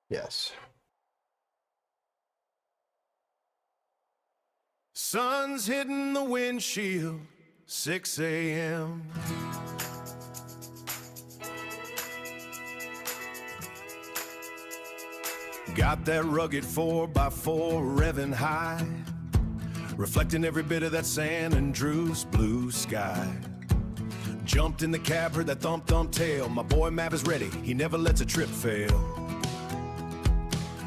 Yes. Sun's hitting the windshield, 6 a.m. Got that rugged 4x4 revving high, reflecting every bit of that San Andreas blue sky. Jumped in the cab, heard that thump thump tail. My boy Mav is ready, he never lets a trip fail.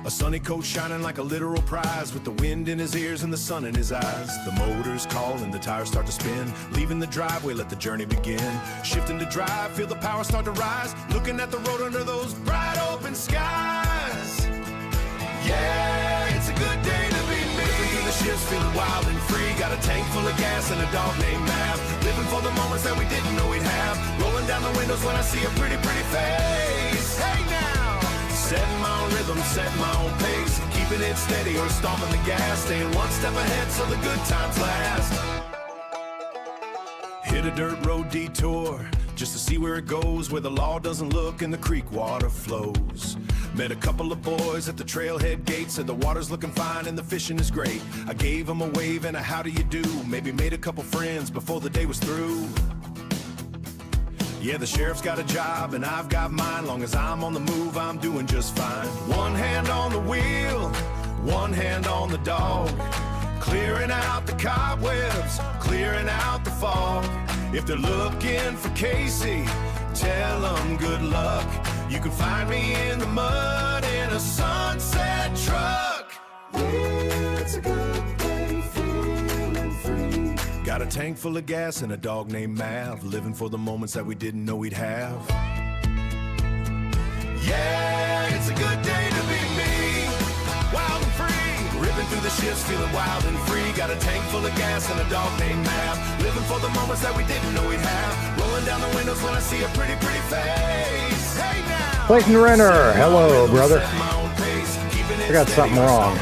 A sunny coat shining like a literal prize, with the wind in his ears and the sun in his eyes. The motor's calling, the tires start to spin. Leaving the driveway, let the journey begin. Shifting to drive, feel the power start to rise. Looking at the road under those bright open skies. Yeah, it's a good day to be me. Living through the shifts, feeling wild and free. Got a tank full of gas and a dog named Mav. Living for the moments that we didn't know we'd have. Rolling down the windows when I see a pretty, pretty face. Hey now! Setting my own rhythm, setting my own pace. Keeping it steady or stomping the gas. Staying one step ahead so the good times last. Hit a dirt road detour just to see where it goes, where the law doesn't look and the creek water flows. Met a couple of boys at the trailhead gate, said the water's looking fine and the fishing is great. I gave them a wave and a how do you do, maybe made a couple friends before the day was through. Yeah, the sheriff's got a job and I've got mine. Long as I'm on the move, I'm doing just fine. One hand on the wheel, one hand on the dog. Clearing out the cobwebs, clearing out the fog. If they're looking for Casey, tell them good luck. You can find me in the mud in a sunset truck. Yeah, it's a good day, feeling free. Got a tank full of gas and a dog named Mav. Living for the moments that we didn't know we'd have. Yeah, it's a good day to be me. Wild and free. Ripping through the shifts, feeling wild and free. Got a tank full of gas and a dog named Mav. Living for the moments that we didn't know we'd have. Rolling down the windows when I see a pretty, pretty face. Hey now! Clayton Renner, hello, brother. I got something wrong.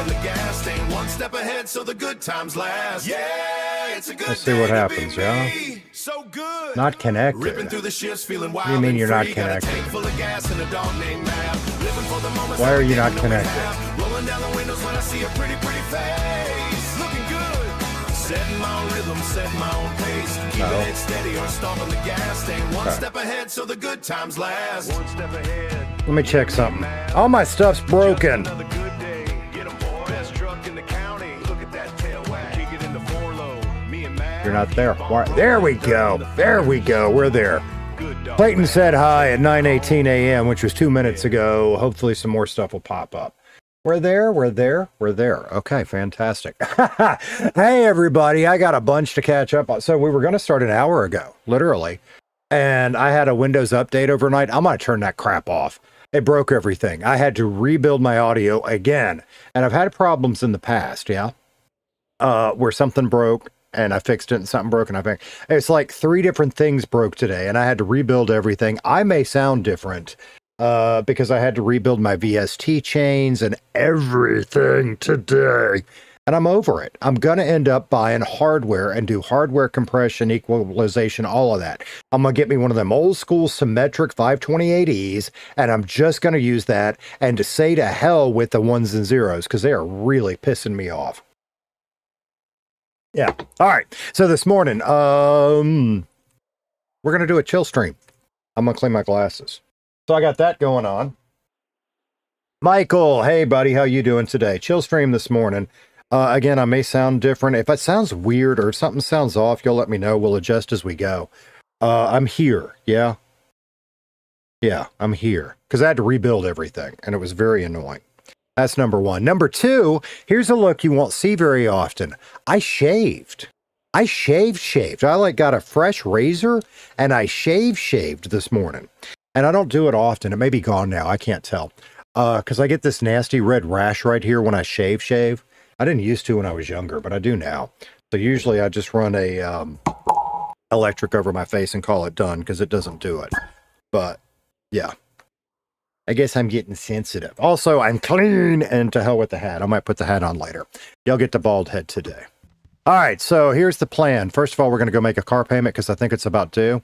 One step ahead so the good times last. Yeah, it's a good Let's see what happens, yeah? So good. Not connected. Ripping through the shifts, feeling wild. What do you mean you're not free. Got a connected? tank full of gas and a dog named Mav. Living for the moments Why that are we you not didn't know we'd connected? have. Rolling down the windows when I see a pretty, pretty face. Looking good. Setting my own rhythm, setting my own pace. Keeping it steady or stomping the gas. Staying one step ahead so the good times last. One step ahead. Let me check something. All my stuff's broken. Another good day. Get 'em, boy. Best truck in the county. Look at that tail whack. Kick it in the four low. Me and Matt. You're not there. There we go. There we go. We're there. Clayton said hi at 9:18 a.m., which was 2 minutes ago. Hopefully some more stuff will pop up. We're there. We're there. We're there. Okay, fantastic. Hey, everybody. I got a bunch to catch up on. So we were going to start an hour ago, literally. And I had a Windows update overnight. I'm going to turn that crap off. It broke everything. I had to rebuild my audio again. And I've had problems in the past, yeah? Where something broke and I fixed it and something broke and I fixed it. It's like 3 different things broke today and I had to rebuild everything. I may sound different because I had to rebuild my VST chains and everything today. And I'm over it. I'm going to end up buying hardware and do hardware compression, equalization, all of that. I'm going to get me one of them old school symmetric 528Es, and I'm just going to use that and to say to hell with the ones and zeros because they are really pissing me off. Yeah. All right. So this morning, we're going to do a chill stream. I'm going to clean my glasses. So I got that going on. Michael, hey buddy, how you doing today? Chill stream this morning. Again, I may sound different. If it sounds weird or if something sounds off, you'll let me know. We'll adjust as we go. I'm here. Yeah. Yeah, I'm here. Because I had to rebuild everything, and it was very annoying. That's number one. Number two, here's a look you won't see very often. I shaved. I shaved. I like got a fresh razor, and I shaved this morning. And I don't do it often. It may be gone now. I can't tell. Because I get this nasty red rash right here when I shave. I didn't used to when I was younger, but I do now. So usually I just run a electric over my face and call it done because it doesn't do it. But yeah, I guess I'm getting sensitive. Also, I'm clean and to hell with the hat. I might put the hat on later. Y'all get the bald head today. All right, so here's the plan. First of all, we're going to go make a car payment because I think it's about due.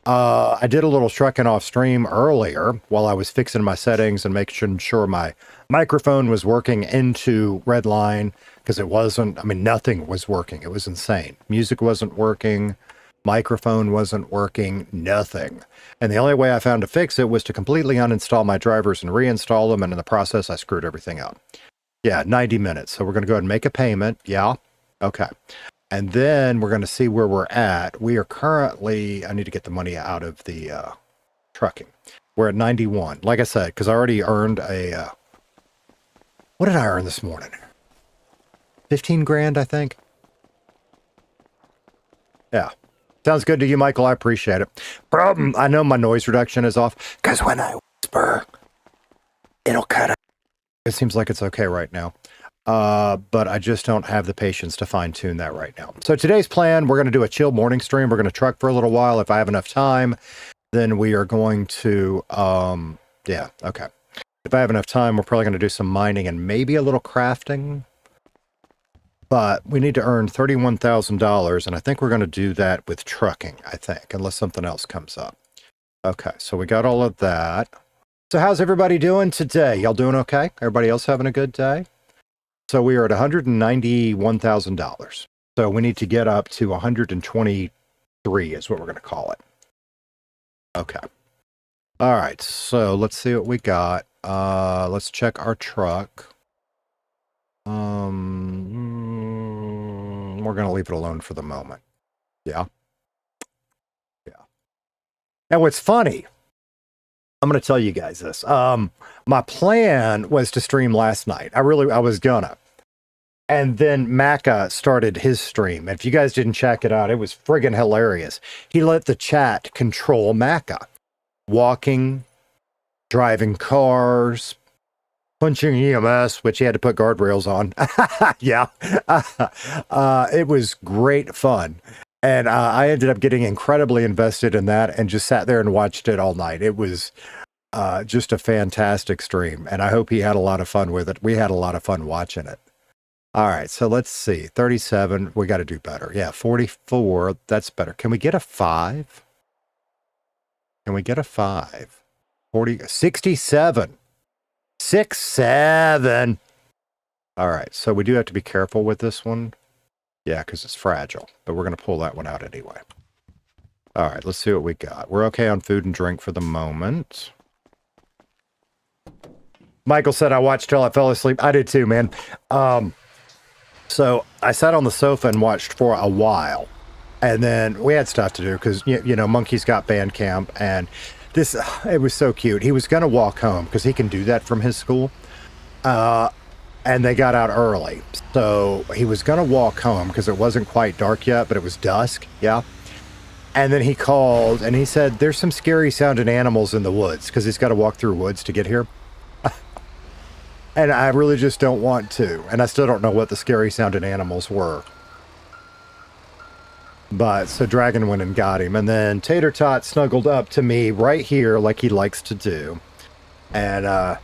I did a little trucking off stream earlier while I was fixing my settings and making sure my microphone was working into Redline, because it wasn't, I mean, nothing was working. It was insane. Music wasn't working. Microphone wasn't working. Nothing. And the only way I found to fix it was to completely uninstall my drivers and reinstall them. And in the process, I screwed everything up. Yeah, 90 minutes. So we're going to go ahead and make a payment. Yeah. Okay. And then we're going to see where we're at. We are currently, I need to get the money out of the trucking. We're at 91. Like I said, because I already earned a, what did I earn this morning? 15 grand, I think. Yeah. Sounds good to you, Michael. I appreciate it. Problem, I know my noise reduction is off, because when I whisper, it'll cut out. It seems like it's okay right now. But I just don't have the patience to fine tune that right now. So today's plan, we're going to do a chill morning stream. We're going to truck for a little while. If I have enough time, then we are going to, yeah, okay. If I have enough time, we're probably going to do some mining and maybe a little crafting. But we need to earn $31,000, and I think we're going to do that with trucking, I think, unless something else comes up. Okay, so we got all of that. So how's everybody doing today? Y'all doing okay? Everybody else having a good day? So we are at $191,000. So we need to get up to 123 is what we're going to call it. Okay. All right. So let's see what we got. Let's check our truck. We're going to leave it alone for the moment. Yeah. Yeah. And what's funny, I'm going to tell you guys this. My plan was to stream last night. I was gonna. And then Macca started his stream. If you guys didn't check it out, it was friggin' hilarious. He let the chat control Macca. Walking, driving cars, punching EMS, which he had to put guardrails on. Yeah. It was great fun. And I ended up getting incredibly invested in that and just sat there and watched it all night. It was just a fantastic stream. And I hope he had a lot of fun with it. We had a lot of fun watching it. All right, so let's see. 37, we got to do better. Yeah, 44, that's better. Can we get a 5? Can we get a 5? 67. 7. All right, so we do have to be careful with this one. Yeah, because it's fragile, but we're going to pull that one out anyway. All right, let's see what we got. We're okay on food and drink for the moment. Michael said, I watched till I fell asleep. I did too, man. So I sat on the sofa and watched for a while. And then we had stuff to do because, you know, Monkey's got band camp. And this, it was so cute. He was going to walk home because he can do that from his school. And they got out early. So he was going to walk home because it wasn't quite dark yet, but it was dusk. Yeah. And then he called and he said, there's some scary sounding animals in the woods because he's got to walk through woods to get here. And I really just don't want to. And I still don't know what the scary sounding animals were. But so Dragon went and got him. And then Tater Tot snuggled up to me right here like he likes to do. And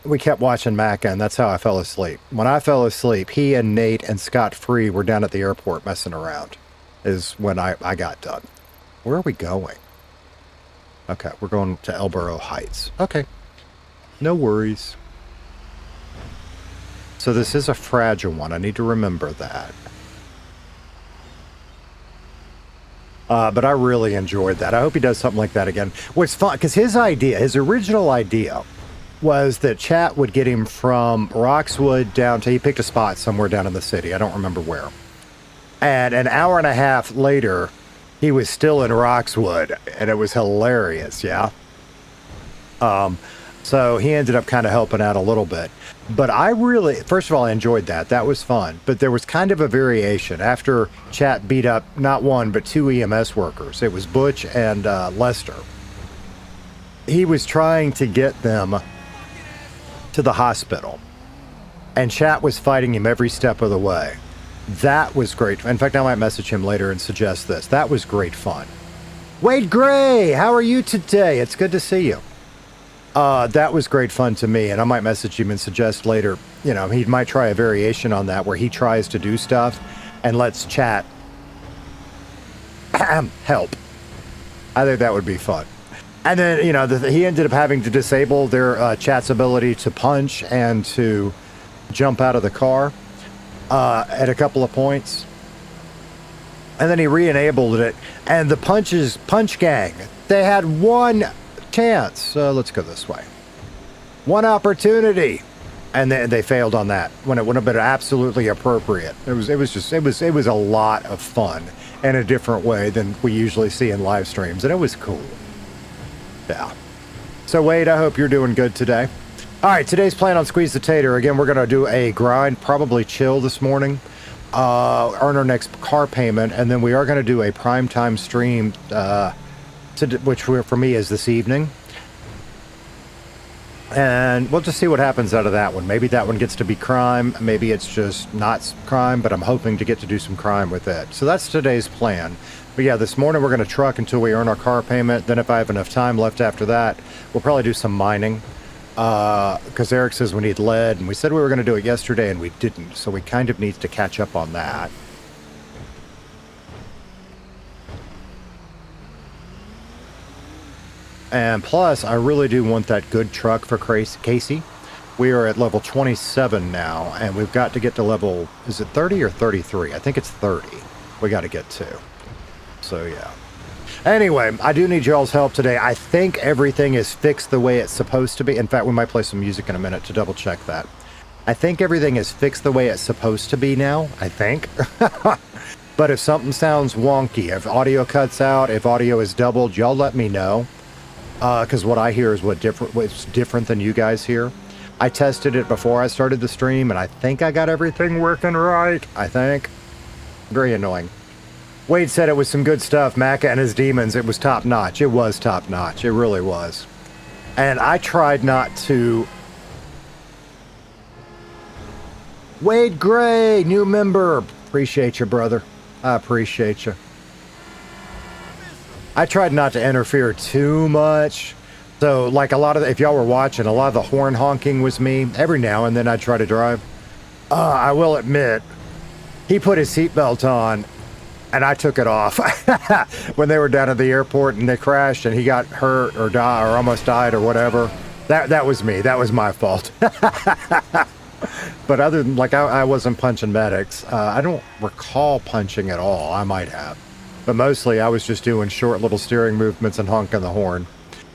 we kept watching Macca, and that's how I fell asleep. When I fell asleep, he and Nate and Scott Free were down at the airport messing around, is when I got done. Where are we going? Okay, we're going to Elborough Heights. Okay, no worries. So this is a fragile one. I need to remember that. But I really enjoyed that. I hope he does something like that again. What's fun, because his original idea was that chat would get him from Roxwood down to, he picked a spot somewhere down in the city. I don't remember where. And an hour and a half later, he was still in Roxwood, and it was hilarious, yeah? So he ended up kind of helping out a little bit. But I really, first of all, I enjoyed that. That was fun. But there was kind of a variation. After chat beat up not one, but 2 EMS workers. It was Butch and Lester. He was trying to get them to the hospital. And chat was fighting him every step of the way. That was great. In fact, I might message him later and suggest this. That was great fun. Wade Gray, how are you today? It's good to see you. That was great fun to me, and I might message him and suggest later, you know, he might try a variation on that where he tries to do stuff and lets chat help. I think that would be fun. And then, you know, he ended up having to disable their chat's ability to punch and to jump out of the car at a couple of points. And then he re-enabled it. And the punch gang, they had one chance. Let's go this way. One opportunity. And they failed on that when it would have been absolutely appropriate. It was a lot of fun in a different way than we usually see in live streams. And it was cool. Yeah. So Wade, I hope you're doing good today. All right, today's plan on Squeeze the Tater. Again, we're going to do a grind, probably chill this morning, earn our next car payment, and then we are going to do a primetime stream, which for me is this evening. And we'll just see what happens out of that one. Maybe that one gets to be crime. Maybe it's just not crime, but I'm hoping to get to do some crime with it. So that's today's plan. But yeah, this morning we're going to truck until we earn our car payment. Then if I have enough time left after that, we'll probably do some mining. Because Eric says we need lead, and we said we were going to do it yesterday, and we didn't. So we kind of need to catch up on that. And plus, I really do want that good truck for Casey. We are at level 27 now, and we've got to get to level, is it 30 or 33? I think it's 30 we got to get to. So, yeah. Anyway, I do need y'all's help today. I think everything is fixed the way it's supposed to be. In fact, we might play some music in a minute to double check that. I think everything is fixed the way it's supposed to be now, I think. But if something sounds wonky, if audio cuts out, if audio is doubled, y'all let me know. Because what I hear is what's different than you guys hear. I tested it before I started the stream, and I think I got everything working right. I think. Very annoying. Wade said it was some good stuff. Macca and his demons. It was top notch. It was top notch. It really was. And I tried not to. Wade Gray, new member. Appreciate you, brother. I appreciate you. I tried not to interfere too much. So, like if y'all were watching, a lot of the horn honking was me. Every now and then I'd try to drive. I will admit, he put his seatbelt on, and I took it off. When they were down at the airport and they crashed and he got hurt or died or almost died or whatever. That was me. That was my fault. But other than, I wasn't punching medics. I don't recall punching at all. I might have. But mostly I was just doing short little steering movements and honking the horn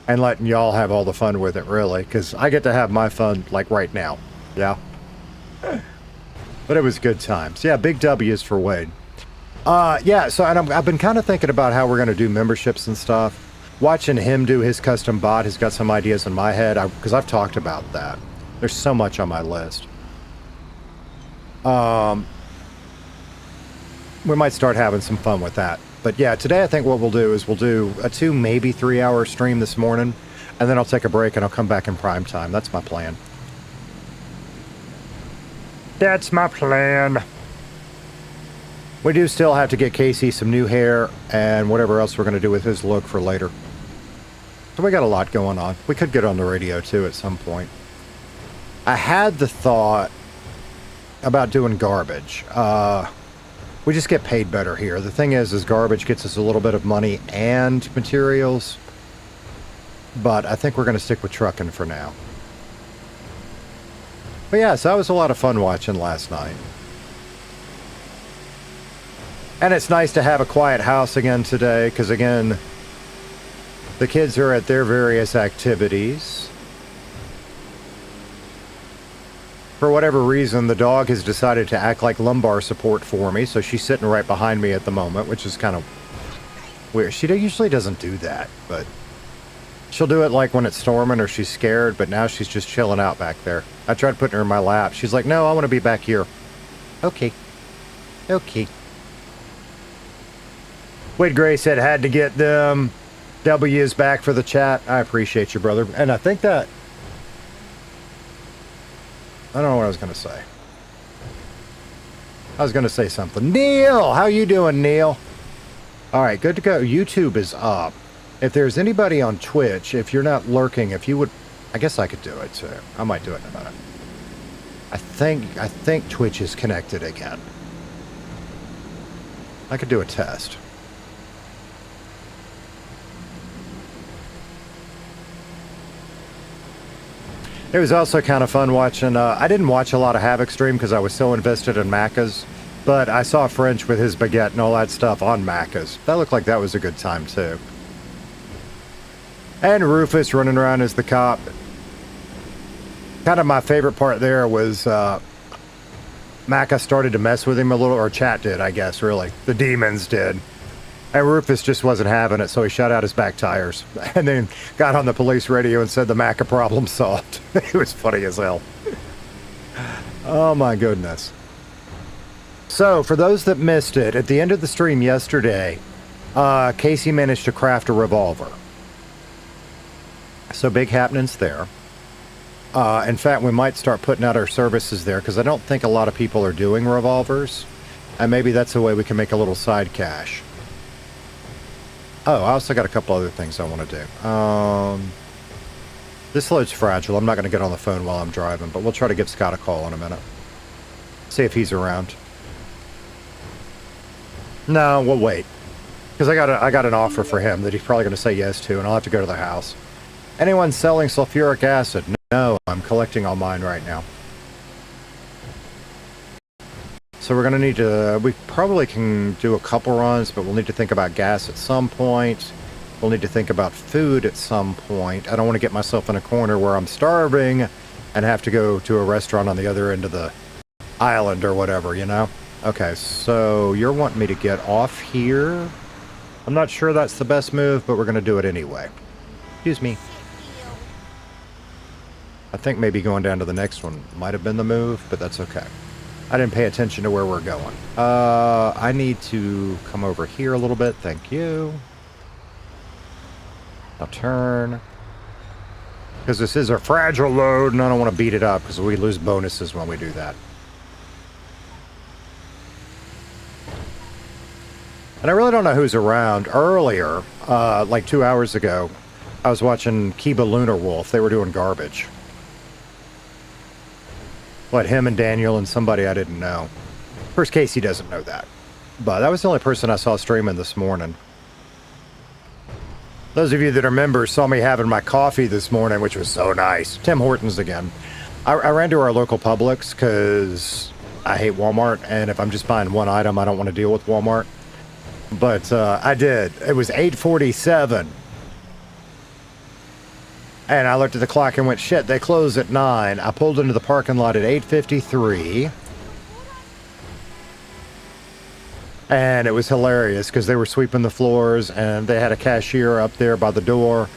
and letting y'all have all the fun with it, really, because I get to have my fun right now. Yeah. But it was good times. Yeah, big W's for Wade. Yeah, so I've been kind of thinking about how we're going to do memberships and stuff. Watching him do his custom bot has got some ideas in my head because I've talked about that. There's so much on my list. We might start having some fun with that. But yeah, today I think what we'll do is we'll do a 2, maybe 3 hour stream this morning, and then I'll take a break and I'll come back in prime time. That's my plan. That's my plan. We do still have to get Casey some new hair and whatever else we're going to do with his look for later. So we got a lot going on. We could get on the radio too at some point. I had the thought about doing garbage. We just get paid better here. The thing is garbage gets us a little bit of money and materials. But I think we're going to stick with trucking for now. But yeah, so that was a lot of fun watching last night. And it's nice to have a quiet house again today, because again, the kids are at their various activities. For whatever reason, the dog has decided to act like lumbar support for me, so she's sitting right behind me at the moment, which is kind of weird. She usually doesn't do that, but she'll do it like when it's storming or she's scared, but now she's just chilling out back there. I tried putting her in my lap. She's like, no, I want to be back here. Okay. Okay. Wade Gray said had to get them W's back for the chat. I appreciate you, brother. And I think that I don't know what I was going to say. I was going to say something. Neil! How you doing, Neil? All right, good to go. YouTube is up. If there's anybody on Twitch, if you're not lurking, if you would... I guess I could do it, too. I might do it in a minute. I think Twitch is connected again. I could do a test. It was also kind of fun watching. I didn't watch a lot of Havoc stream because I was so invested in Macca's, but I saw French with his baguette and all that stuff on Macca's. That looked like that was a good time too. And Rufus running around as the cop. Kind of my favorite part there was Macca started to mess with him a little, or Chat did, I guess, really. The demons did. And Rufus just wasn't having it, so he shut out his back tires. And then got on the police radio and said the Macca problem solved. It was funny as hell. Oh my goodness. So, for those that missed it, at the end of the stream yesterday, Casey managed to craft a revolver. So big happenings there. In fact, we might start putting out our services there, because I don't think a lot of people are doing revolvers. And maybe that's a way we can make a little side cash. Oh, I also got a couple other things I want to do. This load's fragile. I'm not going to get on the phone while I'm driving, but we'll try to give Scott a call in a minute. See if he's around. No, we'll wait. Because I got an offer for him that he's probably going to say yes to, and I'll have to go to the house. Anyone selling sulfuric acid? No, I'm collecting all mine right now. So we're going to need to, we probably can do a couple runs, but we'll need to think about gas at some point. We'll need to think about food at some point. I don't want to get myself in a corner where I'm starving and have to go to a restaurant on the other end of the island or whatever, you know? Okay, so you're wanting me to get off here. I'm not sure that's the best move, but we're going to do it anyway. Excuse me. I think maybe going down to the next one might have been the move, but that's okay. I didn't pay attention to where we're going. I need to come over here a little bit. Thank you. I'll turn. Because this is a fragile load, and I don't want to beat it up, because we lose bonuses when we do that. And I really don't know who's around. Earlier, like 2 hours ago, I was watching Kiba Lunar Wolf. They were doing garbage. What, him and Daniel and somebody I didn't know. Of course, Casey doesn't know that. But that was the only person I saw streaming this morning. Those of you that are members saw me having my coffee this morning, which was so nice. Tim Hortons again. I ran to our local Publix because I hate Walmart, and if I'm just buying one item, I don't want to deal with Walmart. But I did. It was 8:47. And I looked at the clock and went, shit, they close at 9. I pulled into the parking lot at 8:53. And it was hilarious because they were sweeping the floors and they had a cashier up there by the door.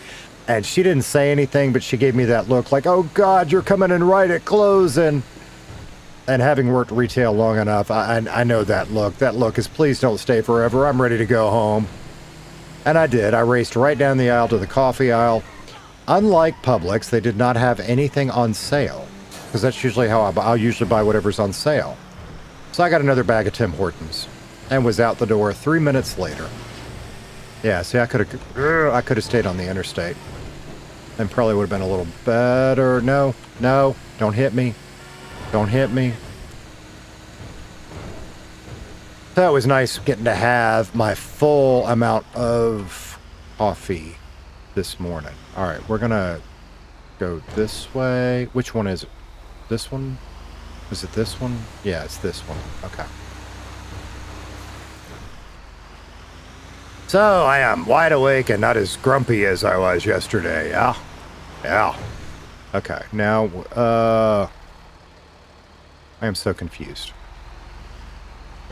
And she didn't say anything, but she gave me that look like, oh God, you're coming in right at closing. And having worked retail long enough, I know that look. That look is, please don't stay forever. I'm ready to go home. And I did. I raced right down the aisle to the coffee aisle. Unlike Publix, they did not have anything on sale, because that's usually how I'll usually buy whatever's on sale. So I got another bag of Tim Hortons and was out the door 3 minutes later. Yeah, see, I could have stayed on the interstate and probably would have been a little better. No, don't hit me. Don't hit me. So it was nice getting to have my full amount of coffee this morning. All right, we're gonna go this way. Which one is it? This one? Is it this one? Yeah, it's this one. Okay. So I am wide awake and not as grumpy as I was yesterday. Yeah. Okay, now, I am so confused.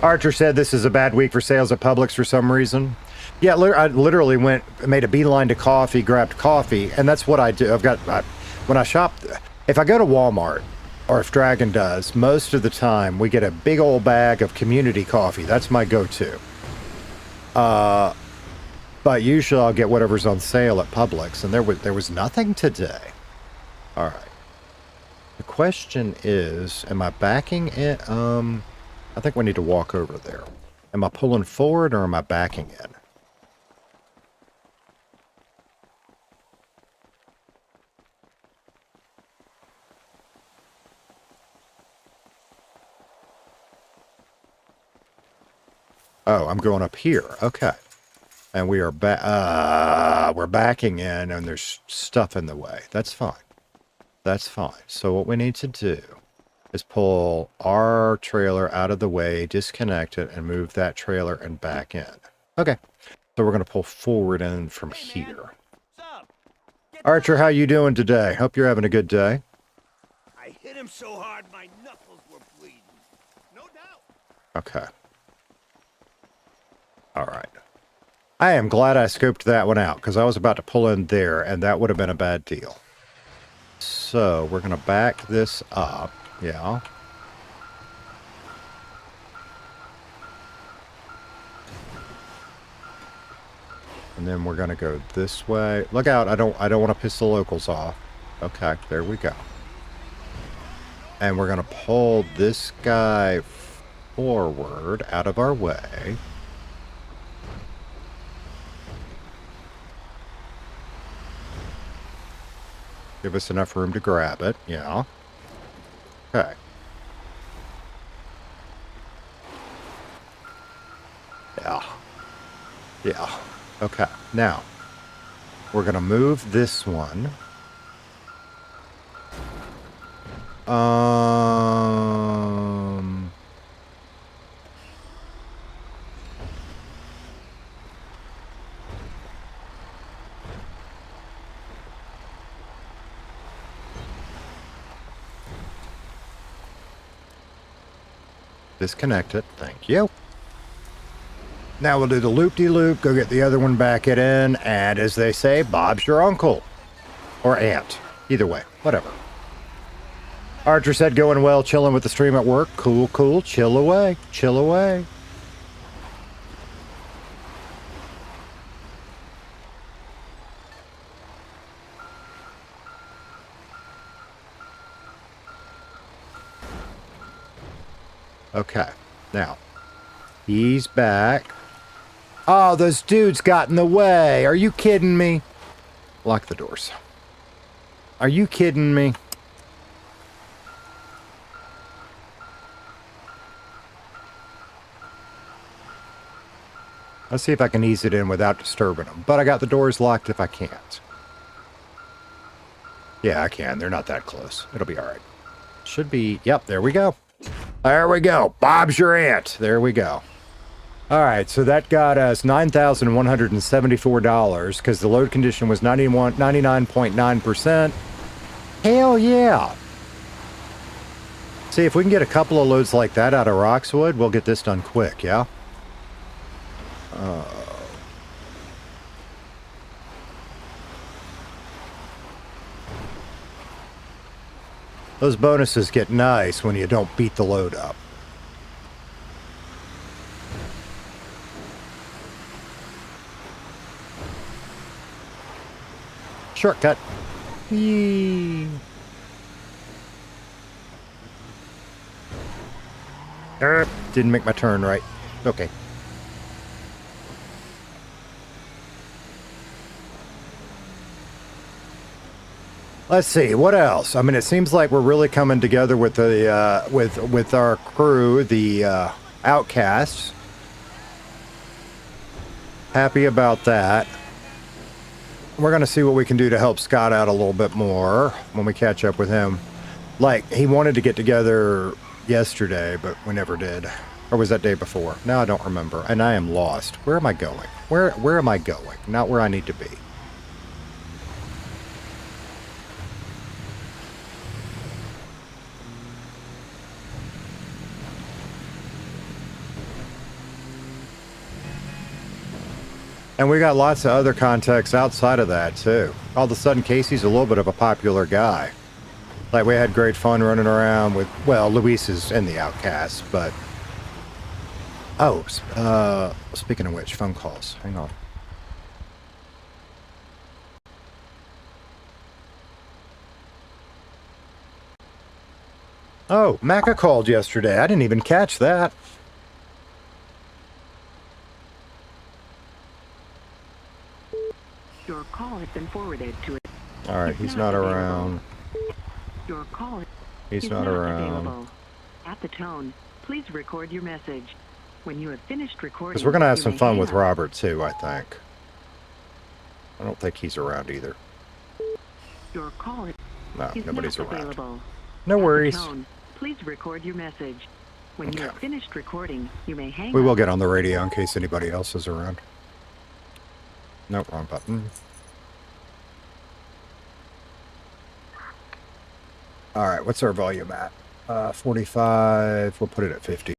Archer said this is a bad week for sales at Publix for some reason. Yeah, I literally made a beeline to coffee, grabbed coffee, and that's what I do. When I shop, if I go to Walmart, or if Dragon does, most of the time we get a big old bag of community coffee. That's my go-to. But usually I'll get whatever's on sale at Publix, and there was nothing today. All right. The question is, am I backing in? I think we need to walk over there. Am I pulling forward or am I backing in? Oh, I'm going up here. Okay. And we are we're backing in and there's stuff in the way. That's fine. That's fine. So what we need to do is pull our trailer out of the way, disconnect it, and move that trailer and back in. Okay. So we're going to pull forward in from here. Archer, how you doing today? Hope you're having a good day. I hit him so hard my knuckles were bleeding. No doubt. Okay. All right. I am glad I scoped that one out because I was about to pull in there and that would have been a bad deal. So we're going to back this up. Yeah. And then we're going to go this way. Look out. I don't want to piss the locals off. Okay, there we go. And we're going to pull this guy forward out of our way. Give us enough room to grab it. Yeah. Okay. Yeah. Yeah. Okay. Now, we're going to move this one. Disconnect it. Thank you. Now we'll do the loop-de-loop, go get the other one back it in, and as they say, Bob's your uncle. Or aunt. Either way. Whatever. Archer said going well, chilling with the stream at work. Cool, cool. Chill away. Chill away. Okay. Now, he's back. Oh, those dudes got in the way. Are you kidding me? Lock the doors. Are you kidding me? Let's see if I can ease it in without disturbing them. But I got the doors locked if I can't. Yeah, I can. They're not that close. It'll be all right. Should be. Yep, there we go. There we go. Bob's your aunt. There we go. All right, so that got us $9,174 because the load condition was 99.9%. Hell yeah. See, if we can get a couple of loads like that out of Roxwood, we'll get this done quick, yeah? Those bonuses get nice when you don't beat the load up. Shortcut. Yee. Didn't make my turn right. Okay. Let's see, what else? I mean, it seems like we're really coming together with the with our crew, the outcasts. Happy about that. We're going to see what we can do to help Scott out a little bit more when we catch up with him. Like, he wanted to get together yesterday, but we never did. Or was that day before? Now I don't remember. And I am lost. Where am I going? Where am I going? Not where I need to be. And we got lots of other contacts outside of that, too. All of a sudden, Casey's a little bit of a popular guy. Like, we had great fun running around with, well, Luis is in the Outcasts, but... Oh, speaking of which, phone calls. Hang on. Oh, Macca called yesterday. I didn't even catch that. Your call has been forwarded to it. All right, he's not around. Your call He's is not around. available. At the tone, please record your message. When you have finished recording, Because we're going to have you some may fun hang with up. Robert, too, I think. I don't think he's around either. Your call is... No, is nobody's not around. available. No At the worries. tone, please record your message. When you have finished recording, you may hang We will up. get on the radio in case anybody else is around. Nope, wrong button. All right, what's our volume at? 45. We'll put it at 50.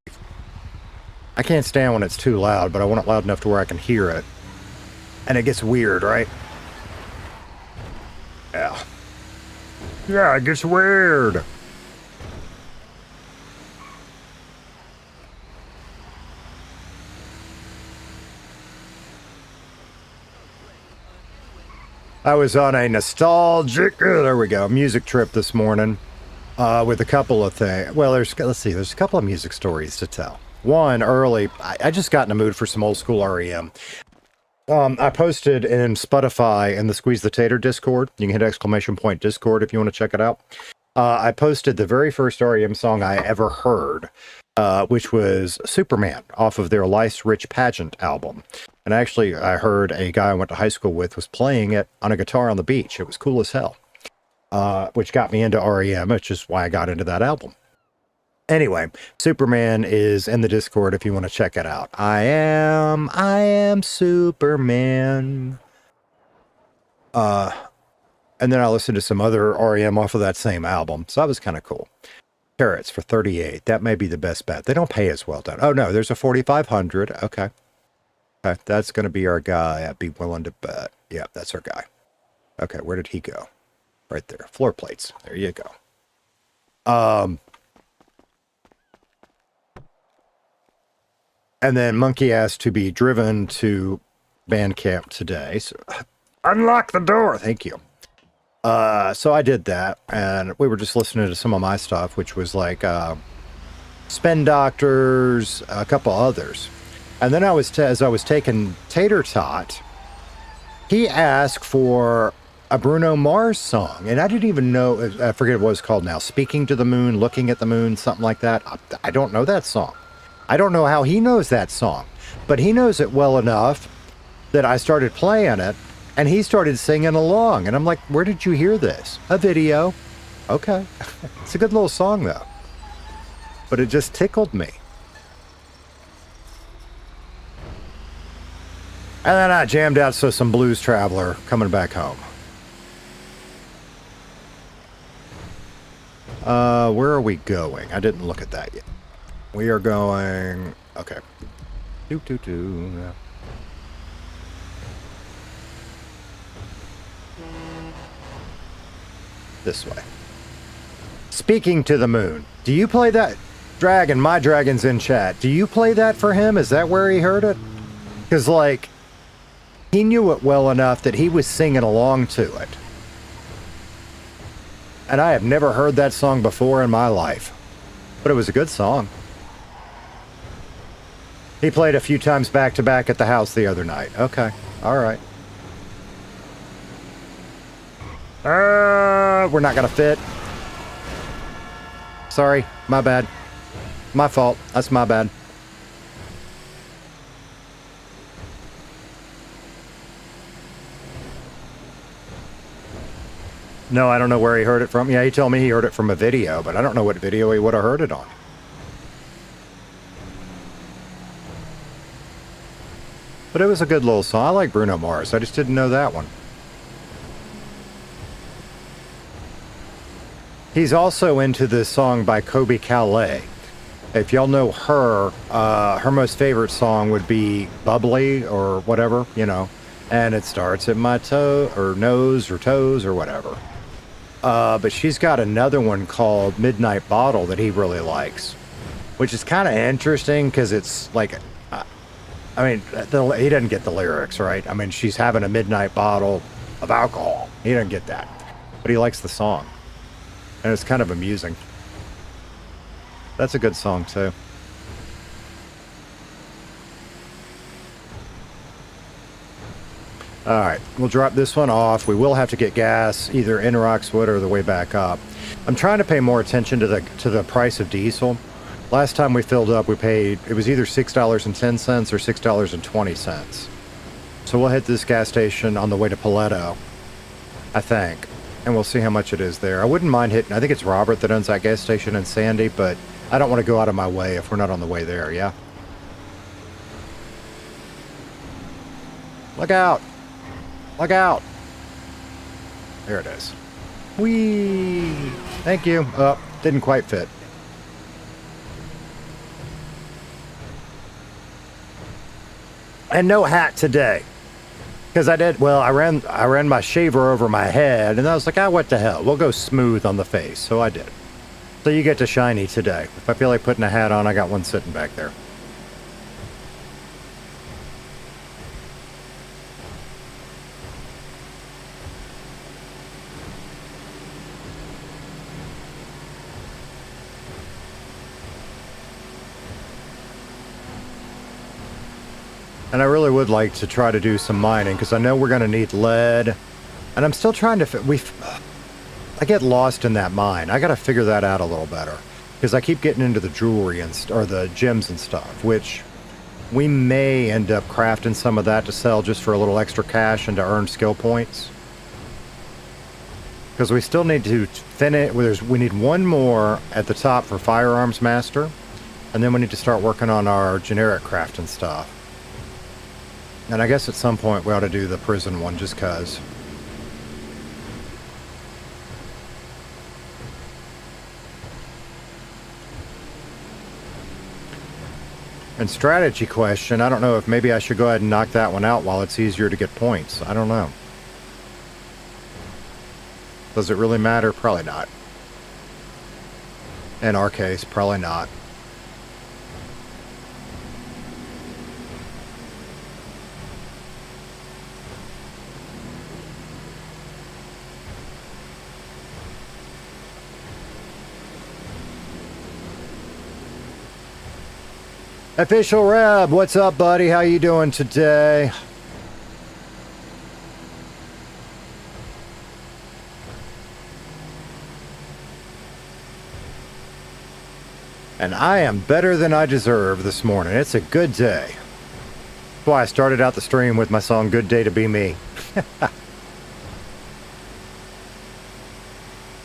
I can't stand when it's too loud, but I want it loud enough to where I can hear it. And it gets weird, right? Yeah. Yeah, it gets weird. I was on a nostalgic, there we go, music trip this morning with a couple of things. Well, there's a couple of music stories to tell. One, early, I just got in the mood for some old school REM. I posted in Spotify in the Squeeze the Tater Discord. You can hit ! Discord if you want to check it out. I posted the very first REM song I ever heard, which was Superman off of their Life's Rich Pageant album. And actually, I heard a guy I went to high school with was playing it on a guitar on the beach. It was cool as hell, which got me into REM, which is why I got into that album. Anyway, Superman is in the Discord if you want to check it out. I am Superman. And then I listened to some other REM off of that same album, so that was kind of cool. Carrots for 38. That may be the best bet. They don't pay as well, don't. Oh no, there's a 4,500. Okay. Okay, that's going to be our guy. I'd be willing to bet. Yeah, that's our guy. Okay, where did he go? Right there. Floor plates. There you go. And then Monkey asked to be driven to band camp today. So, unlock the door. Thank you. So I did that, and we were just listening to some of my stuff, which was like Spin Doctors, a couple others. And then as I was taking Tater Tot, he asked for a Bruno Mars song, and I didn't even know, I forget what it's called now, Speaking to the Moon, Looking at the Moon, something like that. I don't know that song. I don't know how he knows that song, but he knows it well enough that I started playing it, and he started singing along, and I'm like, where did you hear this? A video. Okay. It's a good little song, though. But it just tickled me. And then I jammed out some Blues Traveler coming back home. Where are we going? I didn't look at that yet. We are going... Okay. This way. Speaking to the Moon. Do you play that? Dragon, my dragon's in chat. Do you play that for him? Is that where he heard it? Because, like, he knew it well enough that he was singing along to it. And I have never heard that song before in my life. But it was a good song. He played a few times back to back at the house the other night. Okay. All right. We're not going to fit. Sorry. My bad. My fault. That's my bad. No, I don't know where he heard it from. Yeah, he told me he heard it from a video, but I don't know what video he would have heard it on. But it was a good little song. I like Bruno Mars. I just didn't know that one. He's also into this song by Kobe Calais. If y'all know her, her most favorite song would be Bubbly or whatever, you know. And it starts at my toe or nose or toes or whatever. But she's got another one called Midnight Bottle that he really likes, which is kind of interesting because it's like, I mean, he doesn't get the lyrics, right? I mean, she's having a midnight bottle of alcohol. He doesn't get that, but he likes the song, and it's kind of amusing. That's a good song too. All right, we'll drop this one off. We will have to get gas either in Roxwood or the way back up. I'm trying to pay more attention to the price of diesel. Last time we filled up, we paid, it was either $6.10 or $6.20. So we'll hit this gas station on the way to Paleto, I think. And we'll see how much it is there. I wouldn't mind hitting, I think it's Robert that owns that gas station in Sandy, but I don't want to go out of my way if we're not on the way there, yeah? Look out! Look out! There it is. Whee! Thank you. Oh, didn't quite fit. And no hat today. Because I did, well, I ran my shaver over my head, and I was like, ah, what the hell? We'll go smooth on the face. So I did. So you get to shiny today. If I feel like putting a hat on, I got one sitting back there. And I really would like to try to do some mining, because I know we're going to need lead. And I'm still trying to... I get lost in that mine. I got to figure that out a little better. Because I keep getting into the jewelry or the gems and stuff, which we may end up crafting some of that to sell just for a little extra cash and to earn skill points. Because we still need to finish... We need one more at the top for Firearms Master. And then we need to start working on our generic crafting stuff. And I guess at some point we ought to do the prison one just cause. And strategy question, I don't know if maybe I should go ahead and knock that one out while it's easier to get points. I don't know. Does it really matter? Probably not. In our case, probably not. Official Reb, what's up, buddy? How you doing today? And I am better than I deserve this morning. It's a good day. That's why I started out the stream with my song Good Day to Be Me.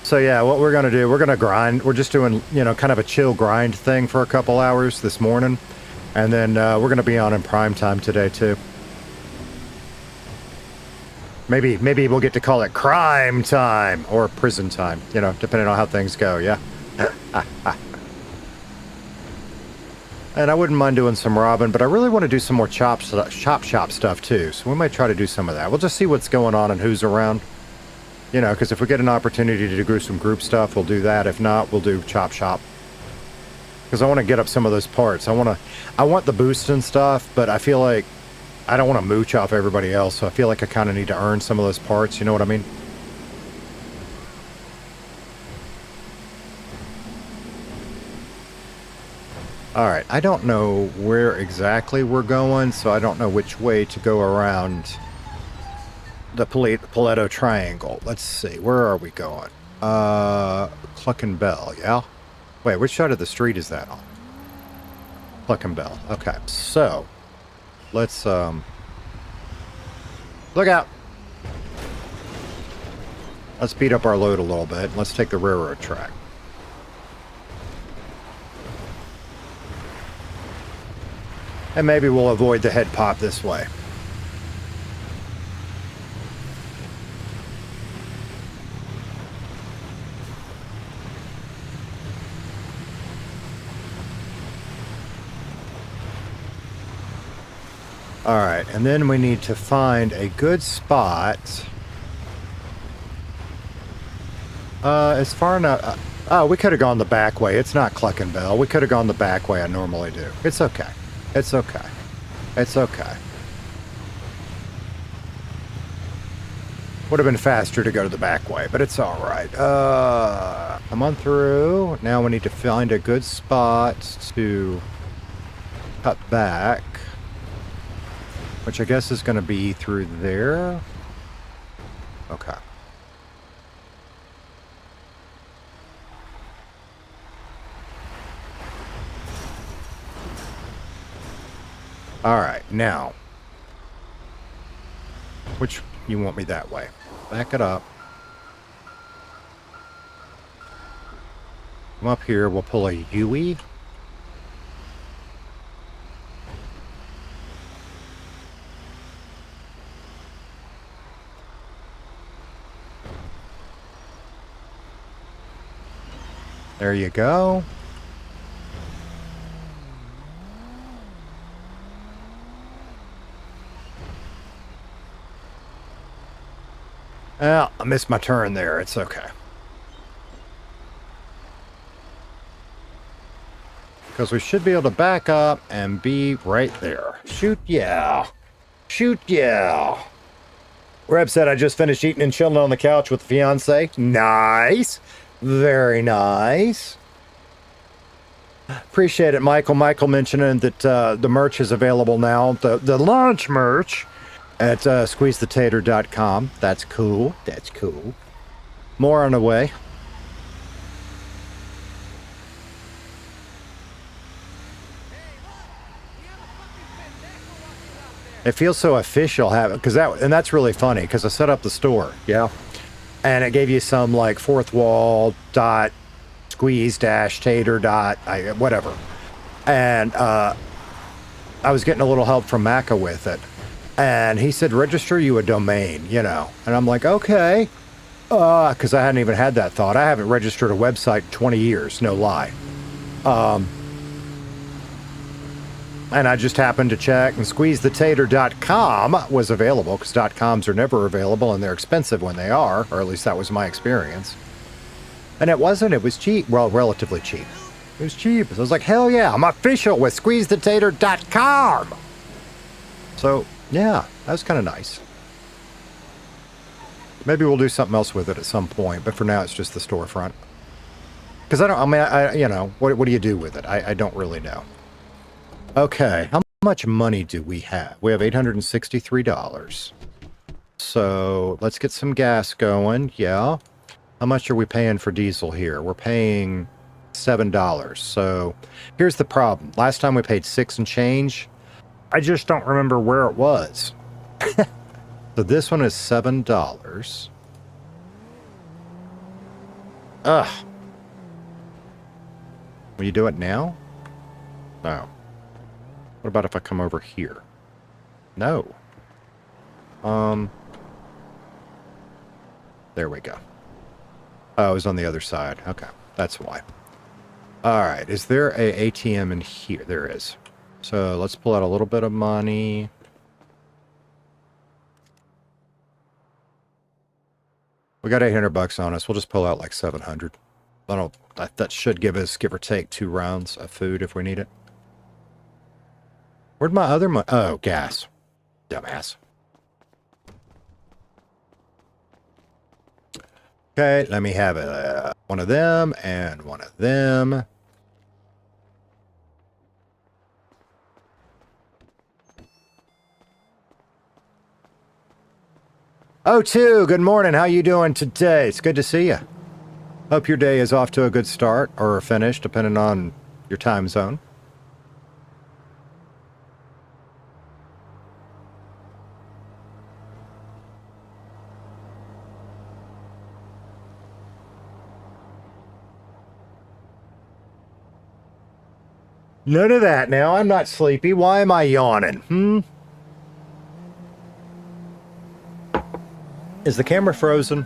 So yeah, what we're going to do, we're going to grind. We're just doing, you know, kind of a chill grind thing for a couple hours this morning. And then we're going to be on in prime time today, too. Maybe we'll get to call it crime time or prison time, you know, depending on how things go, yeah? And I wouldn't mind doing some robbing, but I really want to do some more chop shop stuff, too. So we might try to do some of that. We'll just see what's going on and who's around. You know, because if we get an opportunity to do some group stuff, we'll do that. If not, we'll do chop shop. Because I want to get up some of those parts. I want the boost and stuff, but I feel like I don't want to mooch off everybody else, so I feel like I kind of need to earn some of those parts, you know what I mean? Alright, I don't know where exactly we're going, so I don't know which way to go around the Paleto Triangle. Let's see, where are we going? Cluck and Bell, yeah? Wait, which side of the street is that on? Cluck and Bell. Okay, so let's look out. Let's speed up our load a little bit. Let's take the railroad track. And maybe we'll avoid the head pop this way. Alright, and then we need to find a good spot. As far enough... oh, we could have gone the back way. It's not Cluck and Bell. We could have gone the back way I normally do. It's okay. It's okay. It's okay. Would have been faster to go to the back way, but it's alright. Come on through. Now we need to find a good spot to cut back. Which I guess is going to be through there. Okay. Alright, now. Which, you want me that way. Back it up. Come up here. We'll pull a Yui. There you go. Well, I missed my turn there. It's okay. Because we should be able to back up and be right there. Shoot, yeah. Shoot, yeah. Reb said, I just finished eating and chilling on the couch with the fiance. Nice. Very nice. Appreciate it, Michael. Michael mentioning that the merch is available now. The launch merch at squeezethetater.com. That's cool. That's cool. More on the way. It feels so official, that's really funny because I set up the store, yeah, and it gave you some like fourth wall dot squeeze dash tater dot whatever, and I was getting a little help from Macca with it, and he said register you a domain, you know, and I'm like okay, because I hadn't even had that thought. I haven't registered a website in 20 years, no lie. And I just happened to check, and squeezethetater.com was available, because .coms are never available, and they're expensive when they are, or at least that was my experience. And it wasn't, it was cheap. Well, relatively cheap. It was cheap. So I was like, hell yeah, I'm official with squeezethetater.com! So, yeah, that was kind of nice. Maybe we'll do something else with it at some point, but for now it's just the storefront. Because what do you do with it? I don't really know. Okay, how much money do we have? We have $863. So let's get some gas going. Yeah. How much are we paying for diesel here? We're paying $7. So here's the problem. Last time we paid $6 and change. I just don't remember where it was. So this one is $7. Ugh. Will you do it now? No. What about if I come over here? No. There we go. Oh, it was on the other side. Okay, that's why. All right, is there a ATM in here? There is. So let's pull out a little bit of money. We got 800 bucks on us. We'll just pull out like 700. That should give us, give or take, 2 rounds of food if we need it. Where'd my other money? Oh, gas. Dumbass. Okay, let me have one of them and one of them. Oh, good morning. How you doing today? It's good to see you. Hope your day is off to a good start or a finish, depending on your time zone. None of that now. I'm not sleepy. Why am I yawning? Is the camera frozen?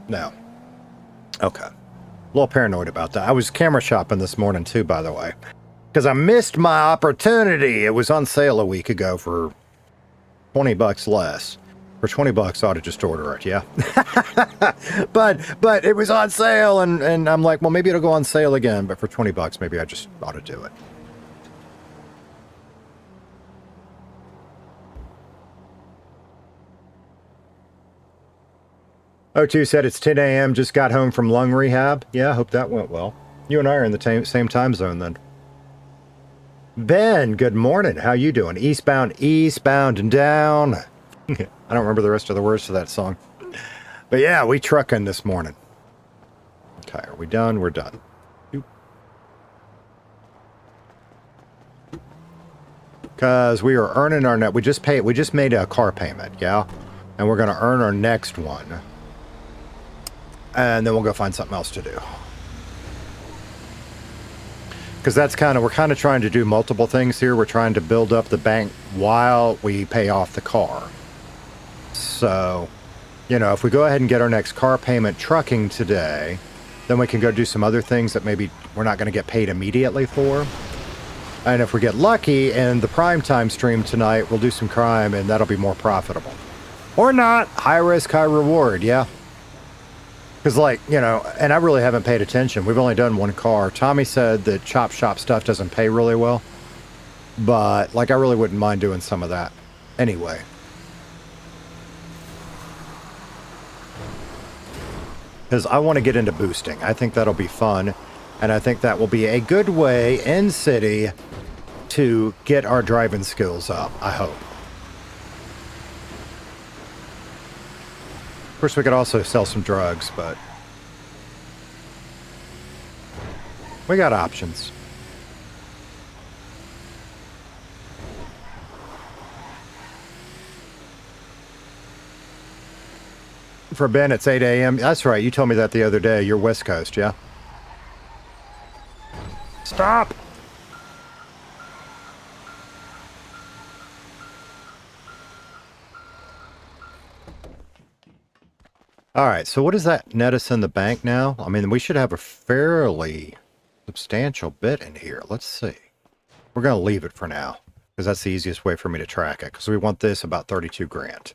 No. Okay. A little paranoid about that. I was camera shopping this morning too, by the way. Because I missed my opportunity. It was on sale a week ago for 20 bucks less. For 20 bucks, I ought to just order it, yeah. but it was on sale, and I'm like, well, maybe it'll go on sale again, but for 20 bucks, maybe I just ought to do it. O2 said it's 10 a.m., just got home from lung rehab. Yeah, I hope that went well. You and I are in the same time zone then. Ben, good morning. How you doing? Eastbound and down. I don't remember the rest of the words to that song. But yeah, we trucking this morning. Okay, are we done? We're done. Because we are earning our net. We just made a car payment, yeah? And we're going to earn our next one. And then we'll go find something else to do. Because we're kind of trying to do multiple things here. We're trying to build up the bank while we pay off the car. So, if we go ahead and get our next car payment trucking today, then we can go do some other things that maybe we're not going to get paid immediately for. And if we get lucky in the prime time stream tonight, we'll do some crime and that'll be more profitable. Or not. High risk, high reward, yeah. Because, and I really haven't paid attention. We've only done one car. Tommy said that chop shop stuff doesn't pay really well. But, I really wouldn't mind doing some of that. Anyway. Because I want to get into boosting. I think that'll be fun. And I think that will be a good way in city to get our driving skills up, I hope. Of course, we could also sell some drugs, but we got options. For Ben, it's 8 a.m. That's right. You told me that the other day. You're West Coast, yeah? Stop! All right, so what does that net us in the bank now? I mean, we should have a fairly substantial bit in here. Let's see. We're going to leave it for now, because that's the easiest way for me to track it, because we want this about 32 grand.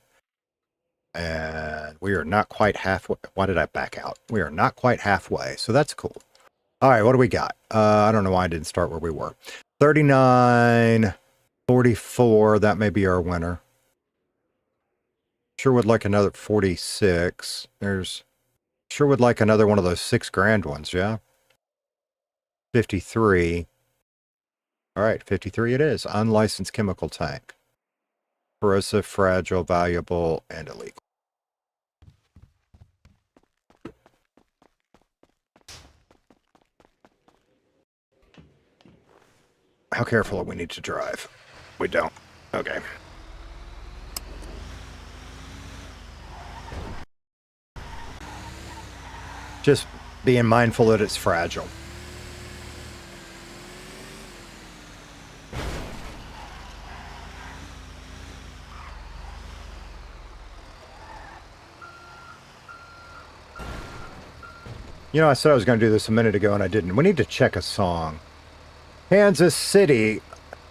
And we are not quite halfway. Why did I back out? We are not quite halfway, so that's cool. All right, what do we got? I don't know why I didn't start where we were. 39.44, that may be our winner. Sure would like another 46. Sure would like another one of those 6 grand ones, yeah? 53. All right, 53 it is. Unlicensed chemical tank. Corrosive, fragile, valuable, and illegal. How careful do we need to drive? We don't. Okay. Just being mindful that it's fragile. I said I was going to do this a minute ago and I didn't. We need to check a song. Kansas City,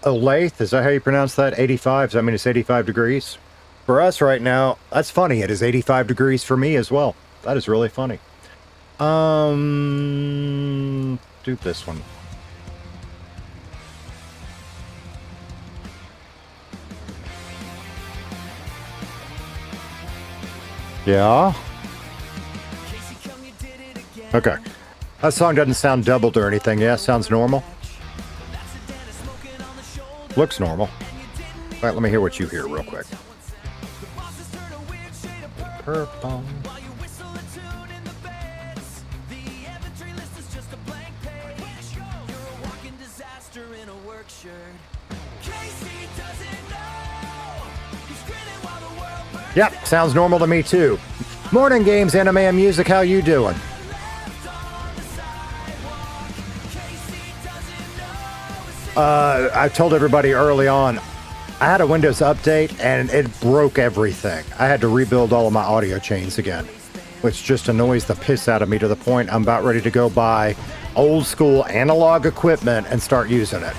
Olathe, is that how you pronounce that? 85? Does that mean it's 85 degrees? For us right now, that's funny. It is 85 degrees for me as well. That is really funny. Do this one. Yeah? Okay. That song doesn't sound doubled or anything. Yeah, sounds normal. Looks normal. All right, let me hear what you hear real quick. Purple. Yep, sounds normal to me too. Morning games, anime and music, how you doing? I told everybody early on, I had a Windows update and it broke everything. I had to rebuild all of my audio chains again, which just annoys the piss out of me to the point I'm about ready to go buy old school analog equipment and start using it.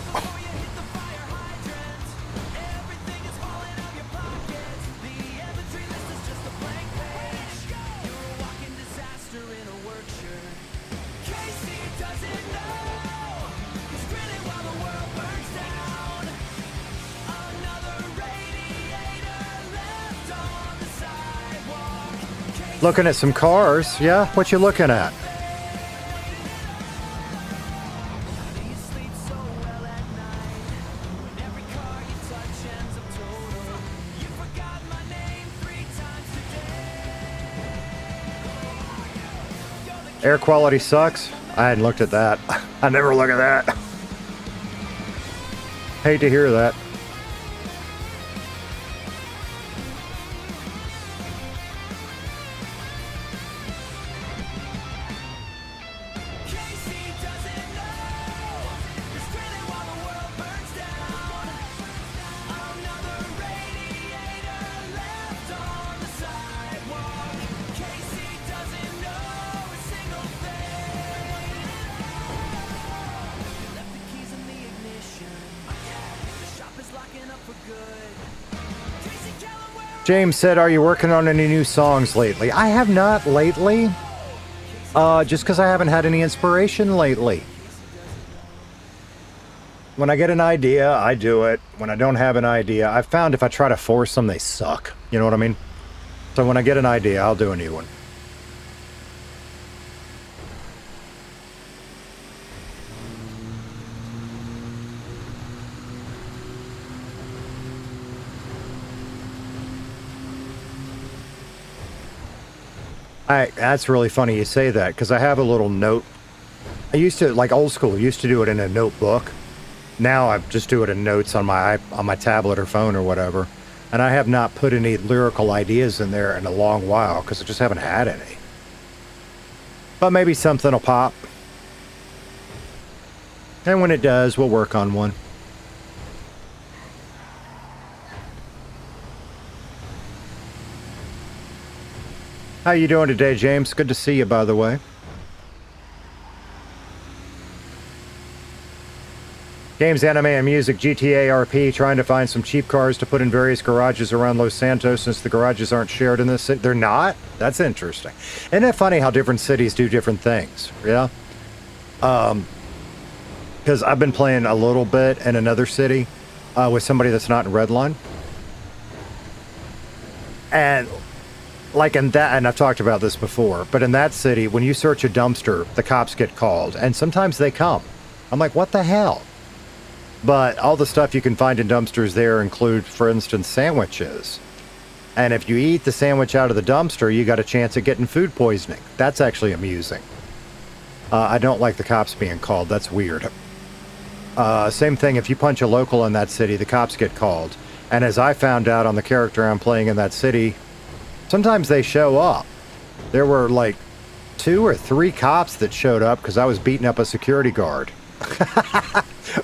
Looking at some cars, yeah? What you looking at? Air quality sucks. I hadn't looked at that. I never look at that. Hate to hear that. James said, are you working on any new songs lately? I have not lately. Just because I haven't had any inspiration lately. When I get an idea, I do it. When I don't have an idea, I've found if I try to force them, they suck. You know what I mean? So when I get an idea, I'll do a new one. That's really funny you say that, because I have a little note. I used to, like old school, used to do it in a notebook. Now I just do it in notes on my tablet or phone or whatever. And I have not put any lyrical ideas in there in a long while, because I just haven't had any. But maybe something will pop. And when it does, we'll work on one. How you doing today, James? Good to see you, by the way. Games, anime, and music, GTA RP, trying to find some cheap cars to put in various garages around Los Santos since the garages aren't shared in this city. They're not? That's interesting. Isn't it funny how different cities do different things? Yeah? Because I've been playing a little bit in another city with somebody that's not in Redline. And like in that, and I've talked about this before, but in that city, when you search a dumpster, the cops get called, and sometimes they come. I'm like, what the hell? But all the stuff you can find in dumpsters there include, for instance, sandwiches. And if you eat the sandwich out of the dumpster, you got a chance at getting food poisoning. That's actually amusing. I don't like the cops being called. That's weird. Same thing, if you punch a local in that city, the cops get called. And as I found out on the character I'm playing in that city, sometimes they show up. There were like 2 or 3 cops that showed up because I was beating up a security guard.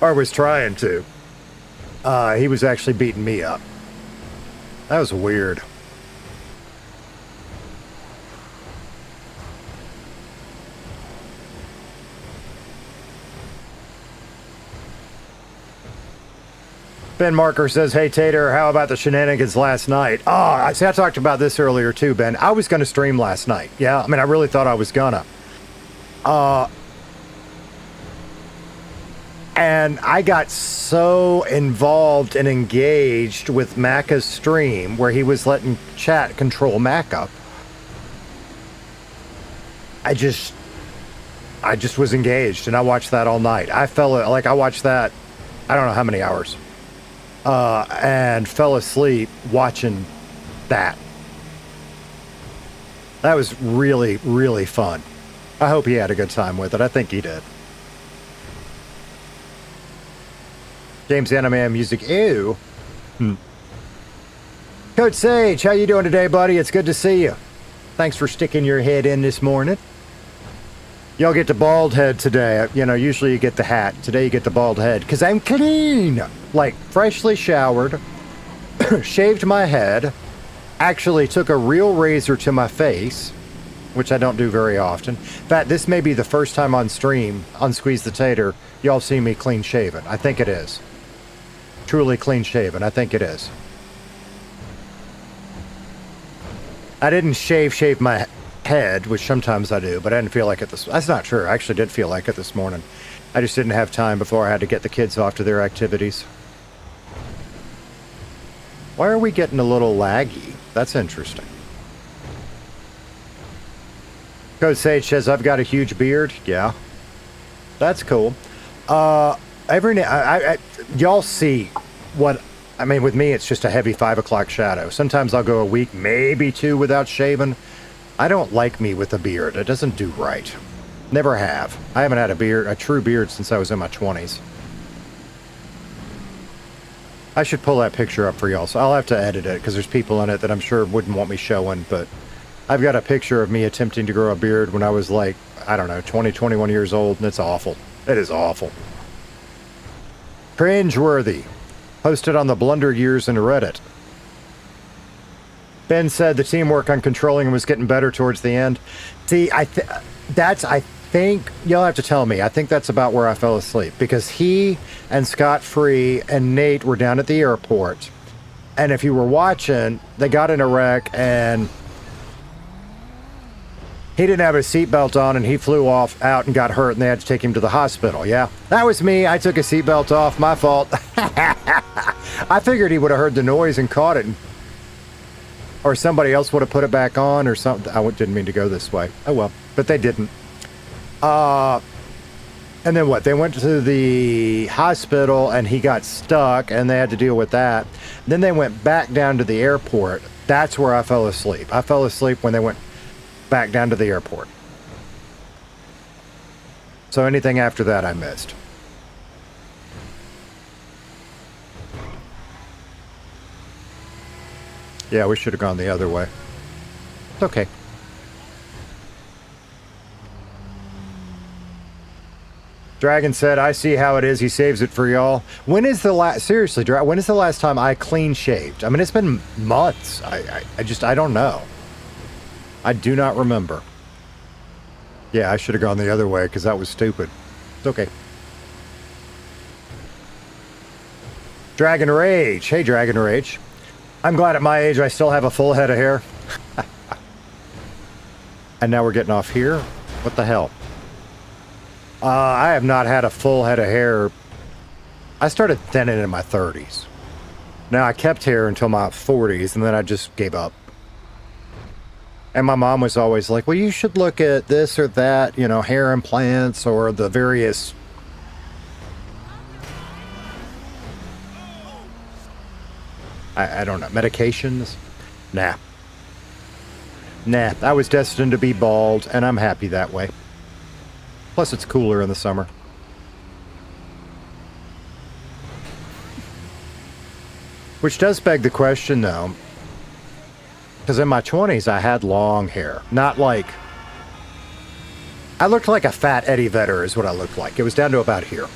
Or was trying to. He was actually beating me up. That was weird. Ben Marker says, hey Tater, how about the shenanigans last night? Oh, see, I talked about this earlier too, Ben. I was going to stream last night. Yeah, I mean, I really thought I was gonna. And I got so involved and engaged with Macca's stream where he was letting chat control Macca. I just was engaged and I watched that all night. I watched that, I don't know how many hours. And fell asleep watching that. That was really, really fun. I hope he had a good time with it. I think he did. James Anime and Music. Ew. Coach Sage, how you doing today, buddy? It's good to see you. Thanks for sticking your head in this morning. Y'all get the bald head today. You know, usually you get the hat. Today you get the bald head. Because I'm clean. Like, freshly showered. Shaved my head. Actually took a real razor to my face. Which I don't do very often. In fact, this may be the first time on stream, on Squeeze the Tater, y'all see me clean shaven. I think it is. Truly clean shaven. I think it is. I didn't shave my head, which sometimes I do, but I didn't feel like it this. That's not true. I actually did feel like it this morning. I just didn't have time before I had to get the kids off to their activities. Why are we getting a little laggy? That's interesting. Code Sage says, I've got a huge beard. Yeah. That's cool. Y'all see what, I mean, with me, it's just a heavy 5 o'clock shadow. Sometimes I'll go a week, maybe 2 without shaving. I don't like me with a beard. It doesn't do right. Never have. I haven't had a true beard since I was in my 20s. I should pull that picture up for y'all. So I'll have to edit it because there's people in it that I'm sure wouldn't want me showing, but I've got a picture of me attempting to grow a beard when I was like, I don't know, 20, 21 years old, and it's awful. It is awful. Cringe-worthy. Posted on the Blunder Years in Reddit. Ben said the teamwork on controlling him was getting better towards the end. See, I think, you'll have to tell me, I think that's about where I fell asleep. Because he and Scott Free and Nate were down at the airport. And if you were watching, they got in a wreck and he didn't have his seatbelt on and he flew off out and got hurt and they had to take him to the hospital. Yeah, that was me. I took his seatbelt off. My fault. I figured he would have heard the noise and caught it. Or somebody else would have put it back on or something. I didn't mean to go this way. Oh, well. But they didn't. And then what? They went to the hospital and he got stuck and they had to deal with that. Then they went back down to the airport. That's where I fell asleep. I fell asleep when they went back down to the airport. So anything after that I missed. Yeah, we should have gone the other way. It's okay. Dragon said, I see how it is. He saves it for y'all. When is the last... Seriously, when is the last time I clean shaved? I mean, it's been months. I don't know. I do not remember. Yeah, I should have gone the other way because that was stupid. It's okay. Dragon Rage. Hey, Dragon Rage. I'm glad at my age I still have a full head of hair. And now we're getting off here? What the hell? I have not had a full head of hair. I started thinning in my 30s. Now, I kept hair until my 40s, and then I just gave up. And my mom was always like, well, you should look at this or that, you know, hair implants or the various... I don't know, medications? Nah. Nah, I was destined to be bald, and I'm happy that way. Plus, it's cooler in the summer. Which does beg the question, though. Because in my 20s, I had long hair. Not like... I looked like a fat Eddie Vedder is what I looked like. It was down to about here.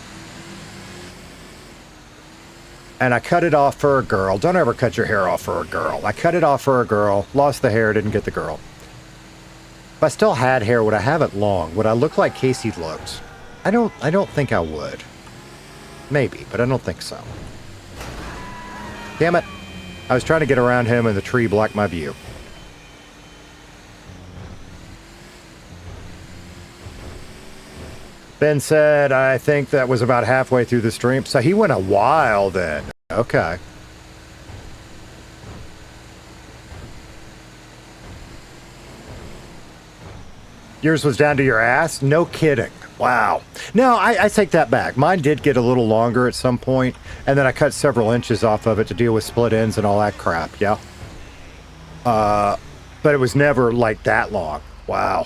And I cut it off for a girl. Don't ever cut your hair off for a girl. I cut it off for a girl, lost the hair, didn't get the girl. If I still had hair, would I have it long? Would I look like Casey looked? I don't think I would. Maybe, but I don't think so. Damn it. I was trying to get around him and the tree blocked my view. Ben said, I think that was about halfway through the stream. So he went a while then. Okay. Yours was down to your ass? No kidding. Wow. No, I take that back. Mine did get a little longer at some point, and then I cut several inches off of it to deal with split ends and all that crap, yeah. But it was never like that long. Wow.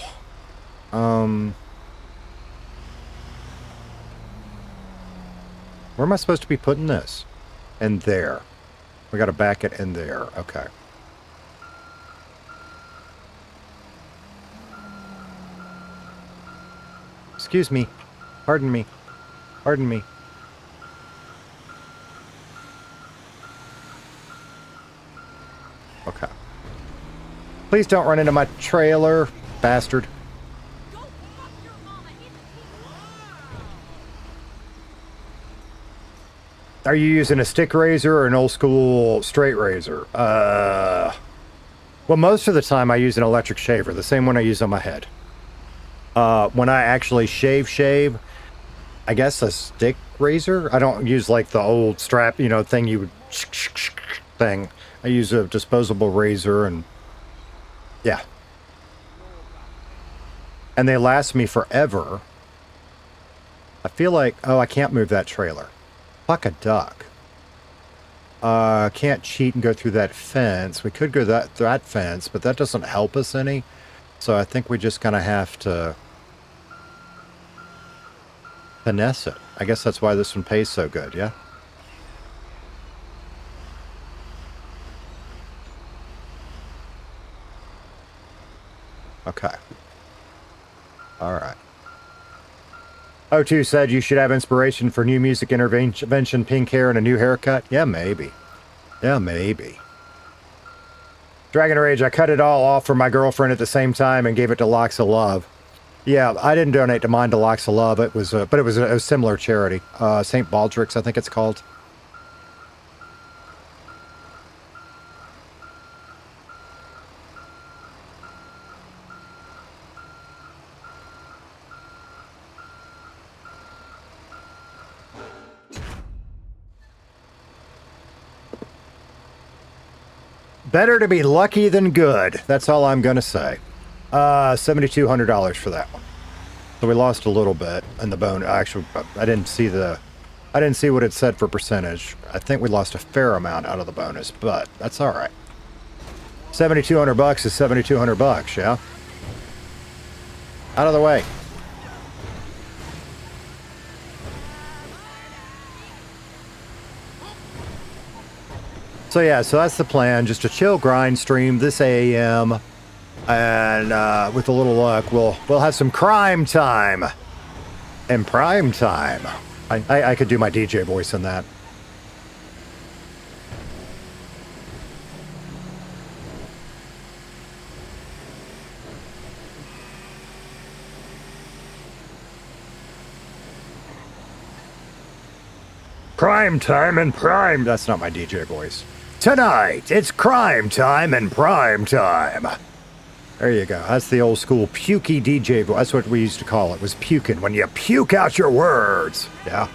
Where am I supposed to be putting this? In there. We gotta back it in there. Okay. Excuse me. Pardon me. Pardon me. Okay. Please don't run into my trailer, bastard. Are you using a stick razor or an old school straight razor? Well, most of the time I use an electric shaver, the same one I use on my head. When I actually shave, I guess a stick razor. I don't use like the old strap, you know, thing you would thing. I use a disposable razor and yeah. And they last me forever. I feel like, oh, I can't move that trailer. Fuck a duck. Can't cheat and go through that fence. We could go that fence, but that doesn't help us any. So I think we just gonna have to finesse it. I guess that's why this one pays so good, yeah? Okay. Alright. O2 said you should have inspiration for new music intervention, pink hair, and a new haircut. Yeah, maybe. Yeah, maybe. Dragon Rage, I cut it all off for my girlfriend at the same time and gave it to Locks of Love. Yeah, I didn't donate to mine to Locks of Love. It was, but it was a similar charity. St. Baldrick's, I think it's called. Better to be lucky than good. That's all I'm going to say. $7,200 for that one. So we lost a little bit in the bone. Actually, I didn't see what it said for percentage. I think we lost a fair amount out of the bonus, but that's all right. $7,200 is $7,200, yeah? Out of the way. So yeah, so that's the plan. Just a chill grind stream this AM, and with a little luck, we'll have some crime time. And prime time. I could do my DJ voice in that. Crime time and prime. That's not my DJ voice. Tonight, it's crime time and prime time. There you go. That's the old school pukey DJ voice. That's what we used to call it, was puking. When you puke out your words. Yeah.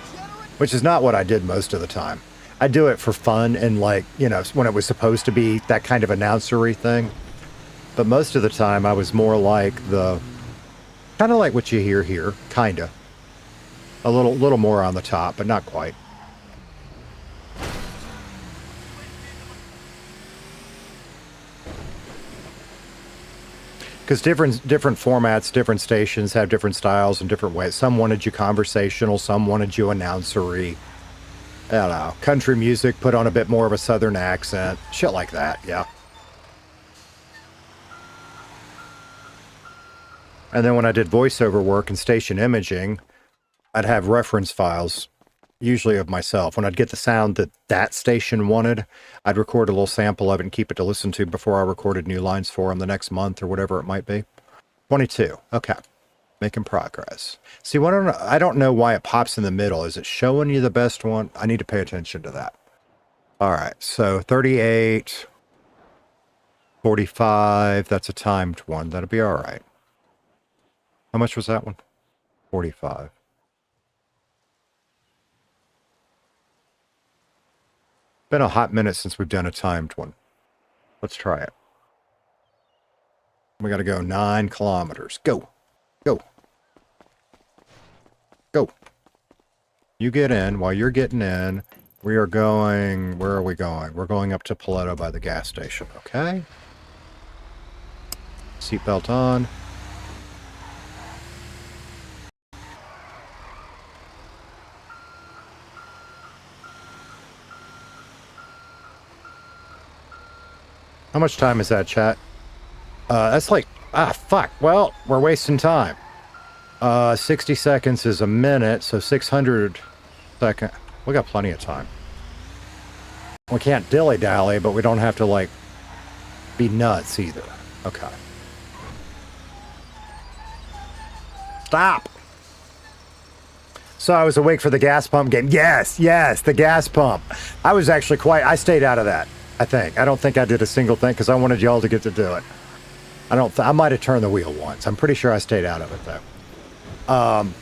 Which is not what I did most of the time. I do it for fun and like, you know, when it was supposed to be that kind of announcery thing. But most of the time I was more like kind of like what you hear here. Kind of. A little more on the top, but not quite. Because different formats, different stations have different styles and different ways. Some wanted you conversational, some wanted you announcery. I don't know. Country music put on a bit more of a southern accent. Shit like that, yeah. And then when I did voiceover work and station imaging, I'd have reference files, usually of myself. When I'd get the sound that station wanted, I'd record a little sample of it and keep it to listen to before I recorded new lines for them the next month or whatever it might be. 22. Okay. Making progress. See, I don't know why it pops in the middle. Is it showing you the best one? I need to pay attention to that. All right. So 38, 45. That's a timed one. That'll be all right. How much was that one? 45. Been a hot minute since we've done a timed one. Let's try it. We got to go 9 kilometers. Go. Go. Go. You get in. While you're getting in, we are going... Where are we going? We're going up to Paleto by the gas station. Okay. Seatbelt on. How much time is that, chat? That's like, fuck. Well, we're wasting time. 60 seconds is a minute, so 600 seconds. We got plenty of time. We can't dilly-dally, but we don't have to, like, be nuts either. Okay. Stop! So I was awake for the gas pump game. Yes, the gas pump. I was actually I stayed out of that. I think. I don't think I did a single thing because I wanted y'all to get to do it. I might have turned the wheel once. I'm pretty sure I stayed out of it though.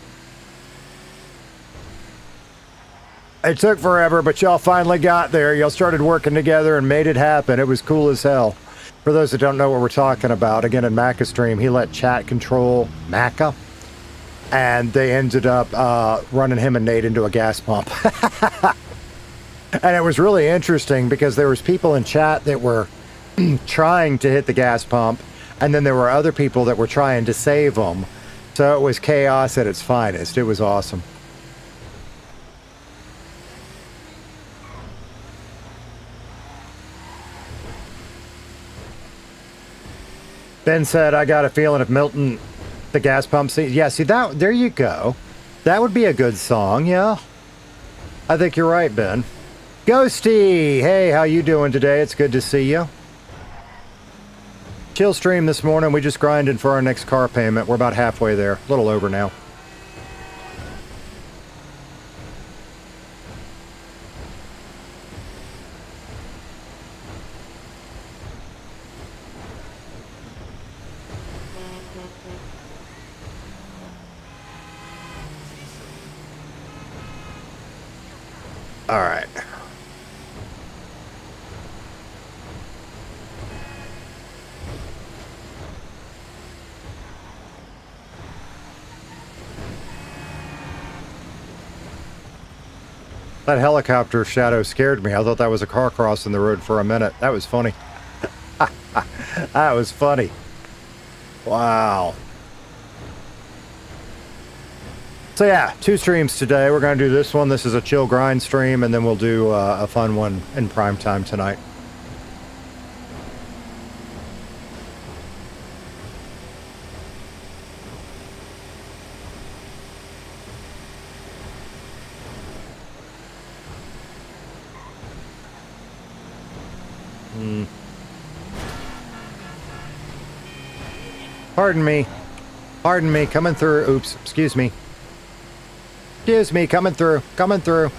It took forever, but y'all finally got there. Y'all started working together and made it happen. It was cool as hell. For those that don't know what we're talking about, again in Macca's stream, he let chat control Macca, and they ended up running him and Nate into a gas pump. And it was really interesting because there was people in chat that were trying to hit the gas pump, and then there were other people that were trying to save them. So it was chaos at its finest. It was awesome. Ben said, I got a feeling if Milton, the gas pump scene. Yeah, see that, there you go. That would be a good song, yeah. I think you're right, Ben. Ghosty! Hey, how you doing today? It's good to see you. Chill stream this morning. We just grinded for our next car payment. We're about halfway there. A little over now. All right. That helicopter shadow scared me. I thought that was a car crossing the road for a minute. That was funny. That was funny. Wow. So yeah, 2 streams today. We're going to do this one. This is a chill grind stream, and then we'll do a fun one in prime time tonight. Pardon me. Pardon me. Coming through. Oops. Excuse me. Excuse me. Coming through. Coming through.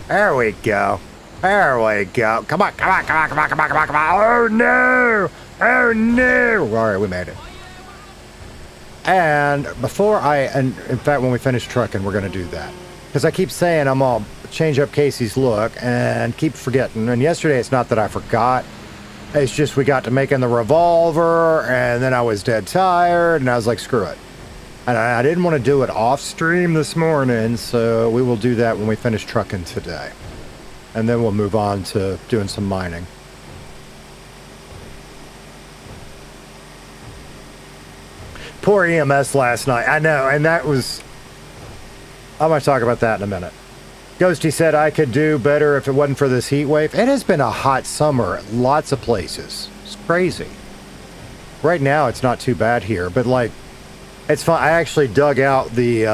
There we go. There we go. Come on. Come on. Come on. Come on. Come on. Come on. Come on. Oh no. Oh no. All right. We made it. And and in fact, when we finish trucking, we're going to do that. Because I keep saying I'm all change up Casey's look and keep forgetting. And yesterday, it's not that I forgot. It's just we got to making the revolver, and then I was dead tired, and I was like, screw it. And I didn't want to do it off stream this morning, so we will do that when we finish trucking today. And then we'll move on to doing some mining. Poor EMS last night. I know, and that was... I'm going to talk about that in a minute. Ghosty said I could do better if it wasn't for this heat wave. It has been a hot summer at lots of places. It's crazy. Right now, it's not too bad here, but like, it's fun. I actually dug out the,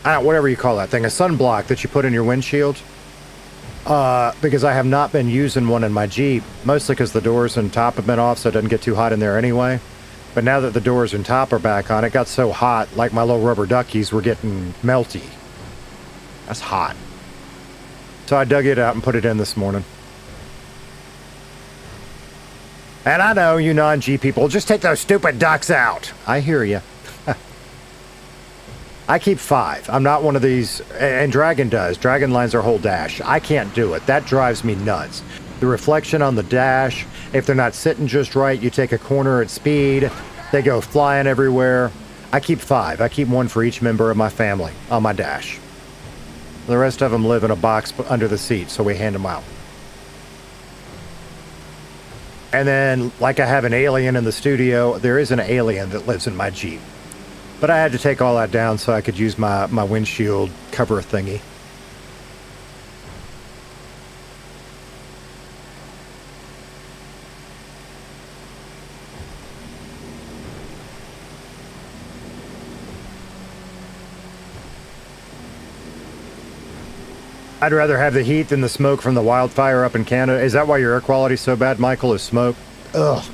whatever you call that thing, a sunblock that you put in your windshield. Because I have not been using one in my Jeep, mostly because the doors and top have been off, so it doesn't get too hot in there anyway. But now that the doors and top are back on, it got so hot, like my little rubber duckies were getting melty. That's hot. So I dug it out and put it in this morning. And I know you non-G people, just take those stupid ducks out. I hear you. I keep 5. I'm not one of these, and Dragon does. Dragon lines their whole dash. I can't do it. That drives me nuts. The reflection on the dash, if they're not sitting just right, you take a corner at speed, they go flying everywhere. I keep 5. I keep 1 for each member of my family on my dash. The rest of them live in a box under the seat, so we hand them out. And then, like I have an alien in the studio, there is an alien that lives in my Jeep. But I had to take all that down so I could use my windshield cover thingy. I'd rather have the heat than the smoke from the wildfire up in Canada. Is that why your air quality's so bad, Michael, is smoke? Ugh.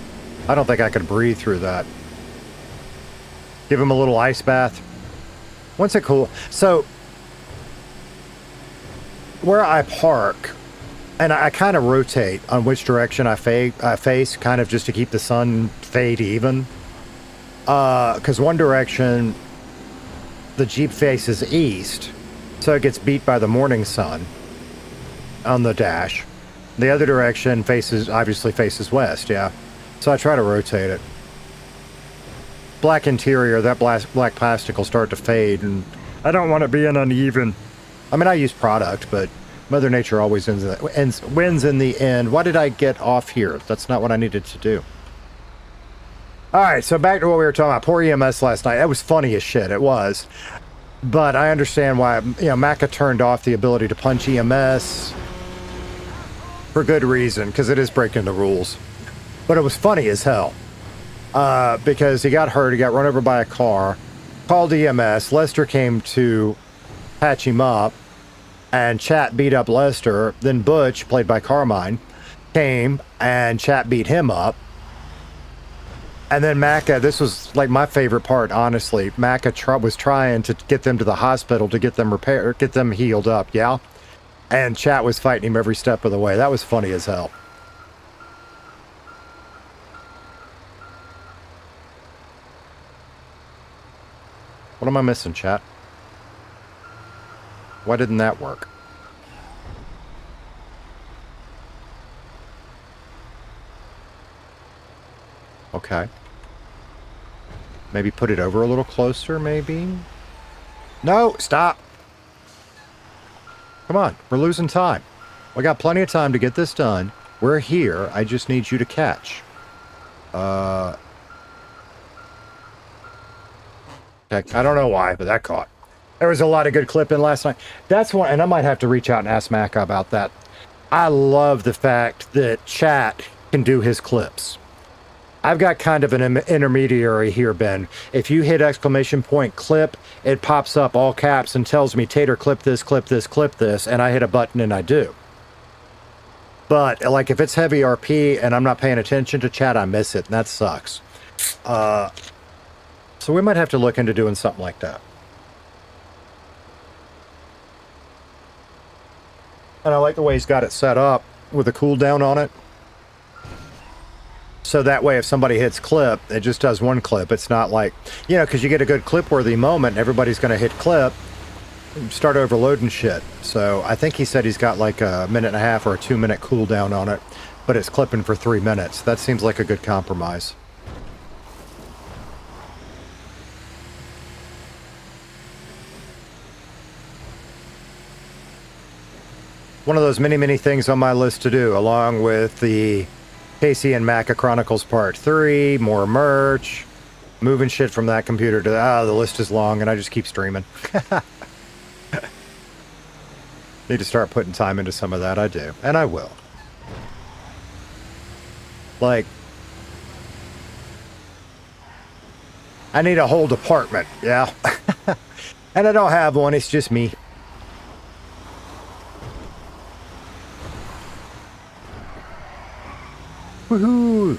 I don't think I could breathe through that. Give him a little ice bath. What's it cool? So, where I park, and I kind of rotate on which direction I face, kind of just to keep the sun fade even. Because one direction, the Jeep faces east, so it gets beat by the morning sun on the dash. The other direction obviously faces west, yeah. So I try to rotate it. Black interior, that black plastic will start to fade, and I don't want it being uneven. I mean, I use product, but Mother Nature always wins in the end. Why did I get off here? That's not what I needed to do. All right, so back to what we were talking about. Poor EMS last night. That was funny as shit. It was. But I understand why, Macca turned off the ability to punch EMS for good reason, because it is breaking the rules. But it was funny as hell. Because he got hurt, he got run over by a car, called EMS, Lester came to patch him up, and Chat beat up Lester. Then Butch, played by Carmine, came, and Chat beat him up. And then Macca, this was like my favorite part, honestly. Macca was trying to get them to the hospital to get them repaired, get them healed up, yeah? And Chat was fighting him every step of the way. That was funny as hell. What am I missing, Chat? Why didn't that work? Okay. Maybe put it over a little closer, maybe? No, stop. Come on, we're losing time. We got plenty of time to get this done. We're here. I just need you to catch. Heck, I don't know why, but that caught. There was a lot of good clipping last night. That's one, and I might have to reach out and ask Mac about that. I love the fact that chat can do his clips. I've got kind of an intermediary here, Ben. If you hit exclamation point clip, it pops up all caps and tells me, Tater, clip this, clip this, clip this, and I hit a button and I do. But, like, if it's heavy RP and I'm not paying attention to chat, I miss it, and that sucks. So we might have to look into doing something like that. And I like the way he's got it set up with a cooldown on it. So that way, if somebody hits clip, it just does one clip. It's not like, you know, because you get a good clip-worthy moment, everybody's going to hit clip, start overloading shit. So I think he said he's got like a 1.5 or a 2-minute cooldown on it, but it's clipping for 3 minutes. That seems like a good compromise. One of those many things on my list to do, along with the Casey and Maca Chronicles Part 3, more merch, moving shit from that computer to the list is long, and I just keep streaming. Need to start putting time into some of that. I do, and I will. Like, I need a whole department, yeah. And I don't have one, it's just me. Woohoo!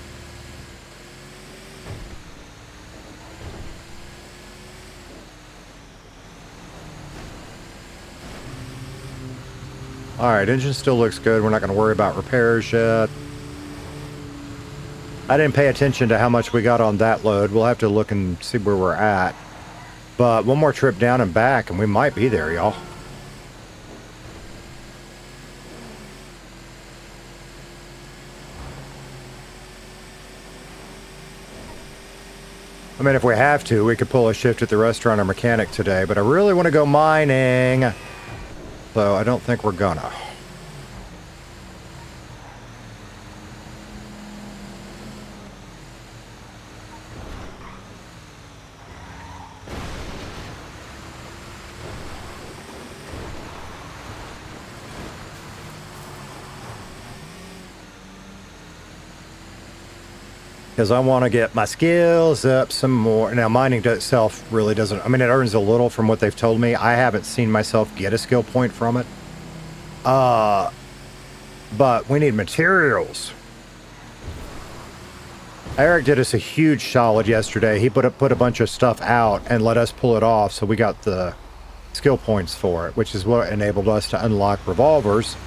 Alright, engine still looks good. We're not going to worry about repairs yet. I didn't pay attention to how much we got on that load. We'll have to look and see where we're at. But one more trip down and back, and we might be there, y'all. I mean, if we have to, we could pull a shift at the restaurant or mechanic today, but I really want to go mining. So I don't think we're gonna. Because I want to get my skills up some more. Now, mining to itself really doesn't... I mean, it earns a little from what they've told me. I haven't seen myself get a skill point from it. But we need materials. Eric did us a huge solid yesterday. He put a bunch of stuff out and let us pull it off, so we got the skill points for it, which is what enabled us to unlock revolvers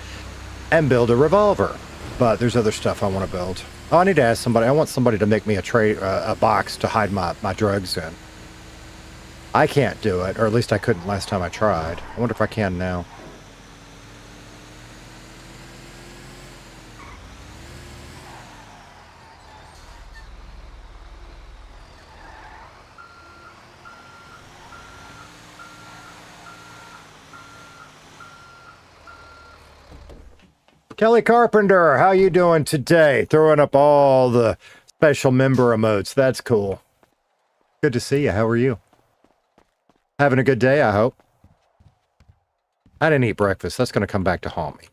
and build a revolver. But there's other stuff I want to build. Oh, I need to ask somebody. I want somebody to make me a box to hide my drugs in. I can't do it, or at least I couldn't last time I tried. I wonder if I can now. Kelly Carpenter, how you doing today? Throwing up all the special member emotes. That's cool. Good to see you. How are you? Having a good day, I hope. I didn't eat breakfast. That's going to come back to haunt me.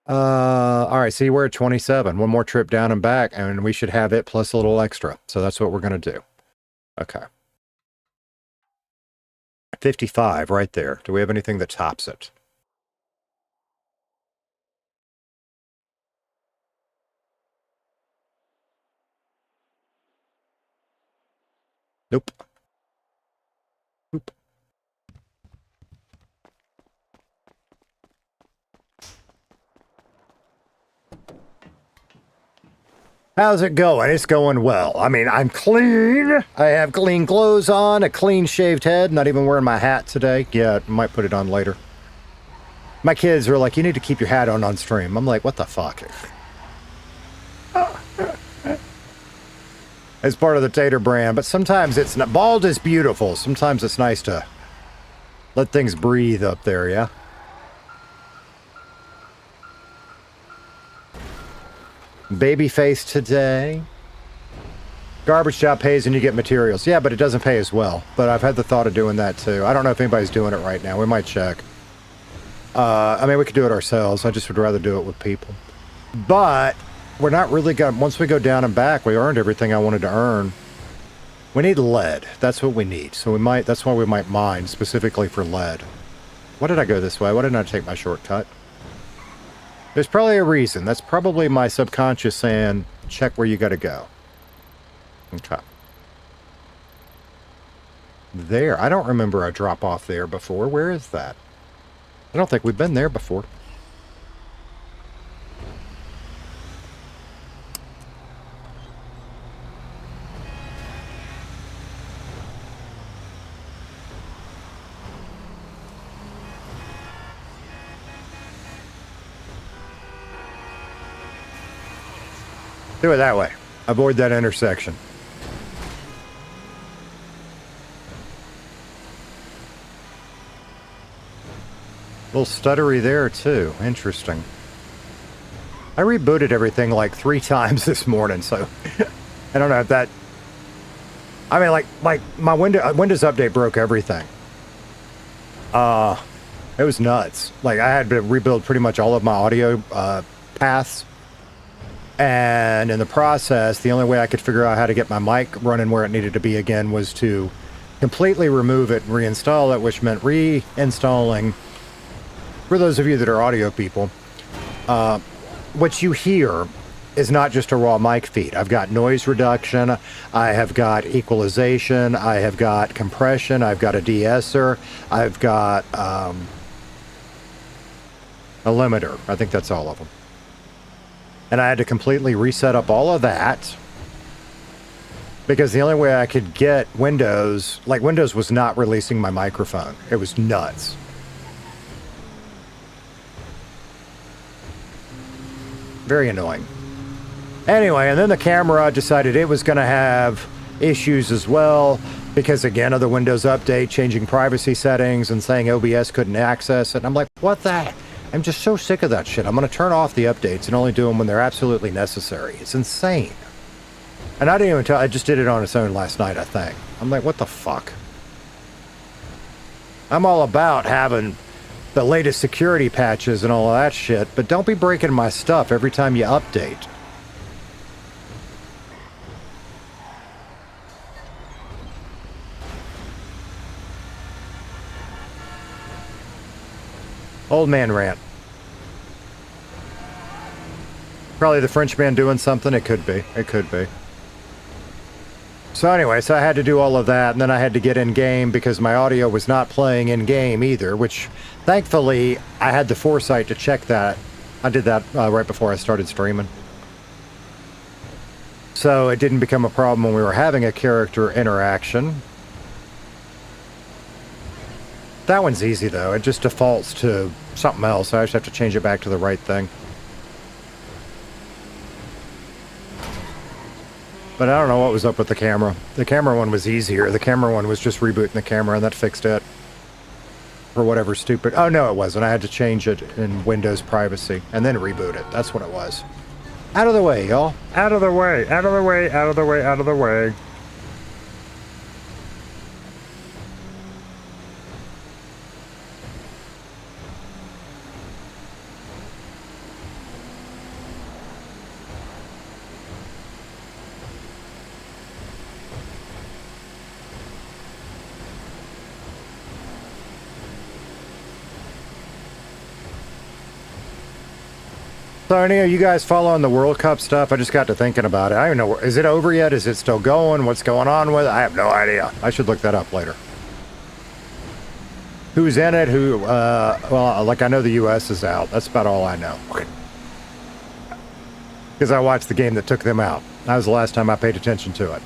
All right, see, we're at 27. One more trip down and back, and we should have it plus a little extra. So that's what we're going to do. Okay. 55 right there. Do we have anything that tops it? Nope. Oop. How's it going? It's going well. I mean, I'm clean. I have clean clothes on, a clean shaved head, not even wearing my hat today. Yeah, I might put it on later. My kids are like, you need to keep your hat on stream. I'm like, what the fuck? It's part of the Tater brand, but sometimes it's not. Bald is beautiful. Sometimes it's nice to Let things breathe up there, yeah? Babyface today. Garbage job pays and you get materials. Yeah, but it doesn't pay as well. But I've had the thought of doing that too. I don't know if anybody's doing it right now. We might check. I mean, we could do it ourselves. I just would rather do it with people. But we're not really going. Once we go down and back, we earned everything I wanted to earn. We need lead. That's what we need. So we might. That's why we might mine specifically for lead. Why did I go this way? Why didn't I take my shortcut? There's probably a reason. That's probably my subconscious saying, check where you got to go. Okay. There. I don't remember a drop off there before. Where is that? I don't think we've been there before. Do it that way. Avoid that intersection. A little stuttery there too. Interesting. I rebooted everything like 3 times this morning, so I don't know if that. I mean, like my Windows update broke everything. It was nuts. Like I had to rebuild pretty much all of my audio paths. And in the process, the only way I could figure out how to get my mic running where it needed to be again was to completely remove it and reinstall it, which meant reinstalling, for those of you that are audio people, what you hear is not just a raw mic feed. I've got noise reduction, I have got equalization, I have got compression, I've got a de-esser, I've got a limiter. I think that's all of them. And I had to completely reset up all of that because the only way I could get Windows, like Windows was not releasing my microphone. It was nuts. Very annoying. Anyway, and then the camera decided it was going to have issues as well because, again, of the Windows update, changing privacy settings and saying OBS couldn't access it. And I'm like, what the heck? I'm just so sick of that shit. I'm going to turn off the updates and only do them when they're absolutely necessary. It's insane. And I didn't even tell, I just did it on its own last night, I think. I'm like, what the fuck? I'm all about having the latest security patches and all of that shit, but don't be breaking my stuff every time you update. Old man rant. Probably the French man doing something. It could be. It could be. So anyway, so I had to do all of that, and then I had to get in game because my audio was not playing in game either, which thankfully I had the foresight to check that. I did that right before I started streaming. So it didn't become a problem when we were having a character interaction. That one's easy though. It just defaults to something else. I just have to change it back to the right thing. But I don't know what was up with the camera. The camera one was easier. The camera one was just rebooting the camera and that fixed it. For whatever stupid... Oh no, it wasn't. I had to change it in Windows privacy and then reboot it. That's what it was. Out of the way, y'all. Out of the way. Out of the way. Out of the way. Out of the way. So, any of you guys following the World Cup stuff? I just got to thinking about it. I don't know. Is it over yet? Is it still going? What's going on with it? I have no idea. I should look that up later. Who's in it? Who? Well, like I know the U.S. is out. That's about all I know. Because I watched the game that took them out. That was the last time I paid attention to it.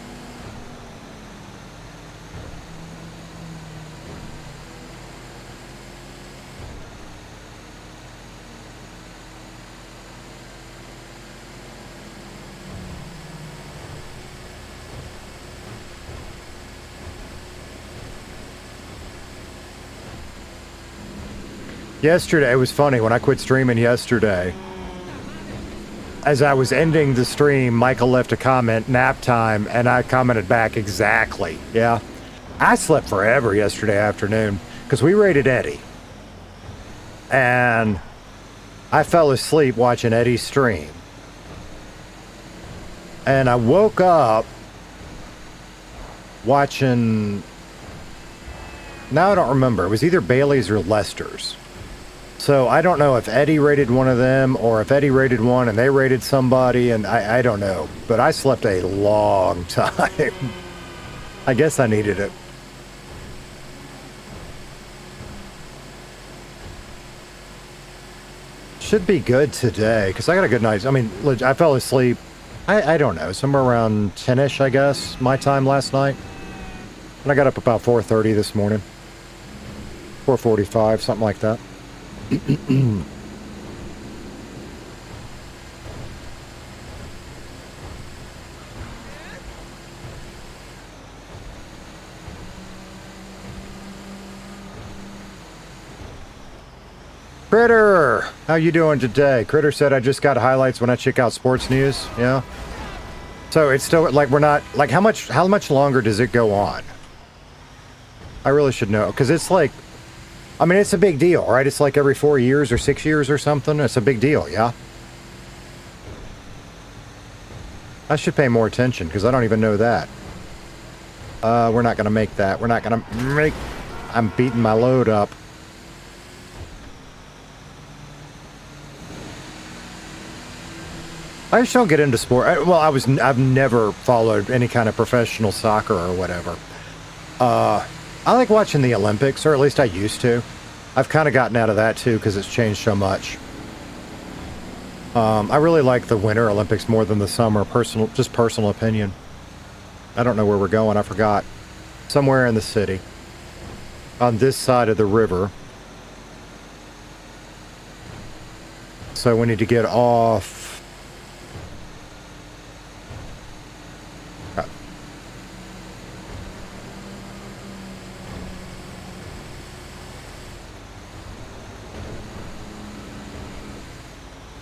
Yesterday, it was funny when I quit streaming yesterday. As I was ending the stream, Michael left a comment, nap time, and I commented back exactly. Yeah. I slept forever yesterday afternoon because we raided Eddie. And I fell asleep watching Eddie's stream. And I woke up watching... Now I don't remember. It was either Bailey's or Lester's. So I don't know if Eddie raided one of them or if Eddie raided one and they raided somebody, and I don't know. But I slept a long time. I guess I needed it. Should be good today because I got a good night. I mean, I fell asleep, I don't know, somewhere around 10-ish, I guess, my time last night. And I got up about 4:30 this morning. 4:45, something like that. Critter, how you doing today? Critter said I just got highlights when I check out sports news. Yeah. So it's still like we're not like how much longer does it go on? I really should know because it's like, I mean, it's a big deal, right? It's like every 4 years or 6 years or something. It's a big deal, yeah. I should pay more attention because I don't even know that. We're not gonna make that. We're not gonna make. I'm beating my load up. I just don't get into sport. I've never followed any kind of professional soccer or whatever. I like watching the Olympics, or at least I used to. I've kind of gotten out of that too because it's changed so much. I really like the Winter Olympics more than the summer. Personal opinion. I don't know where we're going. I forgot. Somewhere in the city. On this side of the river. So we need to get off.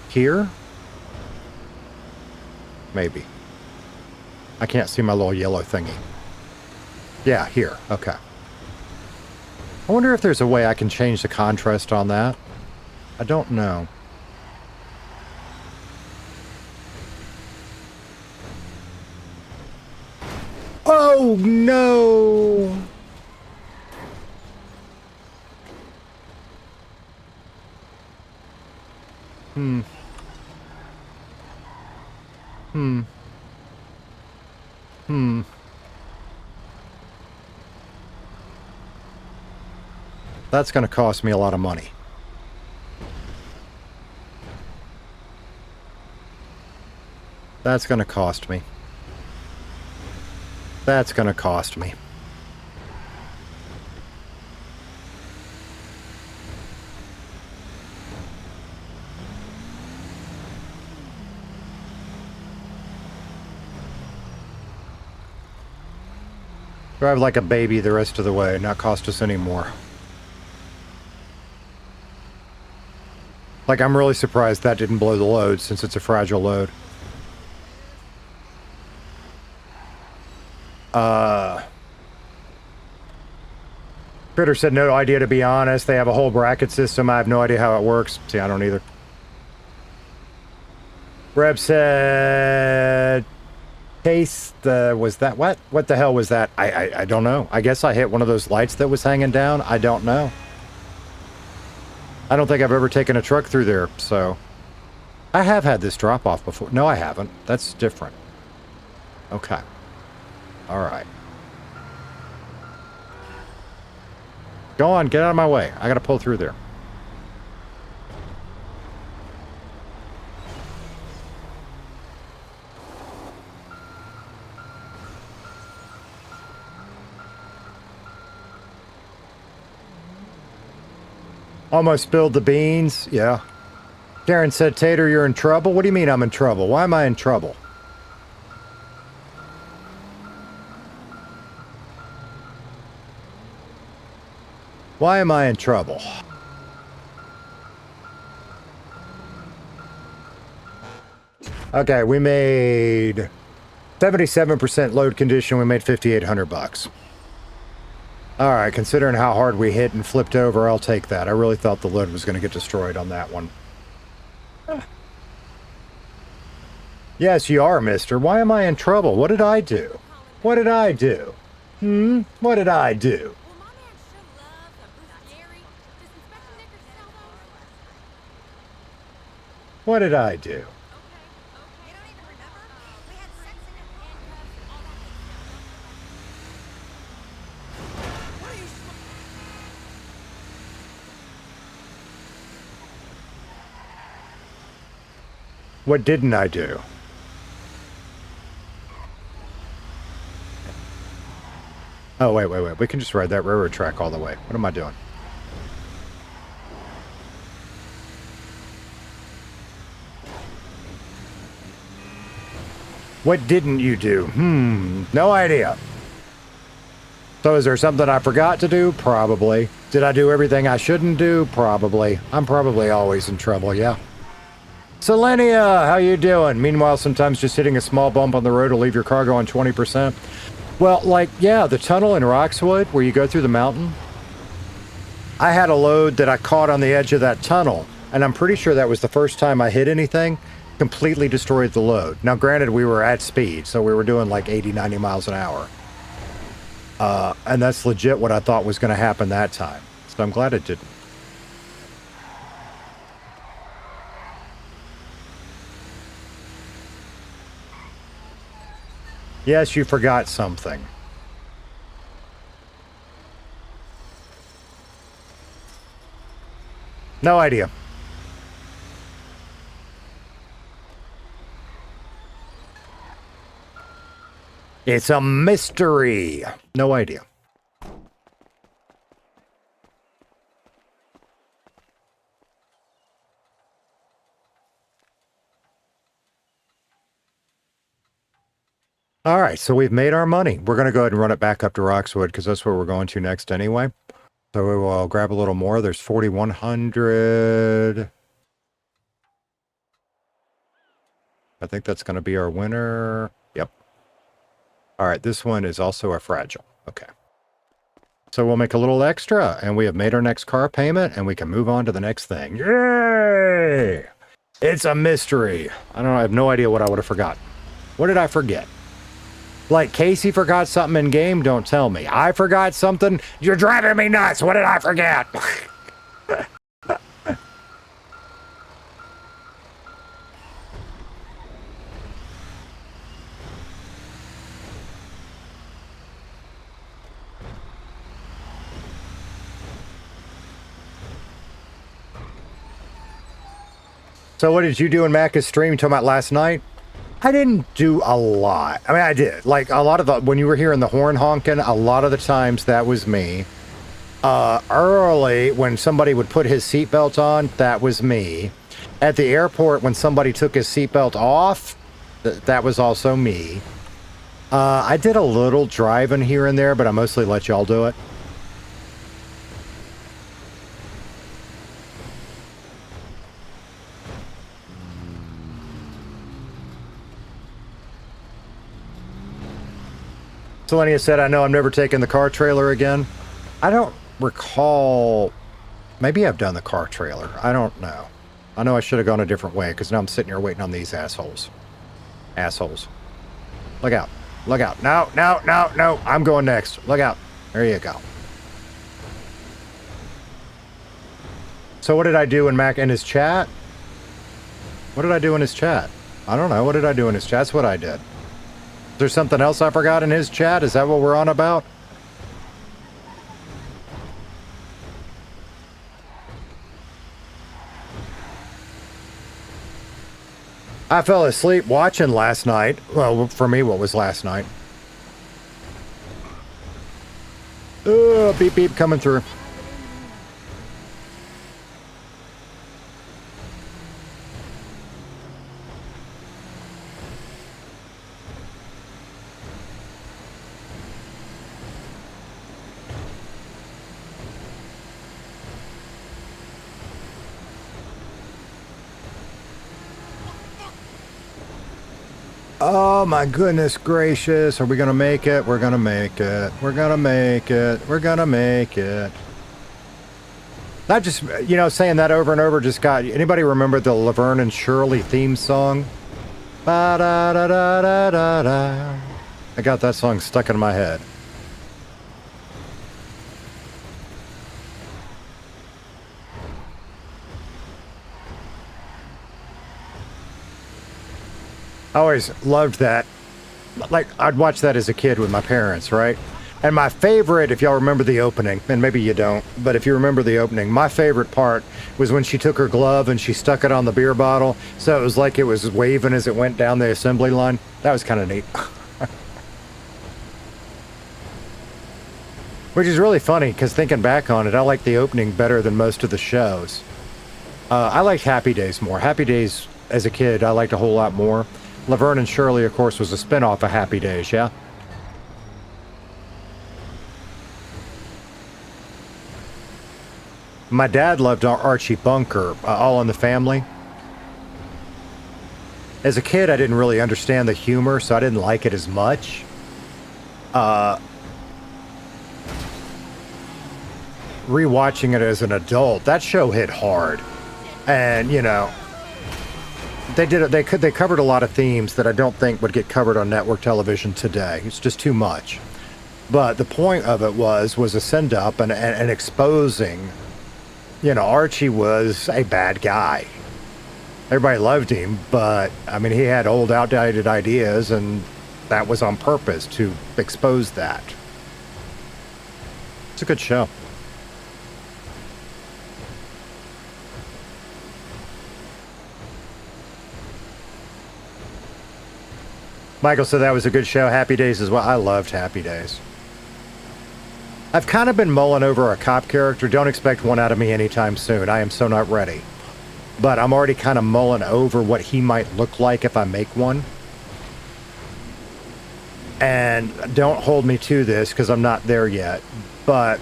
Here? Maybe. I can't see my little yellow thingy. Yeah, here. Okay. I wonder if there's a way I can change the contrast on that. I don't know. Oh, no! That's going to cost me a lot of money. That's going to cost me. That's going to cost me. Drive like a baby the rest of the way, not cost us any more. Like, I'm really surprised that didn't blow the load since it's a fragile load. Critter said no idea, to be honest. They have a whole bracket system. I have no idea how it works. See, I don't either. Reb said... Case, was that what? What the hell was that? I don't know. I guess I hit one of those lights that was hanging down. I don't know. I don't think I've ever taken a truck through there, so... I have had this drop-off before. No, I haven't. That's different. Okay. Alright. Go on, get out of my way. I gotta pull through there. Almost spilled the beans. Yeah. Karen said, Tater, you're in trouble? What do you mean I'm in trouble? Why am I in trouble? Why am I in trouble? Okay, we made 77% load condition. We made 5,800 bucks. All right, considering how hard we hit and flipped over, I'll take that. I really thought the load was going to get destroyed on that one. Yes, you are, mister. Why am I in trouble? What did I do? What did I do? What did I do? What did I do? What didn't I do? Oh, wait. We can just ride that railroad track all the way. What am I doing? What didn't you do? No idea. So is there something I forgot to do? Probably. Did I do everything I shouldn't do? Probably. I'm probably always in trouble, yeah. Selenia, how you doing? Meanwhile, sometimes just hitting a small bump on the road will leave your car going 20%. Well, like, yeah, the tunnel in Roxwood where you go through the mountain. I had a load that I caught on the edge of that tunnel, and I'm pretty sure that was the first time I hit anything. Completely destroyed the load. Now, granted, we were at speed, so we were doing like 80, 90 miles an hour. And that's legit what I thought was going to happen that time. So I'm glad it didn't. Yes, you forgot something. No idea. It's a mystery. No idea. All right, so we've made our money. We're going to go ahead and run it back up to Roxwood because that's where we're going to next anyway. So we will grab a little more. There's 4,100. I think that's going to be our winner. Yep. All right, this one is also a fragile. Okay. So we'll make a little extra, and we have made our next car payment, and we can move on to the next thing. Yay! It's a mystery. I have no idea what I would have forgotten. What did I forget? Like Casey forgot something in game? Don't tell me. I forgot something? You're driving me nuts. What did I forget? So what did you do in Macca's stream? Talking about last night? I didn't do a lot. I mean, I did. Like, a lot of the... When you were hearing the horn honking, a lot of the times that was me. Early, when somebody would put his seatbelt on, that was me. At the airport, when somebody took his seatbelt off, that was also me. I did a little driving here and there, but I mostly let y'all do it. Selenia said, I know I'm never taking the car trailer again. I don't recall. Maybe I've done the car trailer. I don't know. I know I should have gone a different way because now I'm sitting here waiting on these assholes. Assholes. Look out. Look out. No. I'm going next. Look out. There you go. So what did I do in his chat? What did I do in his chat? I don't know. What did I do in his chat? That's what I did. Is there something else I forgot in his chat? Is that what we're on about? I fell asleep watching last night. Well, for me, what was last night? Beep, beep, coming through. Oh my goodness gracious. Are we going to make it? We're going to make it. We're going to make it. We're going to make it. Not just, you know, saying that over and over just got... Anybody remember the Laverne and Shirley theme song? Ba-da-da-da-da-da-da. I got that song stuck in my head. I always loved that. Like, I'd watch that as a kid with my parents, right? And my favorite, if y'all remember the opening, and maybe you don't, but if you remember the opening, my favorite part was when she took her glove and she stuck it on the beer bottle, so it was like it was waving as it went down the assembly line. That was kind of neat. Which is really funny, because thinking back on it, I like the opening better than most of the shows. I liked Happy Days more. Happy Days, as a kid, I liked a whole lot more. Laverne and Shirley, of course, was a spin-off of Happy Days, yeah? My dad loved Archie Bunker, All in the Family. As a kid, I didn't really understand the humor, so I didn't like it as much. Rewatching it as an adult, that show hit hard. And, you know... They covered a lot of themes that I don't think would get covered on network television today. It's just too much. But the point of it was a send-up and exposing, you know, Archie was a bad guy. Everybody loved him, but, I mean, he had old, outdated ideas, and that was on purpose to expose that. It's a good show. Michael said that was a good show. Happy Days as well. I loved Happy Days. I've kind of been mulling over a cop character. Don't expect one out of me anytime soon. I am so not ready. But I'm already kind of mulling over what he might look like if I make one. And don't hold me to this because I'm not there yet. But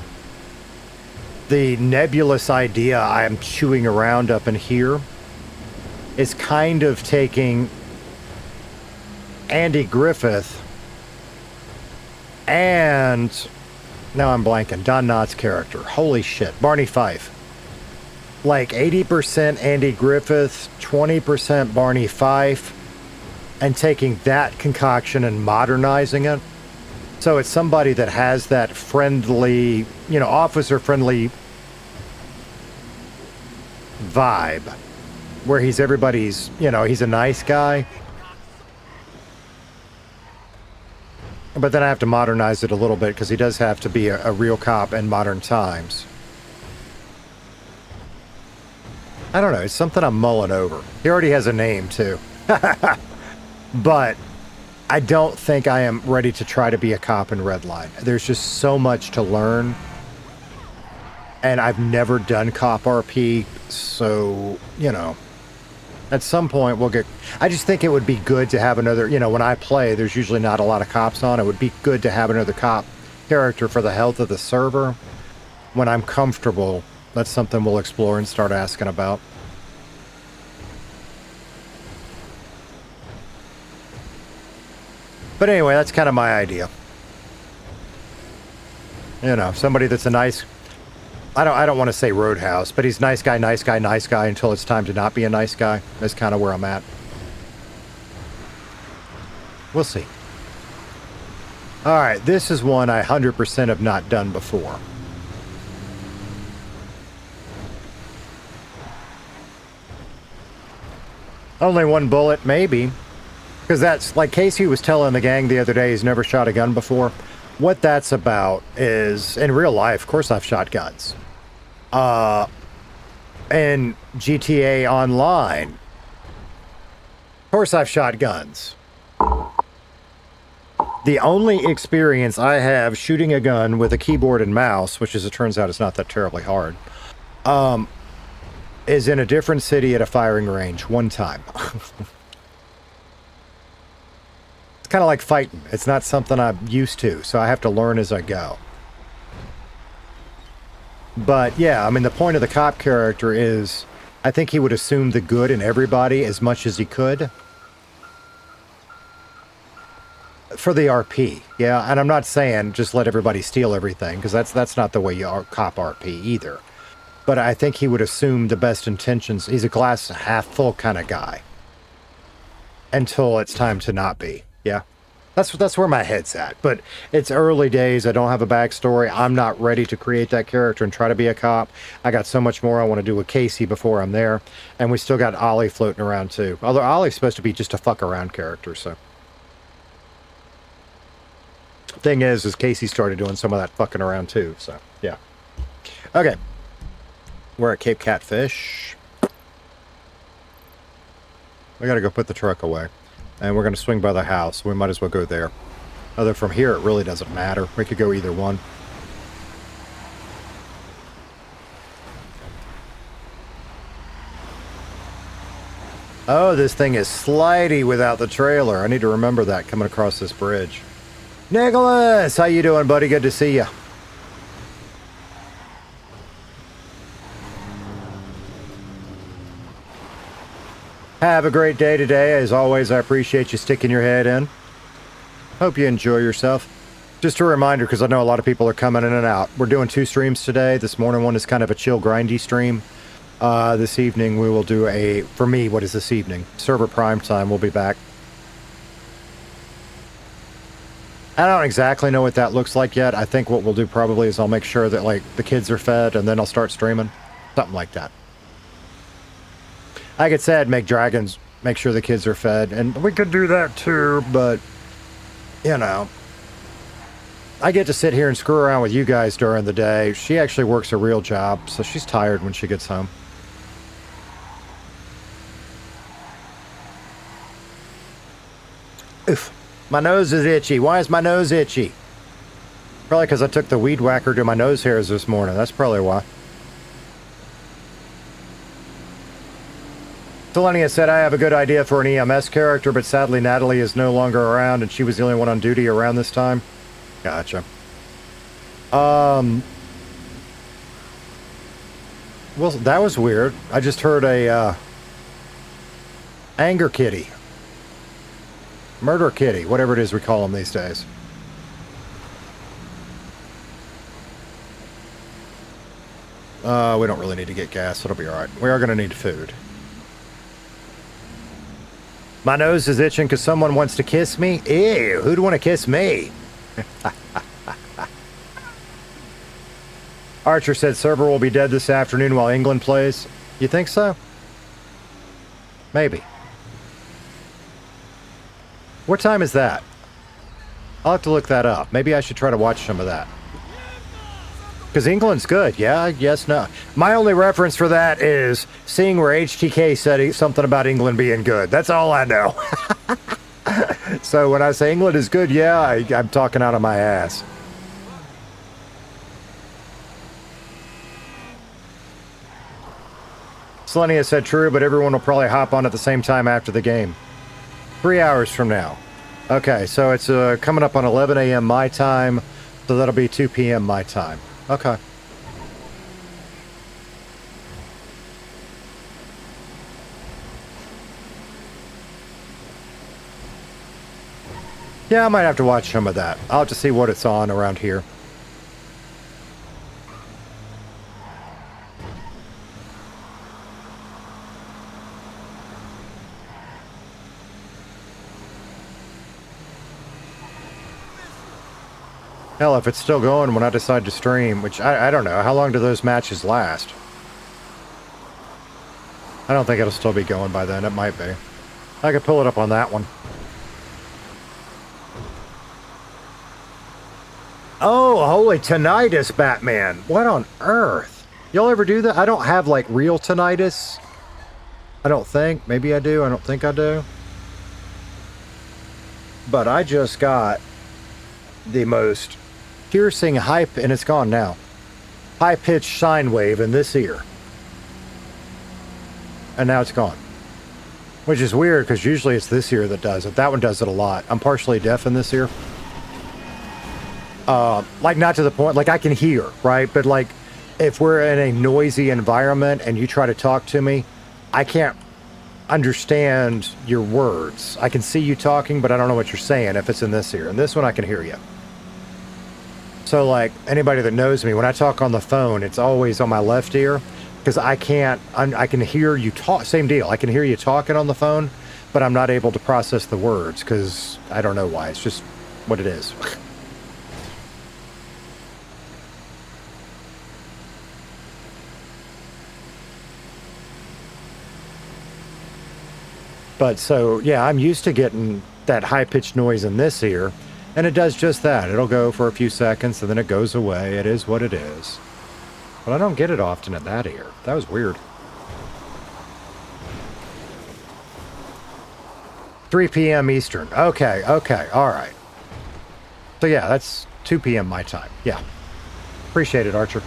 the nebulous idea I'm chewing around up in here is kind of taking Andy Griffith and now I'm blanking, Don Knotts' character. Holy shit. Barney Fife. Like 80% Andy Griffith, 20% Barney Fife, and taking that concoction and modernizing it. So it's somebody that has that friendly, you know, officer-friendly vibe where he's everybody's, you know, he's a nice guy. But then I have to modernize it a little bit because he does have to be a real cop in modern times. I don't know. It's something I'm mulling over. He already has a name, too. But I don't think I am ready to try to be a cop in Redline. There's just so much to learn. And I've never done cop RP, so, you know. At some point, we'll get... I just think it would be good to have another... You know, when I play, there's usually not a lot of cops on. It would be good to have another cop character for the health of the server. When I'm comfortable, that's something we'll explore and start asking about. But anyway, that's kind of my idea. You know, somebody that's a nice... I don't want to say Roadhouse, but he's nice guy, nice guy, nice guy until it's time to not be a nice guy. That's kind of where I'm at. We'll see. Alright, this is one I 100% have not done before. Only one bullet, maybe. Because that's, like Casey was telling the gang the other day, he's never shot a gun before. What that's about is, in real life, of course I've shot guns. In GTA Online, of course I've shot guns. The only experience I have shooting a gun with a keyboard and mouse, which as it turns out is not that terribly hard, is in a different city at a firing range one time. It's kind of like fighting. It's not something I'm used to, so I have to learn as I go. But yeah, I mean, the point of the cop character is, I think he would assume the good in everybody as much as he could. for the RP, yeah. And I'm not saying just let everybody steal everything, because that's not the way you cop RP either. But I think he would assume the best intentions. He's a glass half full kind of guy. Until it's time to not be. Yeah. That's where my head's at. But it's early days. I don't have a backstory. I'm not ready to create that character and try to be a cop. I got so much more I want to do with Casey before I'm there. And we still got Ollie floating around too. Although Ollie's supposed to be just a fuck around character, so. Thing is Casey started doing some of that fucking around too, so yeah. Okay. We're at Cape Catfish. We gotta go put the truck away. And we're gonna swing by the house. We might as well go there. Although from here it really doesn't matter. We could go either one. Oh, this thing is slidey without the trailer. I need to remember that coming across this bridge. Nicholas! How you doing, buddy? Good to see you. Have a great day today. As always, I appreciate you sticking your head in. Hope you enjoy yourself. Just a reminder, because I know a lot of people are coming in and out. We're doing 2 streams today. This morning one is kind of a chill, grindy stream. This evening we will do a, for me, what is this evening? Server prime time. We'll be back. I don't exactly know what that looks like yet. I think what we'll do probably is I'll make sure that like the kids are fed and then I'll start streaming. Something like that. Like I said, make dragons, make sure the kids are fed. And we could do that too, but, you know. I get to sit here and screw around with you guys during the day. She actually works a real job, so she's tired when she gets home. Oof. My nose is itchy. Why is my nose itchy? Probably because I took the weed whacker to my nose hairs this morning. That's probably why. Selenia said, I have a good idea for an EMS character, but sadly Natalie is no longer around and she was the only one on duty around this time. Gotcha. Well, that was weird. I just heard a, anger kitty. Murder kitty, whatever it is we call them these days. We don't really need to get gas, it'll be alright. We are going to need food. My nose is itching because someone wants to kiss me? Ew, who'd want to kiss me? Archer said server will be dead this afternoon while England plays. You think so? Maybe. What time is that? I'll have to look that up. Maybe I should try to watch some of that. Because England's good. Yeah, yes, no. My only reference for that is seeing where HTK said something about England being good. That's all I know. So when I say England is good, yeah, I'm talking out of my ass. Selenia said true, but everyone will probably hop on at the same time after the game. 3 hours from now. Okay, so it's coming up on 11 a.m. my time, so that'll be 2 p.m. my time. Okay. Yeah, I might have to watch some of that. I'll have to see what it's on around here. Hell, if it's still going when I decide to stream, which I don't know. How long do those matches last? I don't think it'll still be going by then. It might be. I could pull it up on that one. Oh, holy tinnitus, Batman. What on earth? Y'all ever do that? I don't have, like, real tinnitus. I don't think. Maybe I do. I don't think I do. But I just got the most piercing hype, and it's gone now. High-pitched sine wave in this ear. And now it's gone. Which is weird, because usually it's this ear that does it. That one does it a lot. I'm partially deaf in this ear. Like, not to the point, like, I can hear, right? But, like, if we're in a noisy environment and you try to talk to me, I can't understand your words. I can see you talking, but I don't know what you're saying if it's in this ear. In this one, I can hear you. So, like, anybody that knows me, when I talk on the phone, it's always on my left ear because I can hear you talk. Same deal. I can hear you talking on the phone, but I'm not able to process the words because I don't know why. It's just what it is. But so, yeah, I'm used to getting that high-pitched noise in this ear, and it does just that. It'll go for a few seconds, and then it goes away. It is what it is. But I don't get it often at that ear. That was weird. 3 p.m. Eastern. Okay, all right. So, yeah, that's 2 p.m. my time. Yeah. Appreciate it, Archer.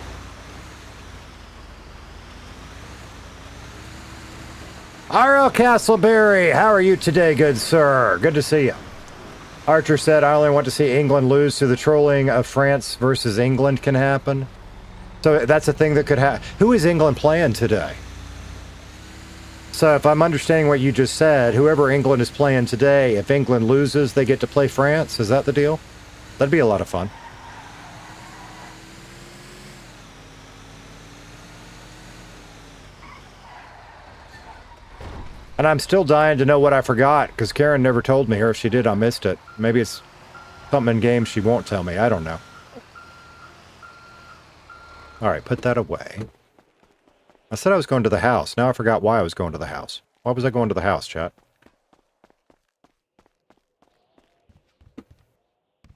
R.L. Castleberry, how are you today, good sir? Good to see you. Archer said, I only want to see England lose so the trolling of France versus England can happen. So that's a thing that could happen. Who is England playing today? So if I'm understanding what you just said, whoever England is playing today, if England loses, they get to play France? Is that the deal? That'd be a lot of fun. And I'm still dying to know what I forgot, because Karen never told me, or if she did, I missed it. Maybe it's something in game she won't tell me. I don't know. Alright, put that away. I said I was going to the house. Now I forgot why I was going to the house. Why was I going to the house, chat?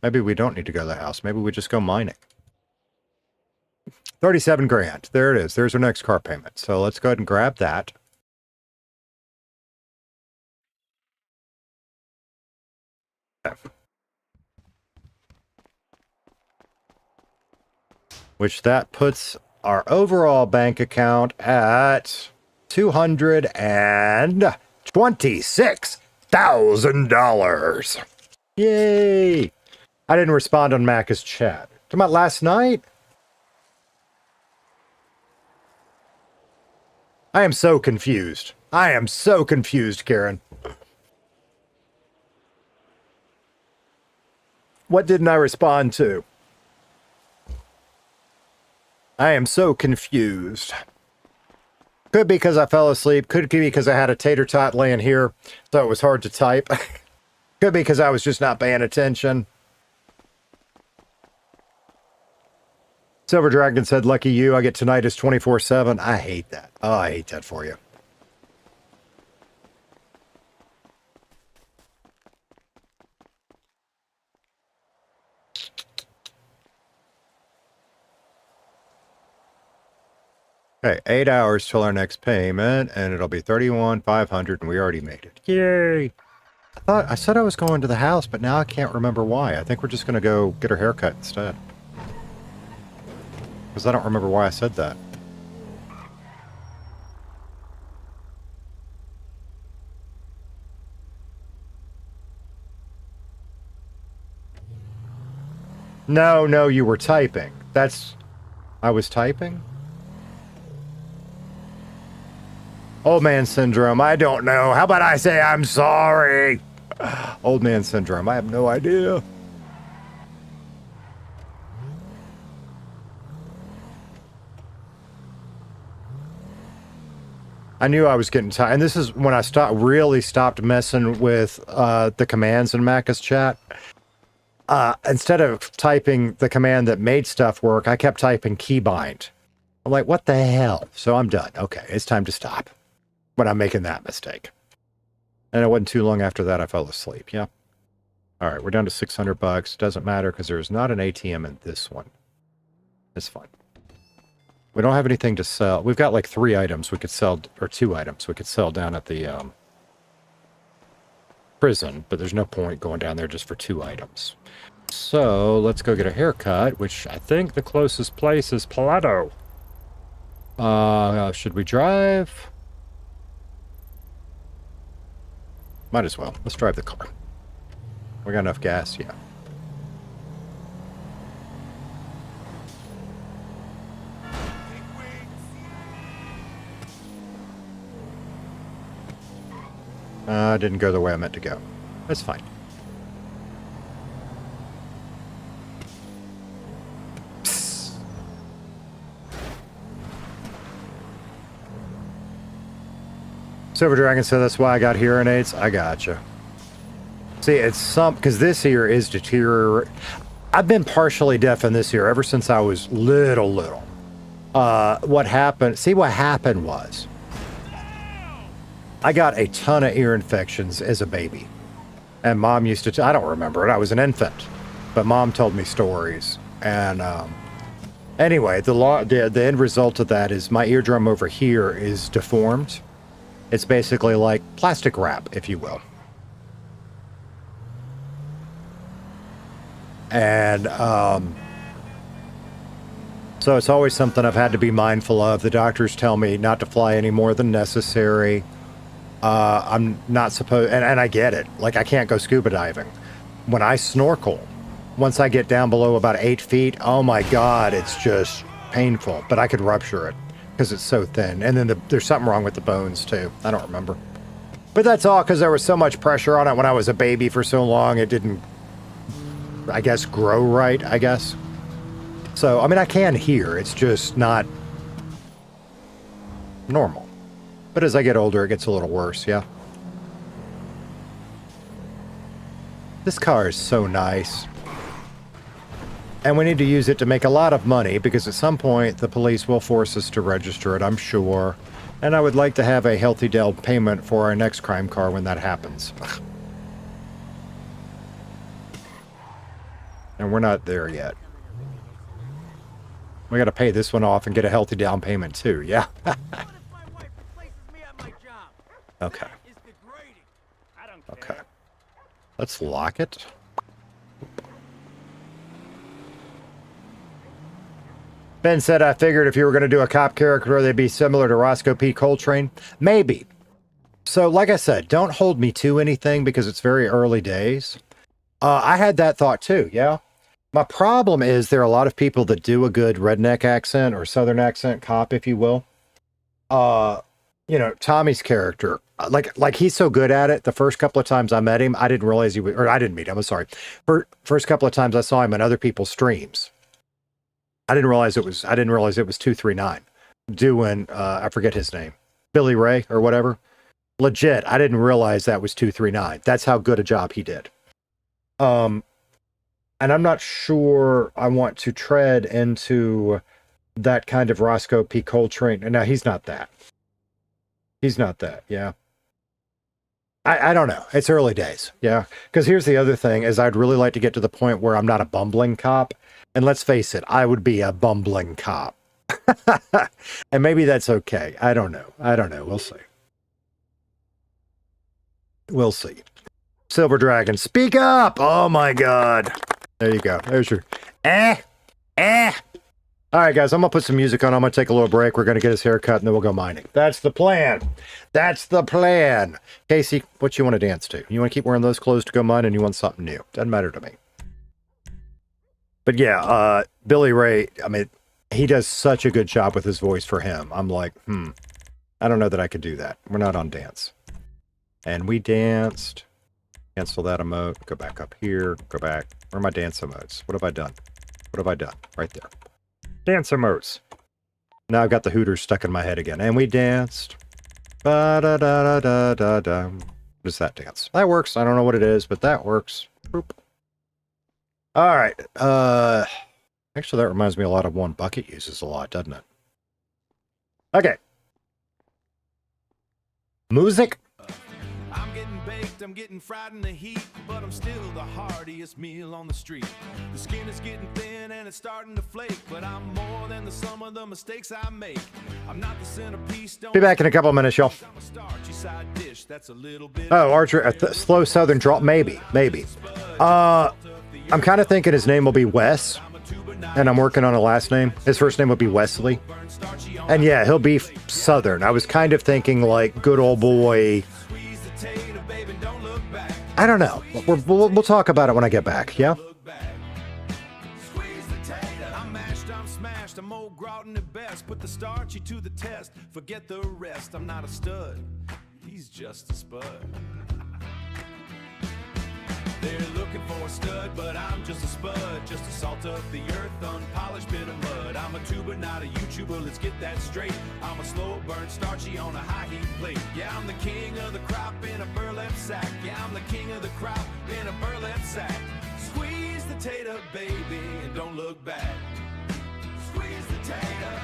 Maybe we don't need to go to the house. Maybe we just go mining. 37 grand. There it is. There's our next car payment. So let's go ahead and grab that. Which that puts our overall bank account at $226,000. Yay! I didn't respond on Macca's chat. Talking about last night? I am so confused. I am so confused, Karen. What didn't I respond to? I am so confused. Could be because I fell asleep. Could be because I had a tater tot laying here, so it was hard to type. Could be because I was just not paying attention. Silver Dragon said, lucky you, I get tinnitus 24/7. I hate that. Oh, I hate that for you. Okay, 8 hours till our next payment, and it'll be $31,500, and we already made it. Yay! I said I was going to the house, but now I can't remember why. I think we're just going to go get her haircut instead. Because I don't remember why I said that. No, you were typing. I was typing? Old man syndrome, I don't know. How about I say I'm sorry? Old man syndrome, I have no idea. I knew I was getting tired. And this is when I really stopped messing with the commands in Macca's chat. Instead of typing the command that made stuff work, I kept typing keybind. I'm like, what the hell? So I'm done. Okay, it's time to stop when I'm making that mistake. And it wasn't too long after that I fell asleep. Yeah. All right, we're down to $600. Doesn't matter because there's not an ATM in this one. It's fine. We don't have anything to sell. We've got like 3 items we could sell, or 2 items we could sell down at the prison, but there's no point going down there just for 2 items. So let's go get a haircut, which I think the closest place is Palato. Should we drive? Might as well. Let's drive the car. We got enough gas? Yeah. Didn't go the way I meant to go. That's fine. Psst. Silver Dragon said that's why I got hearing aids. I gotcha. See, it's because this ear is deteriorating. I've been partially deaf in this ear ever since I was little. What happened? See, what happened was I got a ton of ear infections as a baby. And mom used to, I don't remember it. I was an infant. But mom told me stories. And anyway, the end result of that is my eardrum over here is deformed. It's basically like plastic wrap, if you will. And so it's always something I've had to be mindful of. The doctors tell me not to fly any more than necessary. I'm not supposed, and I get it. Like, I can't go scuba diving. When I snorkel, once I get down below about 8 feet, oh my God, it's just painful. But I could rupture it because it's so thin. And then there's something wrong with the bones too. I don't remember. But that's all because there was so much pressure on it when I was a baby for so long. It didn't, I guess, grow right, I guess. So, I mean, I can hear. It's just not normal. But as I get older, it gets a little worse, yeah. This car is so nice. And we need to use it to make a lot of money because at some point the police will force us to register it, I'm sure. And I would like to have a healthy down payment for our next crime car when that happens. And we're not there yet. We got to pay this one off and get a healthy down payment too, yeah. Okay. Okay. Let's lock it. Ben said, I figured if you were going to do a cop character, they'd be similar to Roscoe P. Coltrane. Maybe. So, like I said, don't hold me to anything because it's very early days. I had that thought too, yeah. My problem is there are a lot of people that do a good redneck accent or southern accent cop, if you will. You know, Tommy's character, like he's so good at it. The first couple of times I met him, I didn't realize I didn't meet him. I'm sorry. First couple of times I saw him in other people's streams. I didn't realize it was 239 doing, I forget his name, Billy Ray or whatever. Legit. I didn't realize that was 239. That's how good a job he did. And I'm not sure I want to tread into that kind of Roscoe P. Coltrane. Now, he's not that. He's not that, yeah. I don't know. It's early days, yeah. Because here's the other thing, is I'd really like to get to the point where I'm not a bumbling cop. And let's face it, I would be a bumbling cop. And maybe that's okay. I don't know. We'll see. We'll see. Silver Dragon, speak up! Oh my God. There you go. There's your All right, guys, I'm going to put some music on. I'm going to take a little break. We're going to get his hair cut, and then we'll go mining. That's the plan. That's the plan. Casey, what you want to dance to? You want to keep wearing those clothes to go mining, and you want something new? Doesn't matter to me. But yeah, Billy Ray, I mean, he does such a good job with his voice for him. I'm like, I don't know that I could do that. We're not on dance. And we danced. Cancel that emote. Go back up here. Go back. Where are my dance emotes? What have I done? What have I done? Right there. Dance emotes. Now I've got the Hooters stuck in my head again. And we danced. Ba-da-da-da-da-da-da. What is that dance? That works. I don't know what it is, but that works. Boop. All right. Actually, that reminds me a lot of one Bucket uses a lot, doesn't it? Okay. Music. I'm getting baked, I'm getting fried in the heat, but I'm still the heartiest meal on the street. The skin is getting thin and it's starting to flake, but I'm more than the sum of the mistakes I make. I'm not the centerpiece. Be back in a couple of minutes, y'all. Oh, Archer, a slow southern draw. Maybe. I'm kind of thinking his name will be Wes, and I'm working on a last name. His first name will be Wesley. And yeah, he'll be southern. I was kind of thinking like good old boy. I don't know. We'll talk about it when I get back, yeah? I'm old Groton at best. Put the starchy to the test. Forget the rest. I'm not a stud. he's just a spud. They're looking for a stud, but I'm just a spud. Just a salt of the earth, unpolished bit of mud. I'm a tuber, not a YouTuber, let's get that straight. I'm a slow burn, starchy on a high heat plate. Yeah, I'm the king of the crop in a burlap sack. Yeah, I'm the king of the crop in a burlap sack. Squeeze the tater, baby, and don't look back. Squeeze the tater.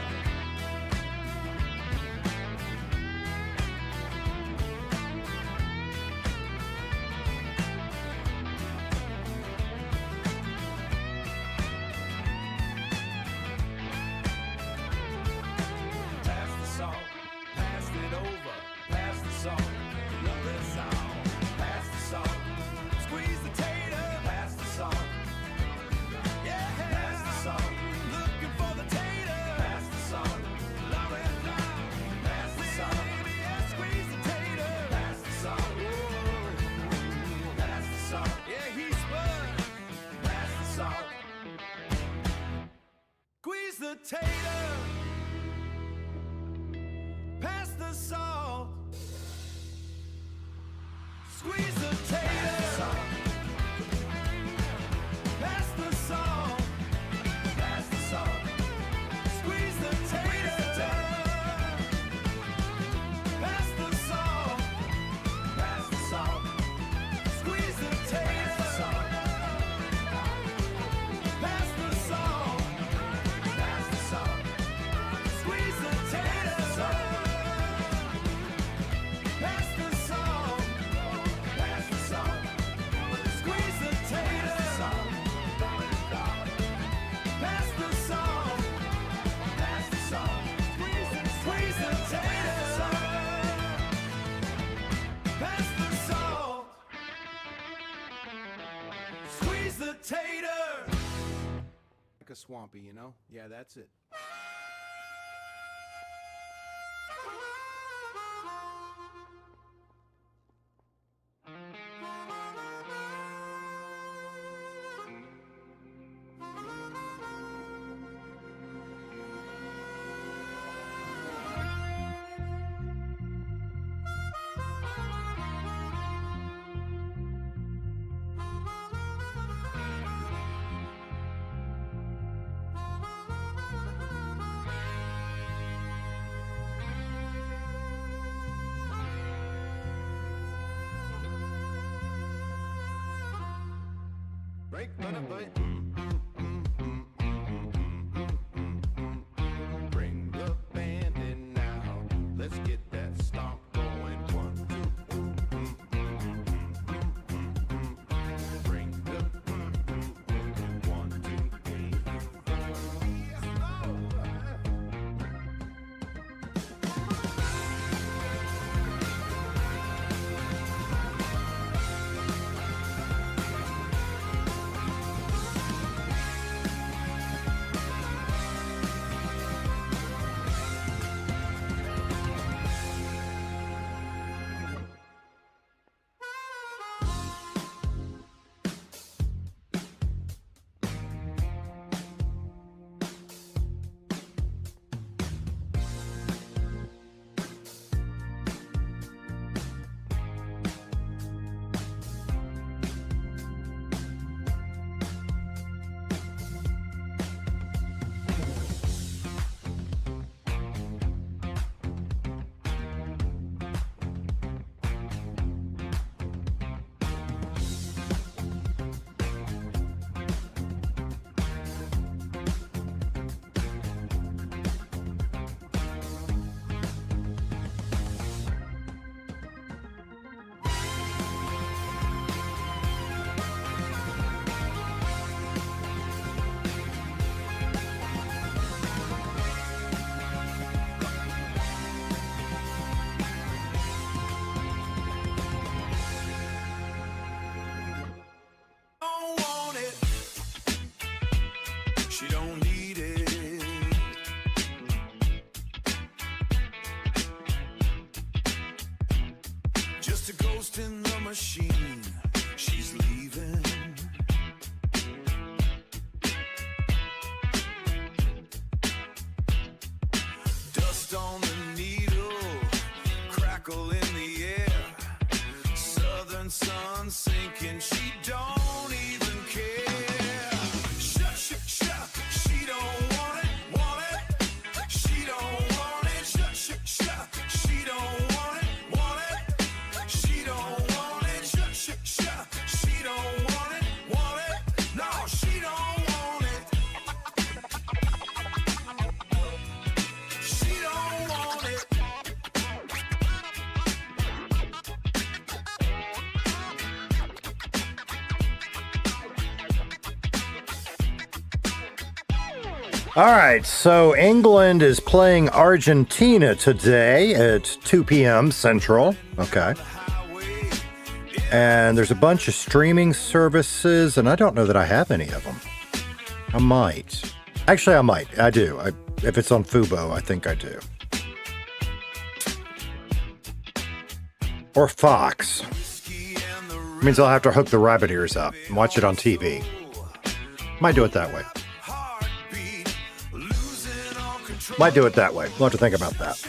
Squeeze the tater, pass the salt. Squeeze the tater, pass the salt. Pass the salt. Squeeze the tater, pass the salt. Pass the salt. Squeeze the tater, pass the salt. Squeeze the tater, pass the salt, pass the salt. Squeeze the tater, pass the salt, pass the salt. Squeeze the tater, pass the salt. Squeeze the tater. Like a swampy, you know? Yeah, that's it. Break, bring the band in now. Let's get that stomp going. 1, 2, bring the 1, 2, 3, machine, she's leaving. Dust on the needle, crackle in the air. sinking, she don't even care. She don't want it. She don't want it. She don't want it. She don't want it. She don't want it. No, she don't want it. She don't want it. All right, so England is playing Argentina today at 2 p.m. Central. Okay. And there's a bunch of streaming services, and I don't know that I have any of them. I might. Actually, I might. I do. If it's on Fubo, I think I do. Or Fox. Means I'll have to hook the rabbit ears up and watch it on TV. Might do it that way. Might do it that way. We'll have to think about that.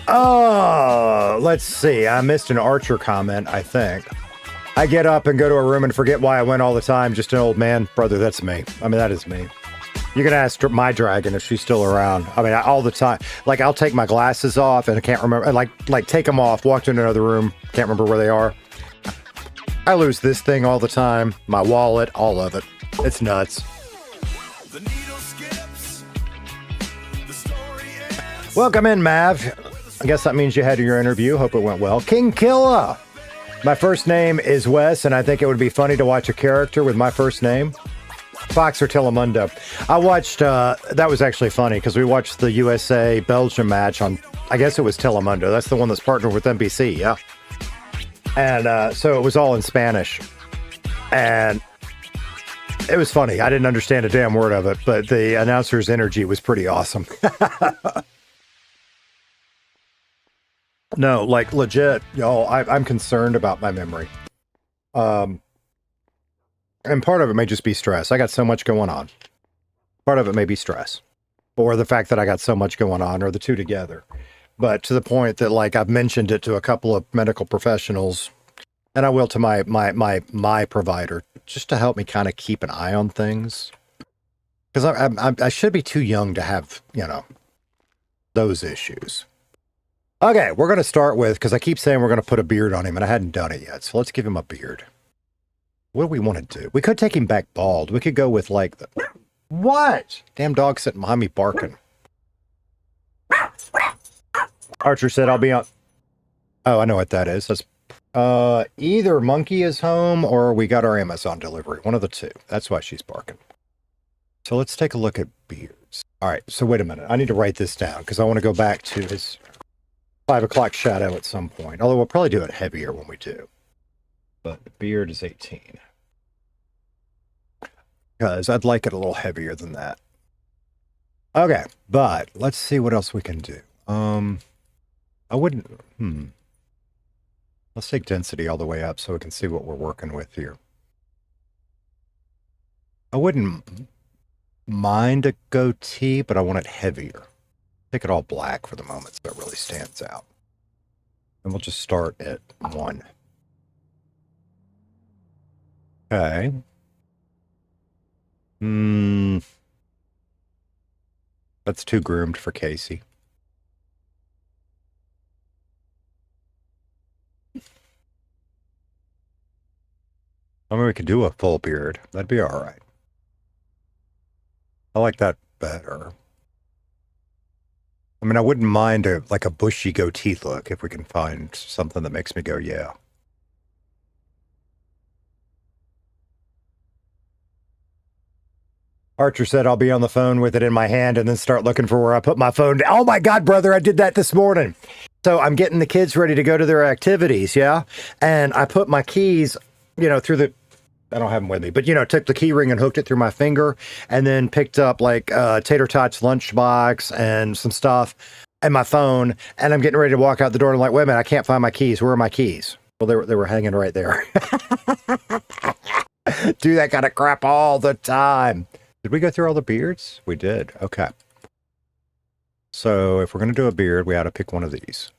Oh, let's see. I missed an Archer comment, I think. I get up and go to a room and forget why I went all the time. Just an old man. Brother, that's me. I mean, that is me. You can ask my dragon if she's still around. I mean, all the time. Like, I'll take my glasses off and I can't remember. Like take them off, walk to another room, can't remember where they are. I lose this thing all the time. My wallet, all of it. It's nuts. The needle skips. The story ends. Welcome in, Mav. I guess that means you had your interview. Hope it went well. King Killa. My first name is Wes, and I think it would be funny to watch a character with my first name. Fox or Telemundo. I watched, that was actually funny because we watched the USA-Belgium match on, I guess it was Telemundo. That's the one that's partnered with NBC, yeah. And so it was all in Spanish. And it was funny. I didn't understand a damn word of it, but the announcer's energy was pretty awesome. No, like legit, y'all, I'm concerned about my memory. And part of it may just be stress. I got so much going on. Part of it may be stress. Or the fact that I got so much going on, or the two together. But to the point that, like, I've mentioned it to a couple of medical professionals, and I will to my provider, just to help me kind of keep an eye on things. Because I should be too young to have, those issues. Okay, we're going to start with, because I keep saying we're going to put a beard on him, and I hadn't done it yet. So let's give him a beard. What do we want to do? We could take him back bald. We could go with, like, the... What? Damn dog sitting behind me barking. Archer said, I'll be on... Oh, I know what that is. That's either Monkey is home or we got our Amazon delivery. One of the two. That's why she's barking. So let's take a look at beards. All right, so wait a minute. I need to write this down because I want to go back to his 5 o'clock shadow at some point. Although we'll probably do it heavier when we do. But the beard is 18. Because I'd like it a little heavier than that. Okay, but let's see what else we can do. I wouldn't... Let's take density all the way up so we can see what we're working with here. I wouldn't mind a goatee, but I want it heavier. Take it all black for the moment so it really stands out. And we'll just start at 1. Okay. That's too groomed for Casey. I mean, we could do a full beard. That'd be all right. I like that better. I mean, I wouldn't mind a bushy goatee look if we can find something that makes me go, yeah. Archer said I'll be on the phone with it in my hand and then start looking for where I put my phone. Oh my God, brother, I did that this morning. So I'm getting the kids ready to go to their activities, yeah? And I put my keys, through the... I don't have them with me, but, took the key ring and hooked it through my finger and then picked up, Tater Tots lunchbox and some stuff and my phone. And I'm getting ready to walk out the door and I'm like, wait a minute, I can't find my keys. Where are my keys? Well, they were hanging right there. Do that kind of crap all the time. Did we go through all the beards? We did. Okay. So if we're going to do a beard, we ought to pick one of these.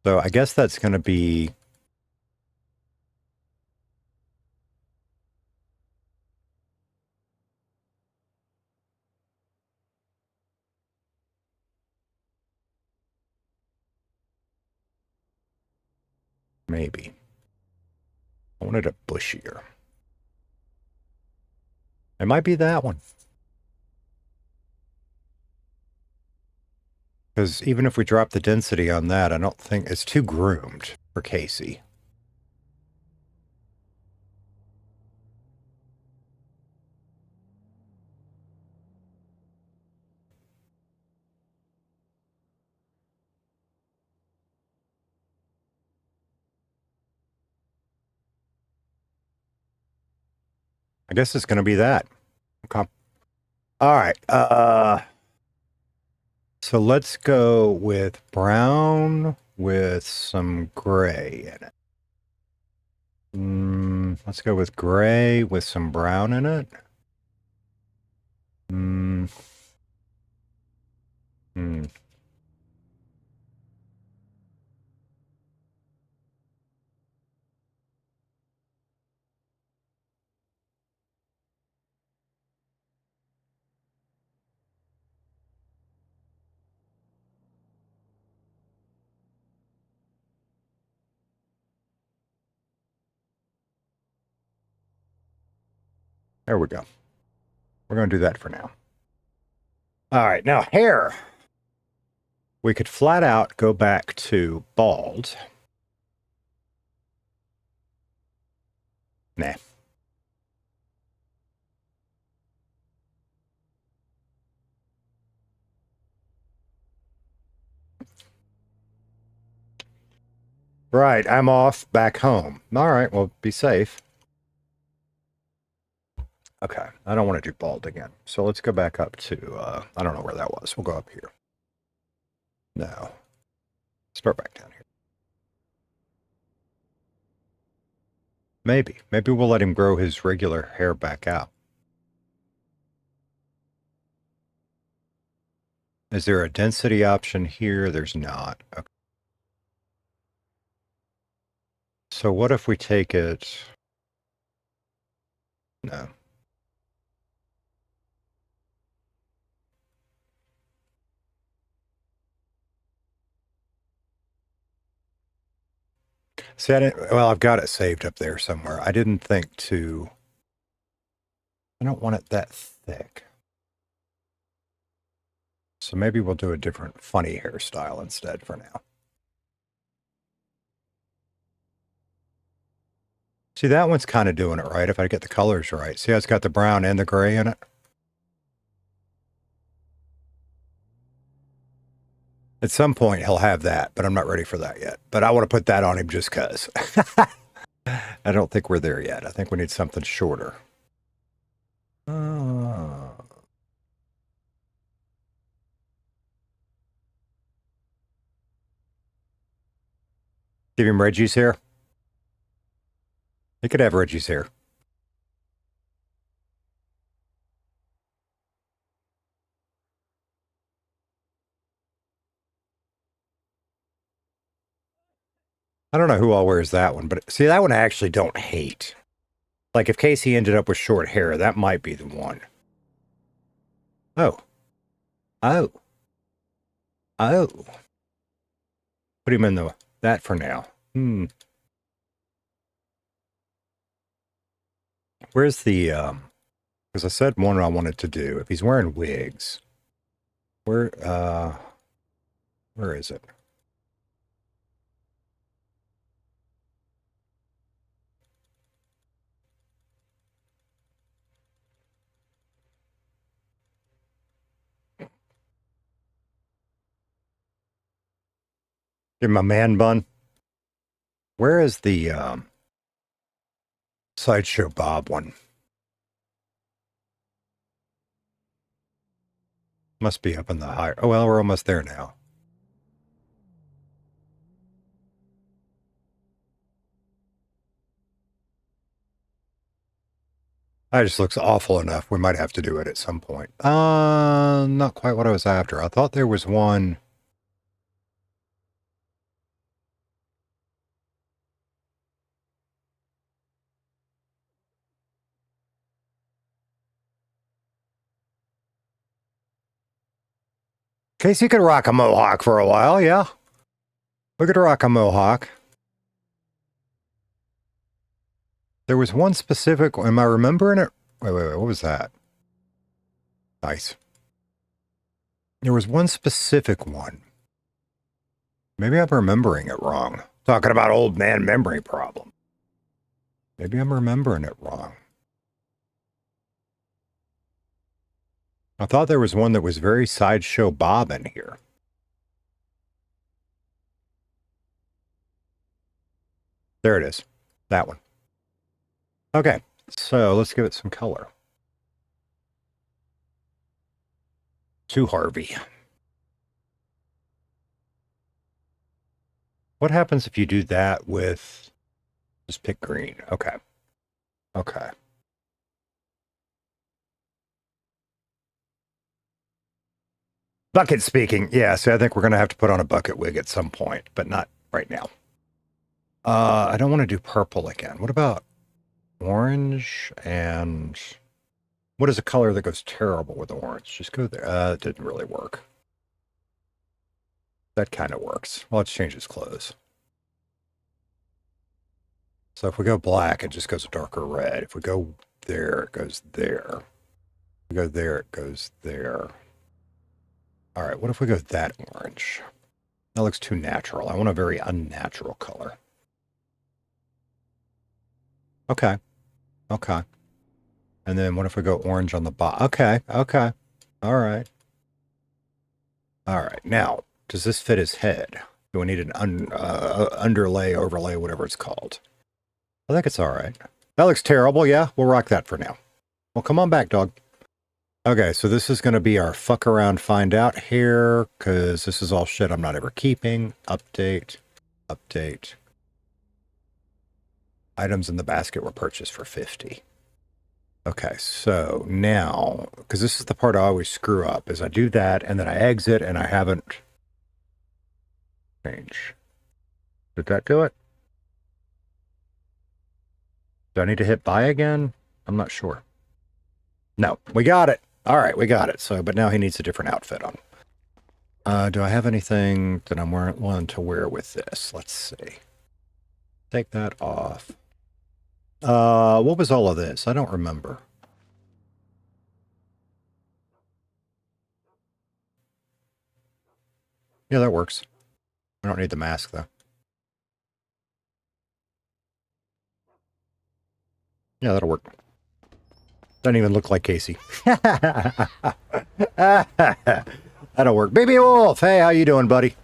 So I guess that's going to be... maybe. I wanted a bushier. It might be that one. Because even if we drop the density on that, I don't think it's too groomed for Casey. I guess it's going to be that. Okay. All right. So let's go with brown with some gray in it. Let's go with gray with some brown in it. Hmm. There we go. We're going to do that for now. All right. Now, hair. We could flat out go back to bald. Nah. Right. I'm off back home. All right. Well, be safe. Okay. I don't want to do bald again. So let's go back up to, I don't know where that was. We'll go up here. No. Start back down here. Maybe. Maybe we'll let him grow his regular hair back out. Is there a density option here? There's not. Okay. So what if we take it... No. See, well, I've got it saved up there somewhere. I didn't think to... I don't want it that thick. So maybe we'll do a different funny hairstyle instead for now. See, that one's kind of doing it right if I get the colors right. See how it's got the brown and the gray in it? At some point, he'll have that, but I'm not ready for that yet. But I want to put that on him just because. I don't think we're there yet. I think we need something shorter. Give him Reggie's hair. He could have Reggie's hair. I don't know who all wears that one, but see, that one I actually don't hate. Like if Casey ended up with short hair, that might be the one. Oh. Oh. Oh. Put him in that for now. Where's the, because I said one I wanted to do. If he's wearing wigs, where is it? Give him a man bun. Where is the Sideshow Bob one? Must be up in the higher. Oh, well, we're almost there now. That just looks awful enough. We might have to do it at some point. Not quite what I was after. I thought there was one. Casey could rock a mohawk for a while, yeah. We could rock a mohawk. There was one specific. Am I remembering it? Wait. What was that? Nice. There was one specific one. Maybe I'm remembering it wrong. Talking about old man memory problem. Maybe I'm remembering it wrong. I thought there was one that was very Sideshow Bob in here. There it is. That one. Okay, so let's give it some color. To Harvey. What happens if you do that with... Just pick green. Okay. Okay. Bucket speaking. Yeah, so I think we're going to have to put on a bucket wig at some point, but not right now. I don't want to do purple again. What about orange? And what is a color that goes terrible with orange? Just go there. It didn't really work. That kind of works. Well, let's change his clothes. So if we go black, it just goes a darker red. If we go there, it goes there. If we go there, it goes there. All right, what if we go that orange? That looks too natural. I want a very unnatural color. Okay. Okay. And then what if we go orange on the bottom? Okay. Okay. All right. All right. Now, does this fit his head? Do we need an underlay, overlay, whatever it's called? I think it's all right. That looks terrible. Yeah, we'll rock that for now. Well, come on back, dog. Okay, so this is going to be our fuck around find out here, because this is all shit I'm not ever keeping. Update. Update. Items in the basket were purchased for 50. Okay, so now, because this is the part I always screw up, is I do that, and then I exit, and I haven't changed. Did that do it? Do I need to hit buy again? I'm not sure. No, we got it. All right, we got it. So, but now he needs a different outfit on. Do I have anything that I'm willing to wear with this? Let's see. Take that off. What was all of this? I don't remember. Yeah, that works. I don't need the mask, though. Yeah, that'll work. Doesn't even look like Casey. That'll work. Baby Wolf! Hey, how you doing, buddy?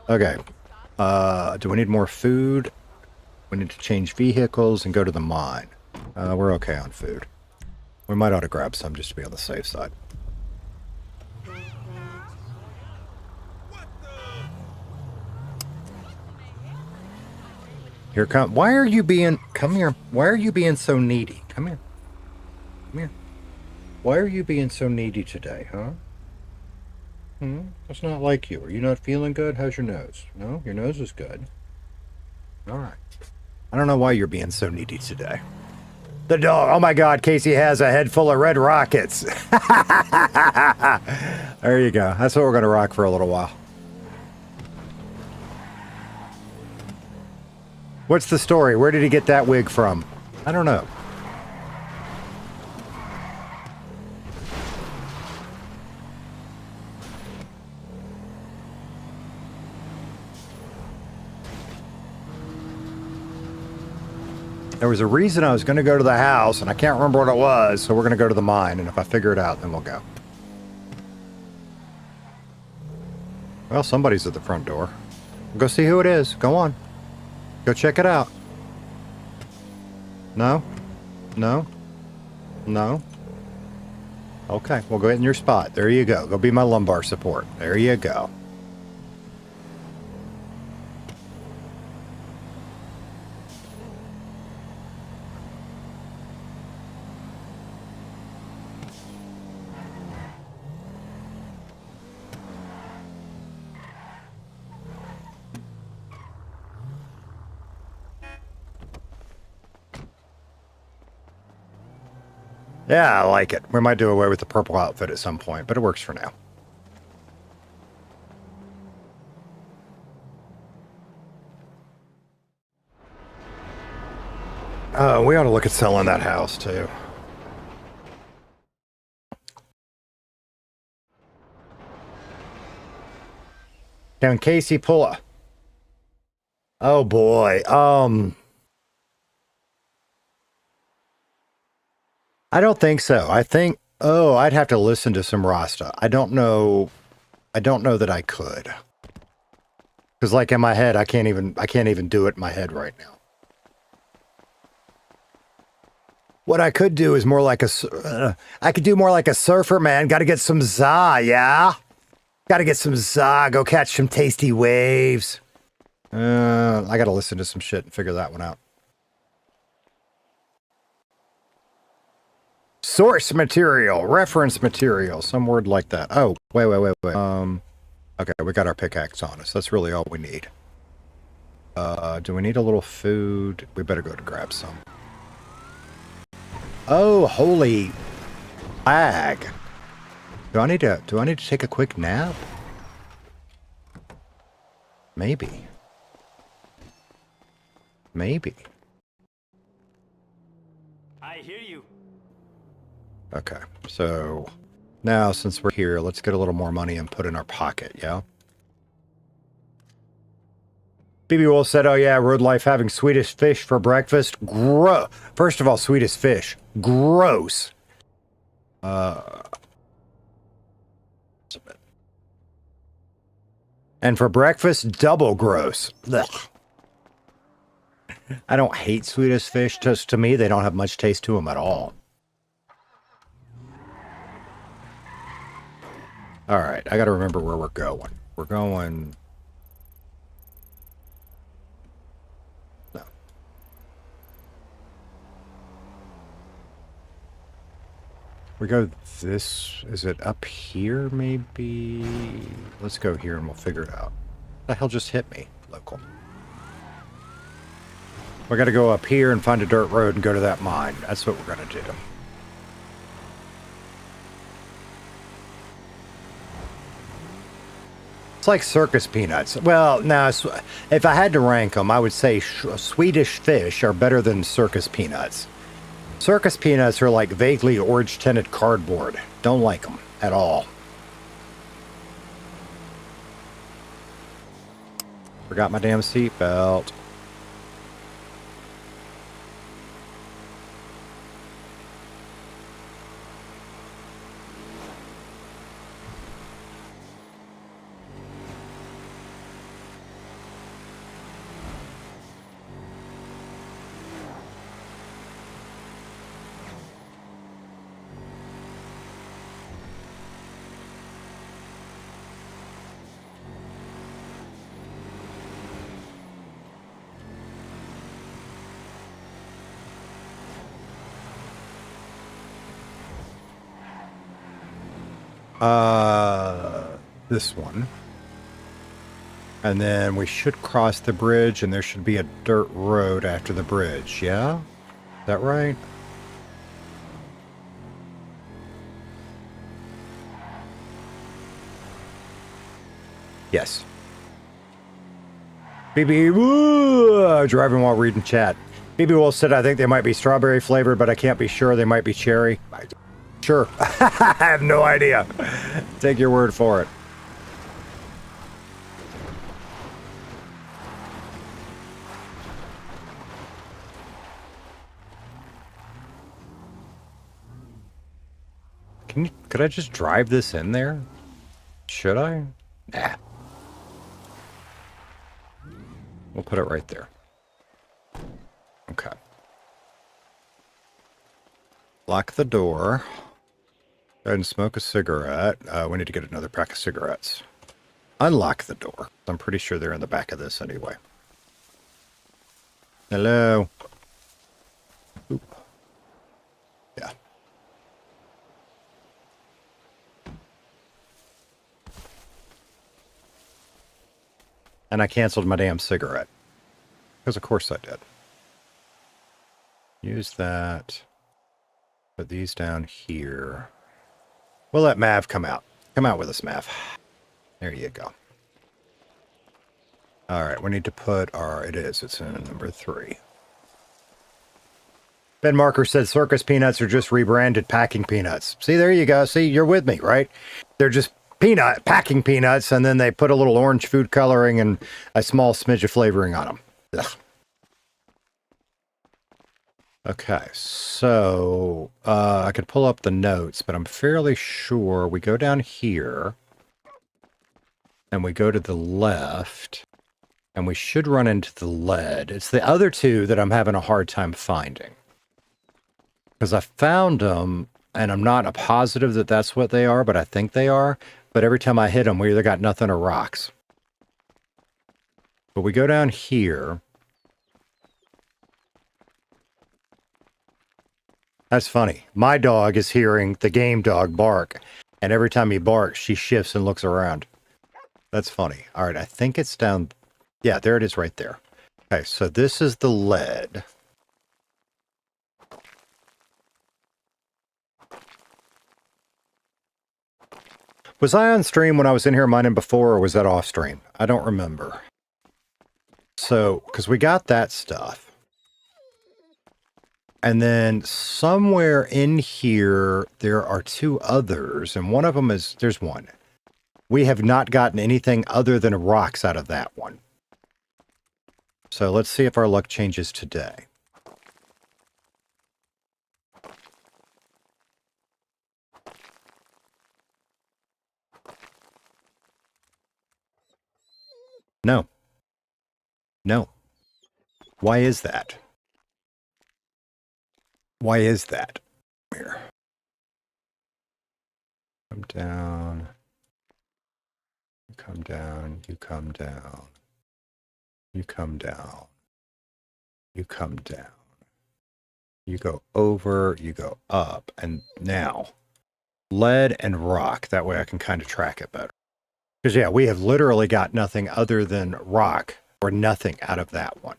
Okay. Do we need more food? We need to change vehicles and go to the mine. We're okay on food. We might ought to grab some just to be on the safe side. Here come. Why are you being? Come here. Why are you being so needy? Come here. Come here. Why are you being so needy today, huh? That's not like you. Are you not feeling good? How's your nose? No, your nose is good. All right. I don't know why you're being so needy today. The dog. Oh my God, Casey has a head full of red rockets. There you go. That's what we're going to rock for a little while. What's the story? Where did he get that wig from? I don't know. There was a reason I was going to go to the house, and I can't remember what it was, so we're going to go to the mine, and if I figure it out, then we'll go. Well, somebody's at the front door. Go see who it is. Go on. Go check it out. No? No? No? Okay, well, go ahead in your spot. There you go. Go be my lumbar support. There you go. Yeah, I like it. We might do away with the purple outfit at some point, but it works for now. We ought to look at selling that house, too. Down Casey Pulla. Oh, boy. I don't think so. I think, I'd have to listen to some Rasta. I don't know that I could. Because like in my head, I can't even do it in my head right now. What I could do is more like I could do more like a surfer, man. Got to get some za, yeah? Got to get some za, go catch some tasty waves. I got to listen to some shit and figure that one out. Source material, reference material, some word like that. Oh, wait. Okay, we got our pickaxe on us. That's really all we need. Do we need a little food? We better go to grab some. Oh, holy flag. Do I need to take a quick nap? Maybe. I hear you. Okay, so now since we're here, let's get a little more money and put in our pocket, yeah? BB Wolf said, oh yeah, road life having Swedish fish for breakfast. First of all, Swedish fish. Gross. And for breakfast, double gross. Ugh. I don't hate Swedish fish. Just to me, they don't have much taste to them at all. All right, I got to remember where we're going. We're going... No. We go this... Is it up here, maybe? Let's go here and we'll figure it out. What the hell just hit me? Local. We got to go up here and find a dirt road and go to that mine. That's what we're going to do. It's like circus peanuts. Well, now, if I had to rank them, I would say Swedish fish are better than circus peanuts. Circus peanuts are like vaguely orange-tinted cardboard. Don't like them at all. Forgot my damn seatbelt. This one. And then we should cross the bridge and there should be a dirt road after the bridge, yeah? Is that right? Yes. BB, woo, driving while reading chat. BB Wolf said, I think they might be strawberry flavored, but I can't be sure. They might be cherry. Sure. I have no idea. Take your word for it. Could I just drive this in there? Should I? Nah. We'll put it right there. Okay. Lock the door. Go ahead and smoke a cigarette. We need to get another pack of cigarettes. Unlock the door. I'm pretty sure they're in the back of this anyway. Hello. Oop. Yeah. And I canceled my damn cigarette. Because of course I did. Use that. Put these down here. We'll let Mav come out. Come out with us, Mav. There you go. All right, we need to put our... It's in number 3. Ben Marker said circus peanuts are just rebranded packing peanuts. See, there you go. See, you're with me, right? They're just packing peanuts, and then they put a little orange food coloring and a small smidge of flavoring on them. Ugh. Okay, so I could pull up the notes, but I'm fairly sure we go down here, and we go to the left, and we should run into the lead. It's the other two that I'm having a hard time finding. Because I found them, and I'm not positive that that's what they are, but I think they are. But every time I hit them, we either got nothing or rocks. But we go down here. That's funny. My dog is hearing the game dog bark, and every time he barks, she shifts and looks around. That's funny. All right, I think it's down... Yeah, there it is right there. Okay, so this is the lead. Was I on stream when I was in here mining before, or was that off stream? I don't remember. So, because we got that stuff. And then somewhere in here, there are 2 others, and one of them is... There's one. We have not gotten anything other than rocks out of that one. So let's see if our luck changes today. No. No. Why is that? Why is that? Here. Come down. You come down. You come down. You come down. You come down. You go over. You go up. And now, lead and rock. That way I can kind of track it better. Because, yeah, we have literally got nothing other than rock or nothing out of that one.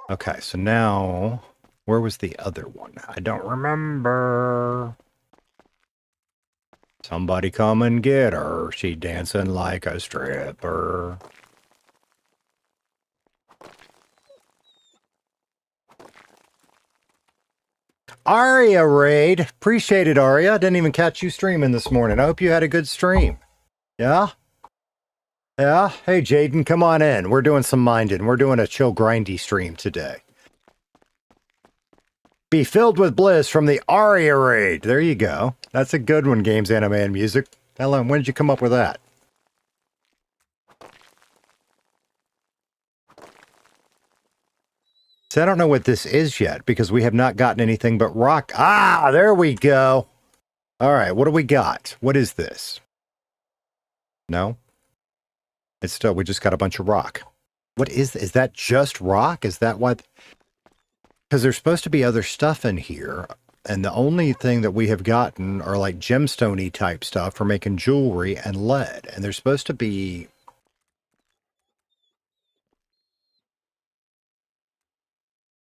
Okay, so now, where was the other one? I don't remember. Somebody come and get her. She dancing like a stripper. Aria raid. Appreciate it, Aria. Didn't even catch you streaming this morning. I hope you had a good stream. Yeah? Yeah? Hey, Jaden, come on in. We're doing some minding. We're doing a chill grindy stream today. Be filled with bliss from the Aria raid. There you go. That's a good one, Games, Anime, and Music. Helen, when did you come up with that? See, I don't know what this is yet, because we have not gotten anything but rock. Ah, there we go. All right, what do we got? What is this? No? It's still, we just got a bunch of rock. What is that just rock? Is that why? Because there's supposed to be other stuff in here, and the only thing that we have gotten are like gemstone-y type stuff for making jewelry and lead. And there's supposed to be...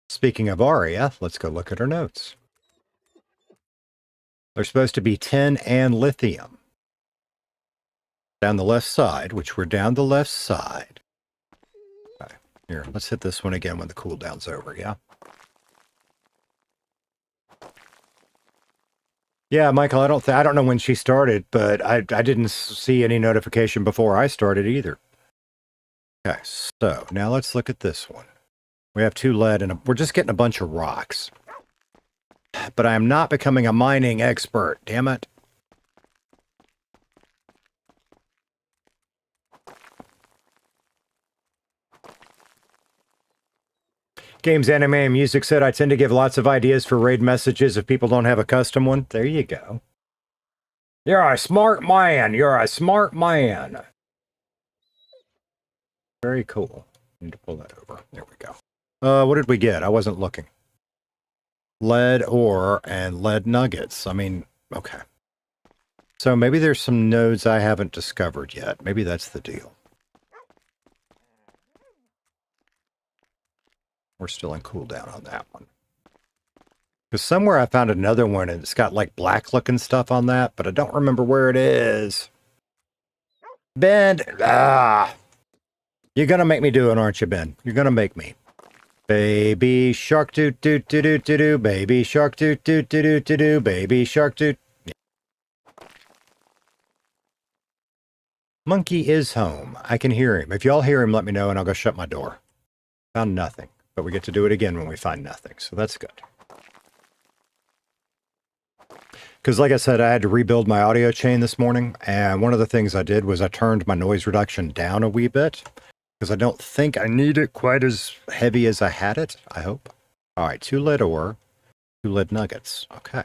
Speaking of Aria, let's go look at her notes. There's supposed to be tin and lithium. Down the left side, which we're down the left side. Okay, here, let's hit this one again when the cooldown's over, yeah? Yeah, Michael, I don't know when she started, but I didn't see any notification before I started either. Okay, so now let's look at this one. We have 2 lead and we're just getting a bunch of rocks. But I am not becoming a mining expert, damn it. Games, Anime, and Music said, I tend to give lots of ideas for raid messages if people don't have a custom one. There you go. You're a smart man. You're a smart man. Very cool. Need to pull that over. There we go. What did we get? I wasn't looking. Lead ore and lead nuggets. I mean, okay. So maybe there's some nodes I haven't discovered yet. Maybe that's the deal. We're still in cooldown on that one. Because somewhere I found another one and it's got like black looking stuff on that, but I don't remember where it is. Ben, you're going to make me do it, aren't you, Ben? You're going to make me. Baby shark doo doo doo doo doo doo, baby shark doo doo doo doo doo doo, baby shark doo. Monkey is home. I can hear him. If y'all hear him, let me know and I'll go shut my door. Found nothing, but we get to do it again when we find nothing, so that's good. Because like I said, I had to rebuild my audio chain this morning, and one of the things I did was I turned my noise reduction down a wee bit, because I don't think I need it quite as heavy as I had it, I hope. All right, 2 lead ore, 2 lead nuggets. Okay.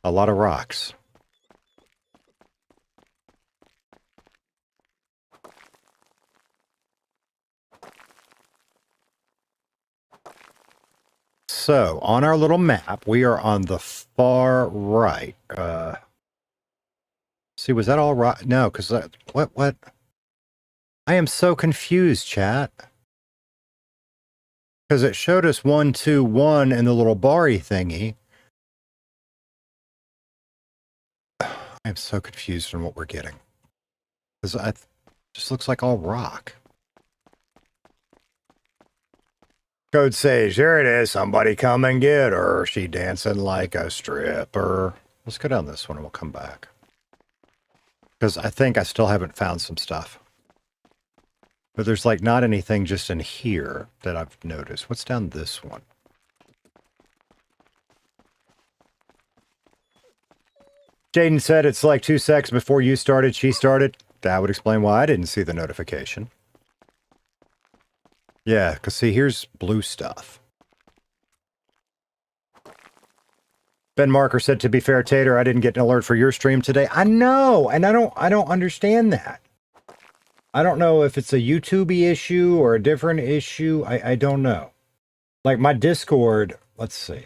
A lot of rocks. So, on our little map, we are on the far right. See, was that all right? No, because what? I am so confused, chat. Because it showed us 1, 2, 1 in the little bar-y thingy. I am so confused on what we're getting. Because it just looks like all rock. Code Sage, there it is. Somebody come and get her. She dancing like a stripper. Let's go down this one and we'll come back. Because I think I still haven't found some stuff. But there's like not anything just in here that I've noticed. What's down this one? Jaden said it's like 2 seconds before you started, she started. That would explain why I didn't see the notification. Yeah, because see, here's blue stuff. Ben Marker said, to be fair, Tater, I didn't get an alert for your stream today. I know, and I don't understand that. I don't know if it's a YouTube-y issue or a different issue. I don't know. Like my Discord, let's see.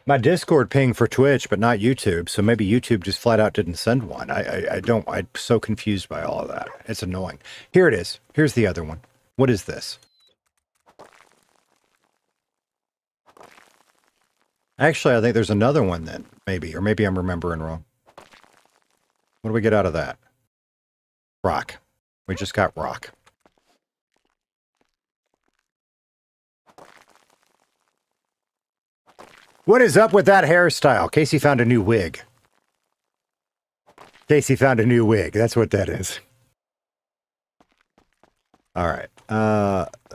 My Discord pinged for Twitch, but not YouTube. So maybe YouTube just flat out didn't send one. I'm so confused by all of that. It's annoying. Here it is. Here's the other one. What is this? Actually, I think there's another one then, maybe. Or maybe I'm remembering wrong. What do we get out of that? Rock. We just got rock. What is up with that hairstyle? Casey found a new wig. Casey found a new wig. That's what that is. All right.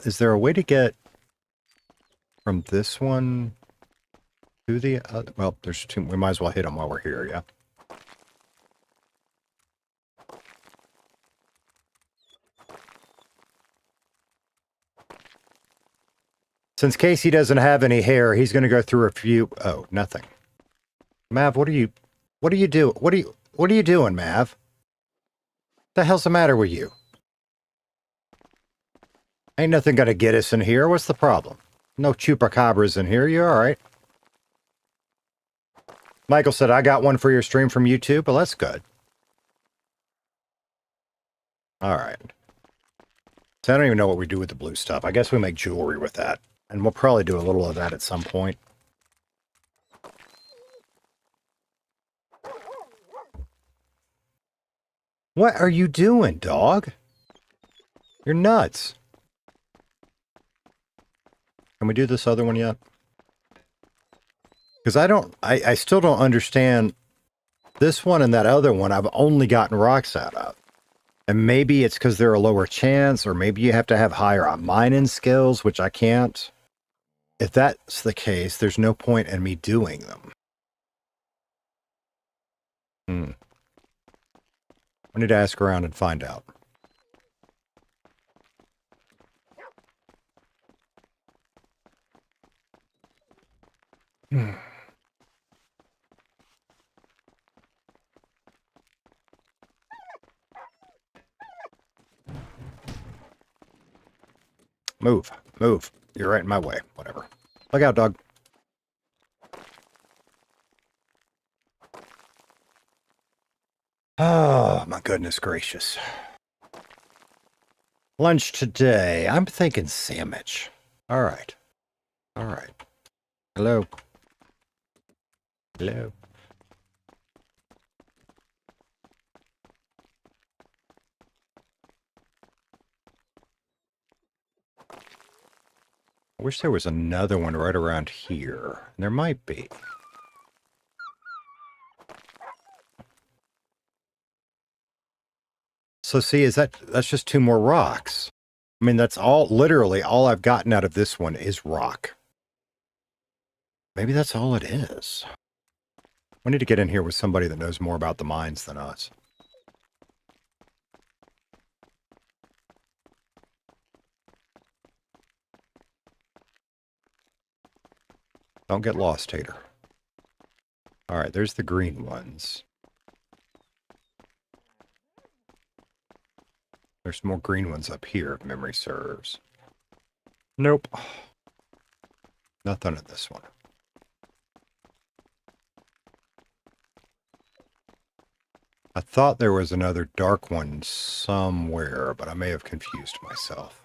Is there a way to get from this one to the other? Well, there's two. We might as well hit them while we're here, yeah. Since Casey doesn't have any hair, he's going to go through a few. Oh, nothing. Mav, what are you doing? What are you doing, Mav? What the hell's the matter with you? Ain't nothing going to get us in here. What's the problem? No chupacabras in here. You all right? Michael said, I got one for your stream from YouTube. Well, that's good. All right. So I don't even know what we do with the blue stuff. I guess we make jewelry with that. And we'll probably do a little of that at some point. What are you doing, dog? You're nuts. Can we do this other one yet? Because I still don't understand this one and that other one. I've only gotten rocks out of. And maybe it's because they're a lower chance, or maybe you have to have higher mining skills, which I can't. If that's the case, there's no point in me doing them. I need to ask around and find out. Move. Move. You're right in my way. Whatever. Look out, dog. Oh, my goodness gracious. Lunch today. I'm thinking sandwich. All right. All right. Hello. Hello. I wish there was another one right around here. There might be. So see, that's just 2 more rocks. I mean, that's literally all I've gotten out of this one is rock. Maybe that's all it is. We need to get in here with somebody that knows more about the mines than us. Don't get lost, Tater. All right, there's the green ones. There's more green ones up here, if memory serves. Nope. Nothing in this one. I thought there was another dark one somewhere, but I may have confused myself.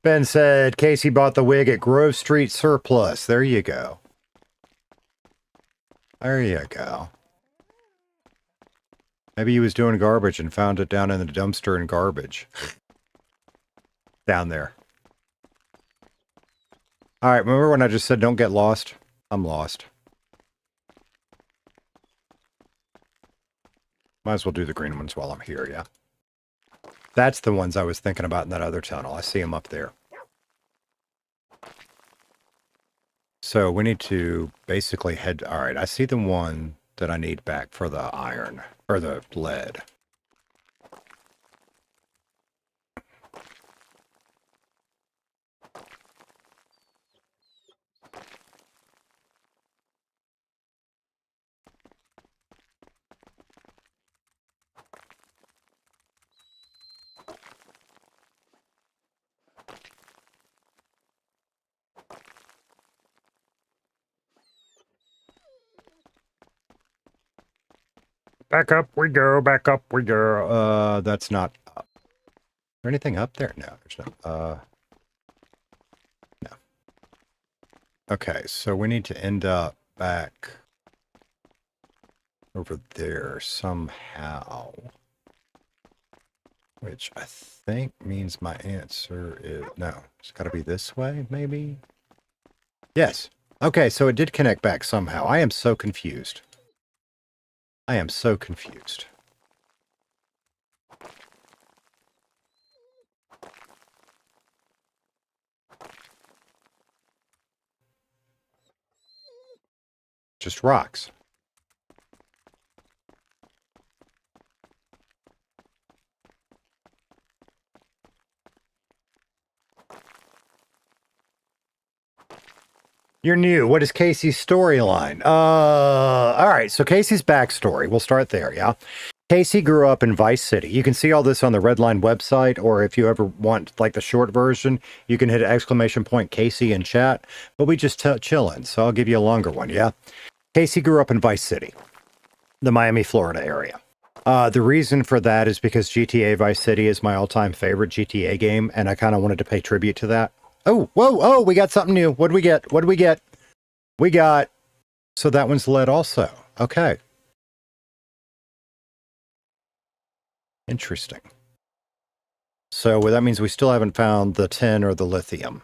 Ben said Casey bought the wig at Grove Street Surplus. There you go. There you go. Maybe he was doing garbage and found it down in the dumpster in garbage. Down there. Alright, remember when I just said don't get lost? I'm lost. Might as well do the green ones while I'm here, yeah? That's the ones I was thinking about in that other tunnel. I see them up there. So we need to basically head... Alright, I see the one that I need back for the iron. Or the lead. Back up we go, back up we go. That's not up. Is there anything up there? No, there's no. No. Okay, so we need to end up back over there somehow. Which I think means my answer is no. It's got to be this way, maybe? Yes. Okay, so it did connect back somehow. I am so confused. I am so confused. Just rocks. You're new. What is Casey's storyline? All right. So Casey's backstory. We'll start there. Yeah. Casey grew up in Vice City. You can see all this on the Redline website, or if you ever want like the short version, you can hit ! Casey in chat. But we just chilling, so I'll give you a longer one. Yeah. Casey grew up in Vice City, the Miami, Florida area. The reason for that is because GTA Vice City is my all-time favorite GTA game, and I kind of wanted to pay tribute to that. Oh, whoa, oh, we got something new. What do we get? What do we get? We got... So that one's lead also. Okay. Interesting. So that means we still haven't found the tin or the lithium.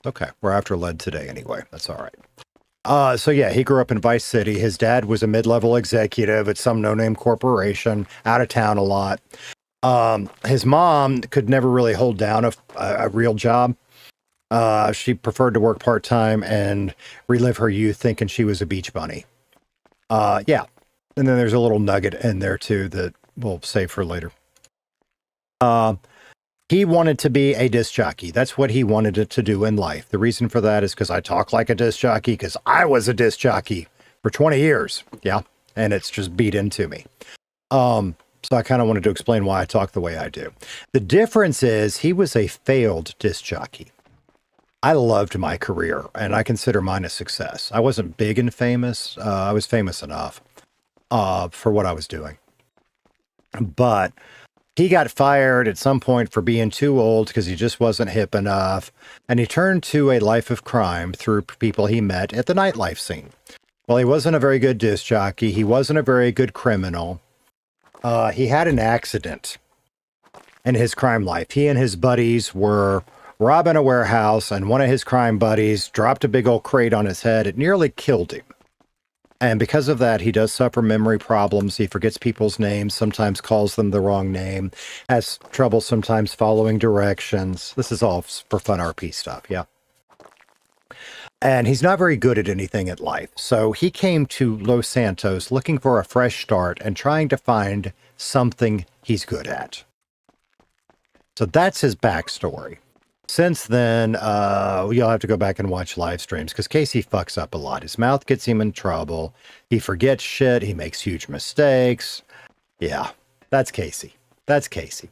Okay, we're after lead today anyway. That's all right. So yeah, he grew up in Vice City. His dad was a mid-level executive at some no-name corporation, out of town a lot. His mom could never really hold down a real job. She preferred to work part-time and relive her youth thinking she was a beach bunny. Yeah. And then there's a little nugget in there too that we'll save for later. He wanted to be a disc jockey. That's what he wanted to do in life. The reason for that is because I talk like a disc jockey, because I was a disc jockey for 20 years. Yeah. And it's just beat into me. So I kind of wanted to explain why I talk the way I do. The difference is he was a failed disc jockey. I loved my career, and I consider mine a success. I wasn't big and famous. I was famous enough for what I was doing. But he got fired at some point for being too old because he just wasn't hip enough. And he turned to a life of crime through people he met at the nightlife scene. Well, he wasn't a very good disc jockey. He wasn't a very good criminal. He had an accident in his crime life. He and his buddies were robbing a warehouse, and one of his crime buddies dropped a big old crate on his head. It nearly killed him. And because of that, he does suffer memory problems. He forgets people's names, sometimes calls them the wrong name, has trouble sometimes following directions. This is all for fun RP stuff, yeah. And he's not very good at anything in life. So he came to Los Santos looking for a fresh start and trying to find something he's good at. So that's his backstory. Since then, you'll have to go back and watch live streams because Casey fucks up a lot. His mouth gets him in trouble. He forgets shit. He makes huge mistakes. Yeah, that's Casey. That's Casey.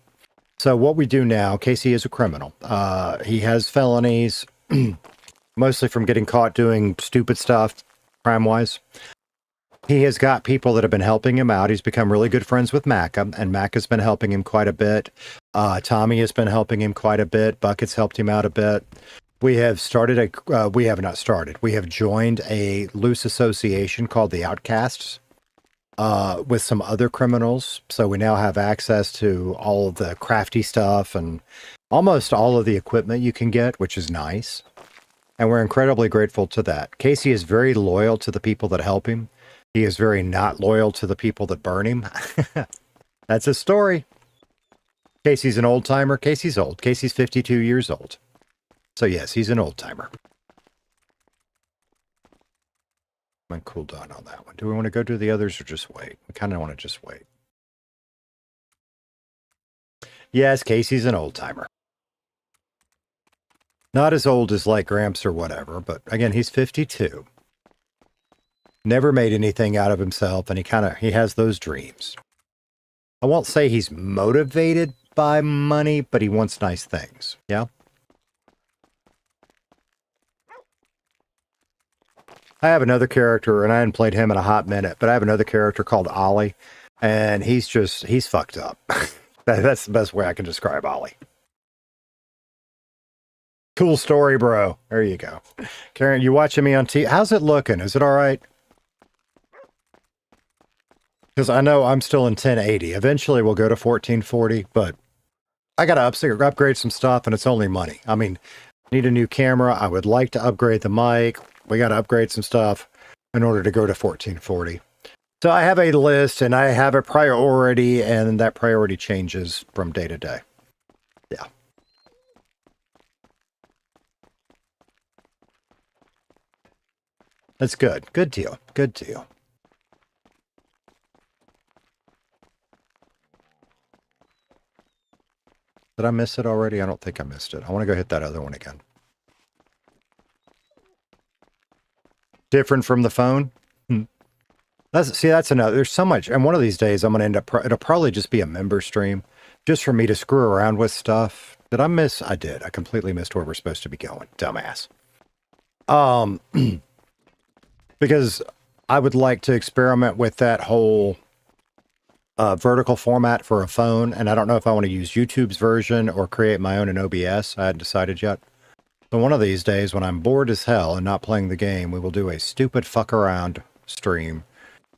So what we do now, Casey is a criminal. He has felonies, mostly from getting caught doing stupid stuff, crime-wise. He has got people that have been helping him out. He's become really good friends with Macca, and Macca's been helping him quite a bit. Tommy has been helping him quite a bit. Bucket's helped him out a bit. We have started we have not started. We have joined a loose association called the Outcasts with some other criminals. So we now have access to all of the crafty stuff and almost all of the equipment you can get, which is nice. And we're incredibly grateful to that. Casey is very loyal to the people that help him. He is very not loyal to the people that burn him. That's his story. Casey's an old timer. Casey's old. Casey's 52 years old. So yes, he's an old timer. I'm on cooldown on that one. Do we want to go do the others or just wait? We kind of want to just wait. Yes, Casey's an old timer. Not as old as like Gramps or whatever, but again, he's 52. Never made anything out of himself, and he has those dreams. I won't say he's motivated by money, but he wants nice things. Yeah? I have another character, and I hadn't played him in a hot minute, but I have another character called Ollie, and he's fucked up. That's the best way I can describe Ollie. Cool story, bro. There you go. Karen, you watching me on TV? How's it looking? Is it all right? Because I know I'm still in 1080. Eventually we'll go to 1440, but I got to upgrade some stuff, and it's only money. I mean, I need a new camera. I would like to upgrade the mic. We got to upgrade some stuff in order to go to 1440. So I have a list, and I have a priority, and that priority changes from day to day. Yeah. That's good. Good deal. Good deal. Did I miss it already? I don't think I missed it. I want to go hit that other one again. Different from the phone? That's another. There's so much. And one of these days, I'm going to end up, it'll probably just be a member stream just for me to screw around with stuff. Did I miss? I did. I completely missed where we're supposed to be going. Dumbass. Because I would like to experiment with that whole vertical format for a phone, and I don't know if I want to use YouTube's version or create my own in OBS. I hadn't decided yet. So one of these days, when I'm bored as hell and not playing the game, we will do a stupid fuck around stream.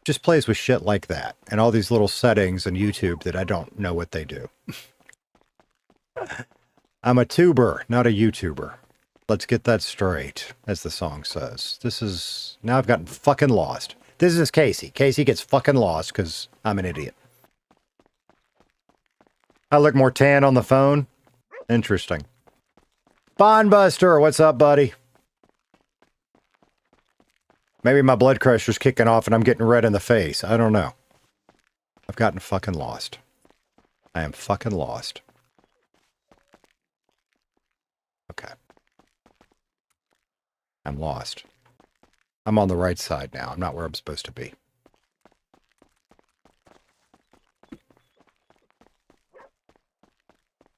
Just plays with shit like that, and all these little settings in YouTube that I don't know what they do. I'm a tuber, not a YouTuber. Let's get that straight, as the song says. Now I've gotten fucking lost. This is Casey. Casey gets fucking lost because I'm an idiot. I look more tan on the phone. Interesting. Bondbuster, what's up, buddy? Maybe my blood pressure's kicking off and I'm getting red in the face. I don't know. I've gotten fucking lost. I am fucking lost. Okay. I'm lost. I'm on the right side now. I'm not where I'm supposed to be.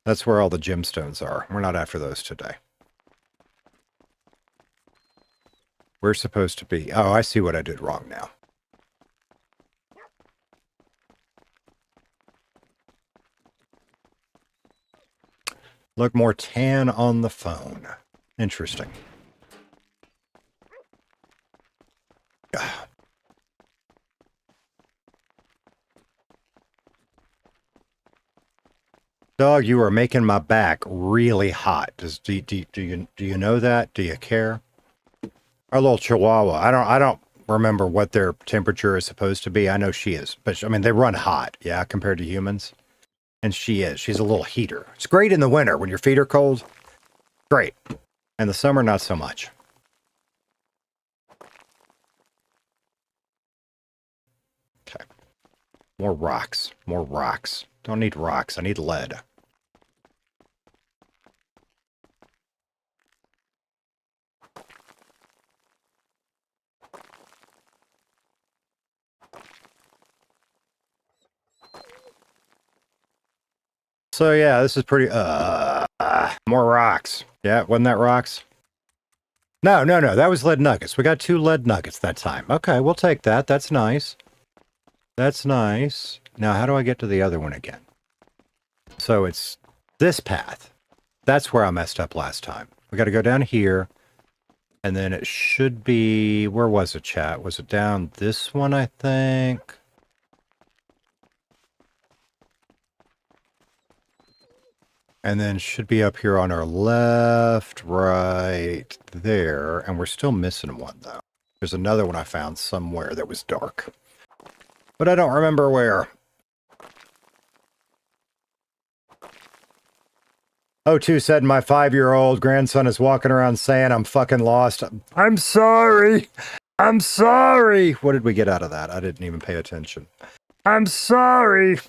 That's where all the gemstones are. We're not after those today. We're supposed to be... Oh, I see what I did wrong now. Look more tan on the phone. Interesting. Dog, you are making my back really hot. Do you know that? Do you care? Our little Chihuahua. I don't remember what their temperature is supposed to be. I know she is, but I mean they run hot, yeah, compared to humans. And she is. She's a little heater. It's great in the winter when your feet are cold. Great. And the summer, not so much. Okay. More rocks. More rocks. Don't need rocks. I need lead. So yeah, this is pretty, more rocks. Yeah, wasn't that rocks? No, that was lead nuggets. We got 2 lead nuggets that time. Okay, we'll take that. That's nice. That's nice. Now, how do I get to the other one again? So it's this path. That's where I messed up last time. We got to go down here. And then it should be, where was it, chat? Was it down this one, I think? And then should be up here on our left, right there. And we're still missing one, though. There's another one I found somewhere that was dark. But I don't remember where. O2 said my 5-year-old grandson is walking around saying I'm fucking lost. I'm sorry. I'm sorry. What did we get out of that? I didn't even pay attention. I'm sorry.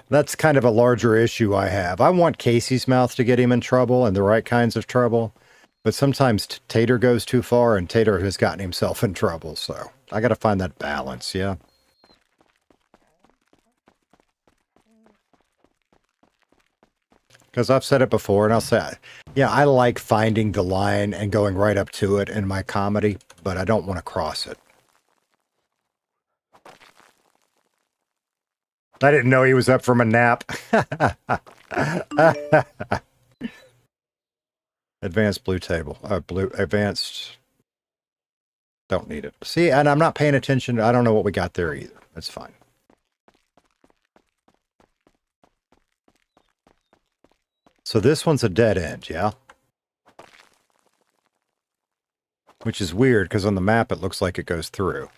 That's kind of a larger issue I have. I want Casey's mouth to get him in trouble and the right kinds of trouble. But sometimes Tater goes too far and Tater has gotten himself in trouble. So I got to find that balance, yeah. Because I've said it before, and I'll say, yeah, I like finding the line and going right up to it in my comedy, but I don't want to cross it. I didn't know he was up from a nap. Advanced blue table. Advanced. Don't need it. See, and I'm not paying attention. I don't know what we got there either. That's fine. So this one's a dead end, yeah? Which is weird, because on the map it looks like it goes through.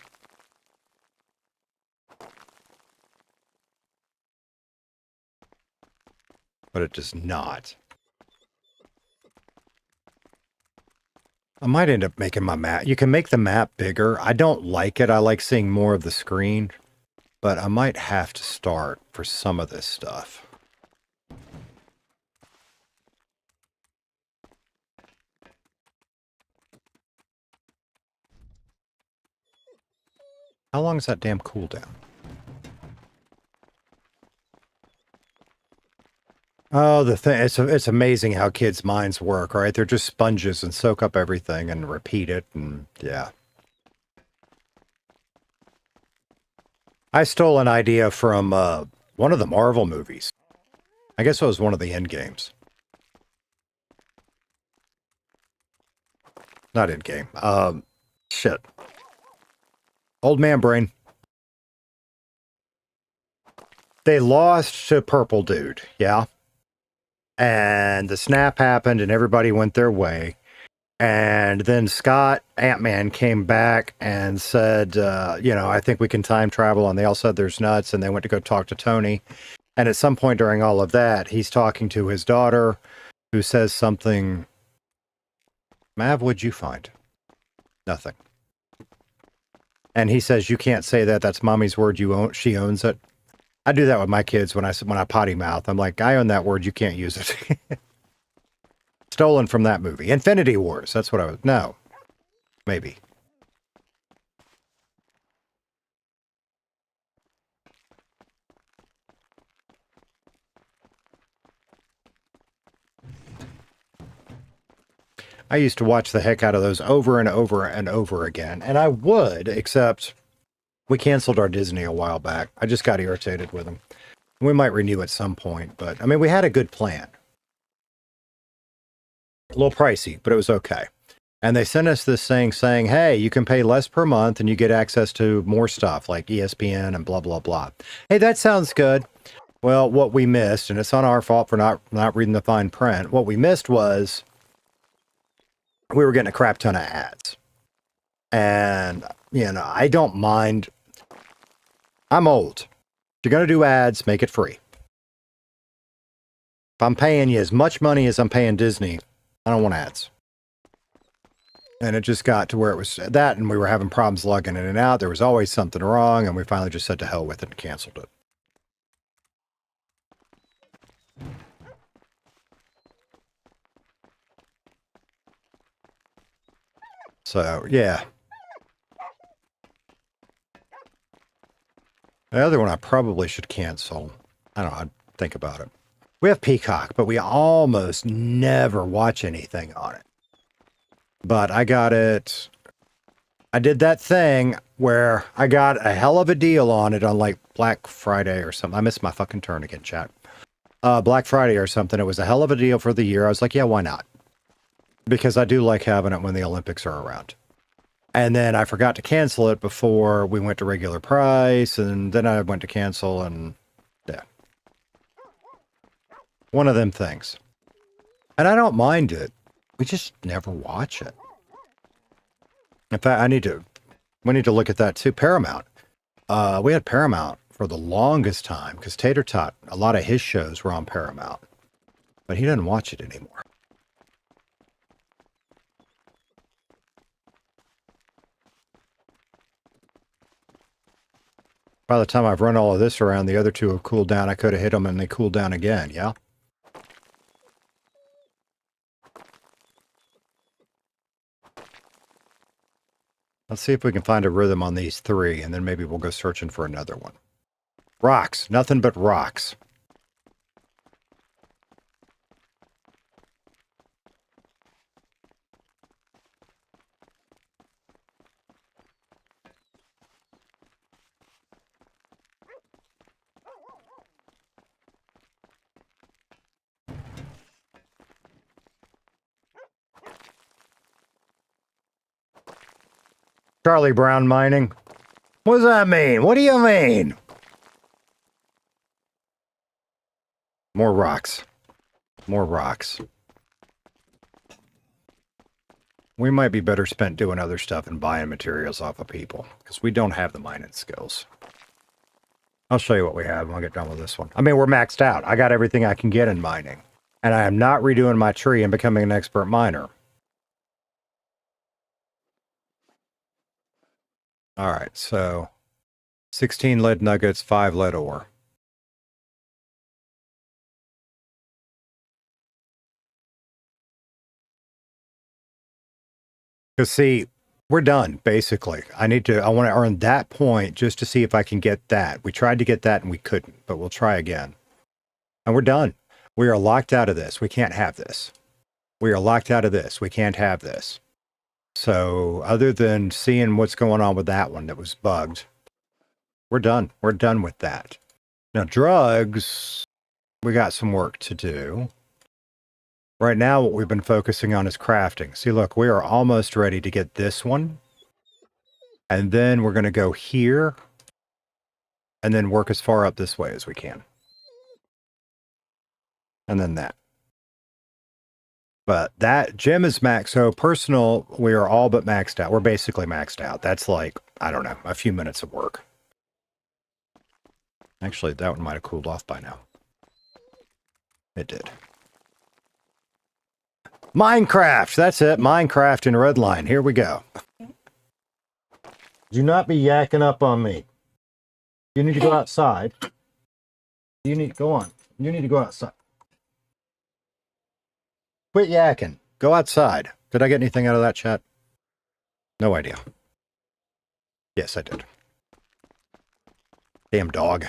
But it does not. I might end up making my map. You can make the map bigger. I don't like it. I like seeing more of the screen. But I might have to start for some of this stuff. How long is that damn cooldown? Oh, the thing, it's amazing how kids' minds work, right? They're just sponges and soak up everything and repeat it, and yeah. I stole an idea from one of the Marvel movies. I guess it was one of the Endgames. Not Endgame. Shit. Old man brain. They lost to Purple Dude, yeah? And the snap happened and everybody went their way. And then Scott, Ant-Man, came back and said, I think we can time travel. And they all said there's nuts. And they went to go talk to Tony. And at some point during all of that, he's talking to his daughter who says something. Mav, what'd you find? Nothing. And he says, you can't say that. That's mommy's word. She owns it. I do that with my kids when I potty mouth. I'm like, I own that word. You can't use it. Stolen from that movie. Infinity Wars. That's what I was. No. Maybe. I used to watch the heck out of those over and over and over again. And I would, except we canceled our Disney a while back. I just got irritated with them. We might renew at some point, but I mean, we had a good plan. A little pricey, but it was okay. And they sent us this thing saying, hey, you can pay less per month and you get access to more stuff like ESPN and blah, blah, blah. Hey, that sounds good. Well, what we missed, and it's on our fault for not reading the fine print, what we missed was we were getting a crap ton of ads. And, you know, I don't mind. I'm old. If you're going to do ads, make it free. If I'm paying you as much money as I'm paying Disney, I don't want ads. And it just got to where it was that, and we were having problems logging in and out. There was always something wrong, and we finally just said to hell with it and canceled it. So, yeah. The other one I probably should cancel. I don't know, I'd think about it. We have Peacock, but we almost never watch anything on it. But I got it. I did that thing where I got a hell of a deal on it on like Black Friday or something. I missed my fucking turn again, chat. Black Friday or something. It was a hell of a deal for the year. I was like, yeah, why not? Because I do like having it when the Olympics are around. And then I forgot to cancel it before we went to regular price. And then I went to cancel and yeah. One of them things. And I don't mind it. We just never watch it. In fact, we need to look at that too. Paramount. We had Paramount for the longest time because Tater Tot, a lot of his shows were on Paramount. But he doesn't watch it anymore. By the time I've run all of this around, the other two have cooled down. I could have hit them and they cooled down again, yeah? Let's see if we can find a rhythm on these three, and then maybe we'll go searching for another one. Rocks. Nothing but rocks. Charlie Brown mining. What does that mean? What do you mean? More rocks. More rocks. We might be better spent doing other stuff and buying materials off of people, because we don't have the mining skills. I'll show you what we have when I get done with this one. I mean, we're maxed out. I got everything I can get in mining. And I am not redoing my tree and becoming an expert miner. All right, so 16 lead nuggets, 5 lead ore. Because see, we're done, basically. I want to earn that point just to see if I can get that. We tried to get that and we couldn't, but we'll try again. And we're done. We are locked out of this. We can't have this. We are locked out of this. We can't have this. So other than seeing what's going on with that one that was bugged, we're done. We're done with that. Now, drugs, we got some work to do. Right now, what we've been focusing on is crafting. See, look, we are almost ready to get this one. And then we're going to go here and then work as far up this way as we can. And then that. But that gym is maxed. So personal, we are all but maxed out. We're basically maxed out. That's like, I don't know, a few minutes of work. Actually, that one might have cooled off by now. It did. Minecraft. That's it. Minecraft in Redline. Here we go. Do not be yakking up on me. You need to go outside. You need to go on. You need to go outside. Quit yakking. Go outside. Did I get anything out of that chat? No idea. Yes, I did. Damn dog.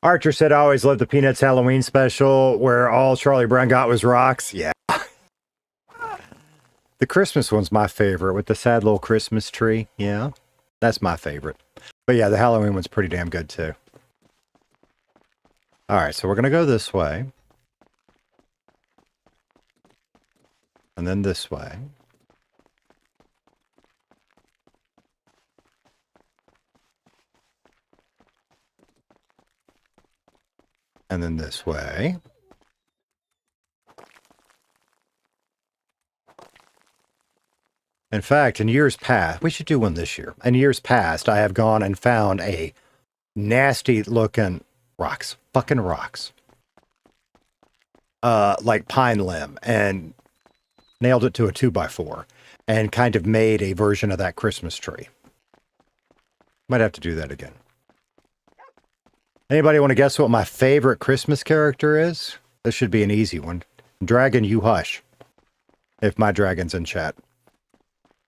Archer said, I always loved the Peanuts Halloween special where all Charlie Brown got was rocks. Yeah. The Christmas one's my favorite with the sad little Christmas tree. Yeah, that's my favorite. But yeah, the Halloween one's pretty damn good too. All right, so we're going to go this way. And then this way. And then this way. In fact, in years past, we should do one this year. In years past, I have gone and found a nasty looking rocks, fucking rocks, like pine limb, and nailed it to a 2x4 and kind of made a version of that Christmas tree. Might have to do that again. Anybody want to guess what my favorite Christmas character is? This should be an easy one. Dragon, you hush. If my dragon's in chat.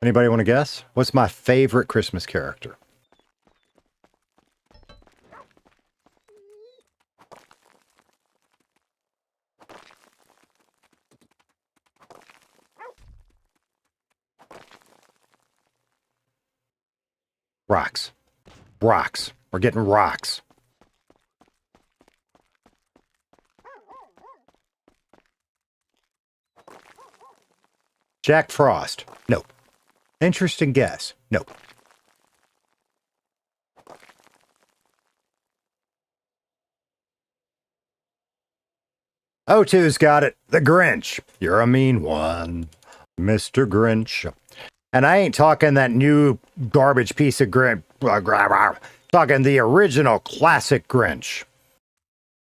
Anybody want to guess? What's my favorite Christmas character? Rocks. Rocks. We're getting rocks. Jack Frost. Nope. Interesting guess. Nope. O2's got it. The Grinch. You're a mean one, Mr. Grinch. And I ain't talking that new garbage piece of Grinch. Talking the original classic Grinch.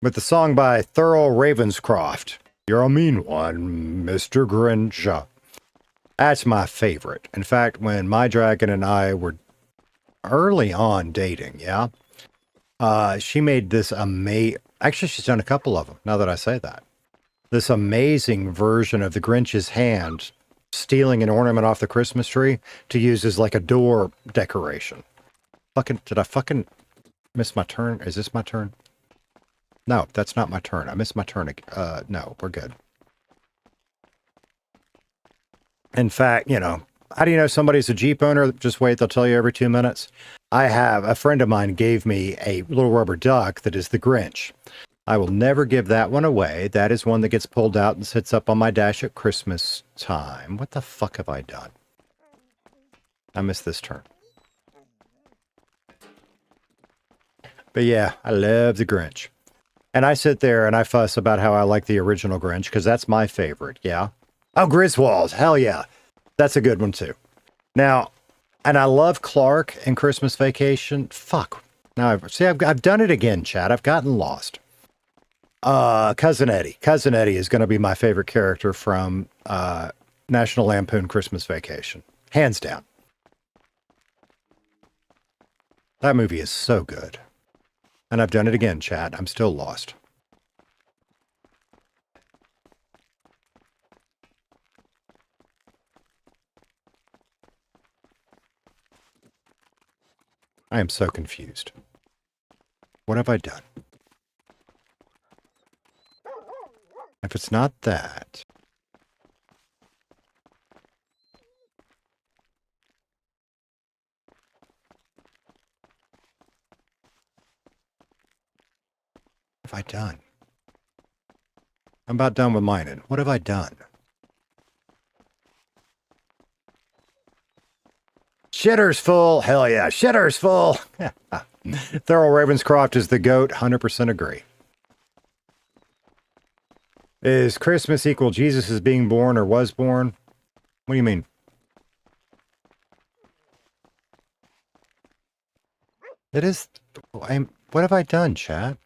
With the song by Thurl Ravenscroft. You're a mean one, Mr. Grinch. That's my favorite. In fact, when my dragon and I were early on dating, yeah, she made this actually, she's done a couple of them, now that I say that. This amazing version of the Grinch's hand stealing an ornament off the Christmas tree to use as like a door decoration. Did I fucking miss my turn? Is this my turn? No, that's not my turn. I missed my turn. No, we're good. In fact, you know, how do you know somebody's a Jeep owner? Just wait, they'll tell you every 2 minutes. I have a friend of mine gave me a little rubber duck that is the Grinch. I will never give that one away. That is one that gets pulled out and sits up on my dash at Christmas time. What the fuck have I done? I missed this turn. But yeah, I love the Grinch. And I sit there and I fuss about how I like the original Grinch because that's my favorite, yeah? Oh, Griswold. Hell yeah. That's a good one, too. Now, and I love Clark in Christmas Vacation. Fuck. Now, I've done it again, Chad. I've gotten lost. Cousin Eddie. Cousin Eddie is going to be my favorite character from National Lampoon Christmas Vacation. Hands down. That movie is so good. And I've done it again, Chad. I'm still lost. I am so confused. What have I done? If it's not that... What have I done? I'm about done with mining. What have I done? Shitter's full. Hell yeah. Shitter's full. Thurl Ravenscroft is the GOAT. 100% agree. Is Christmas equal Jesus is being born or was born? What do you mean? It is... What have I done, chat?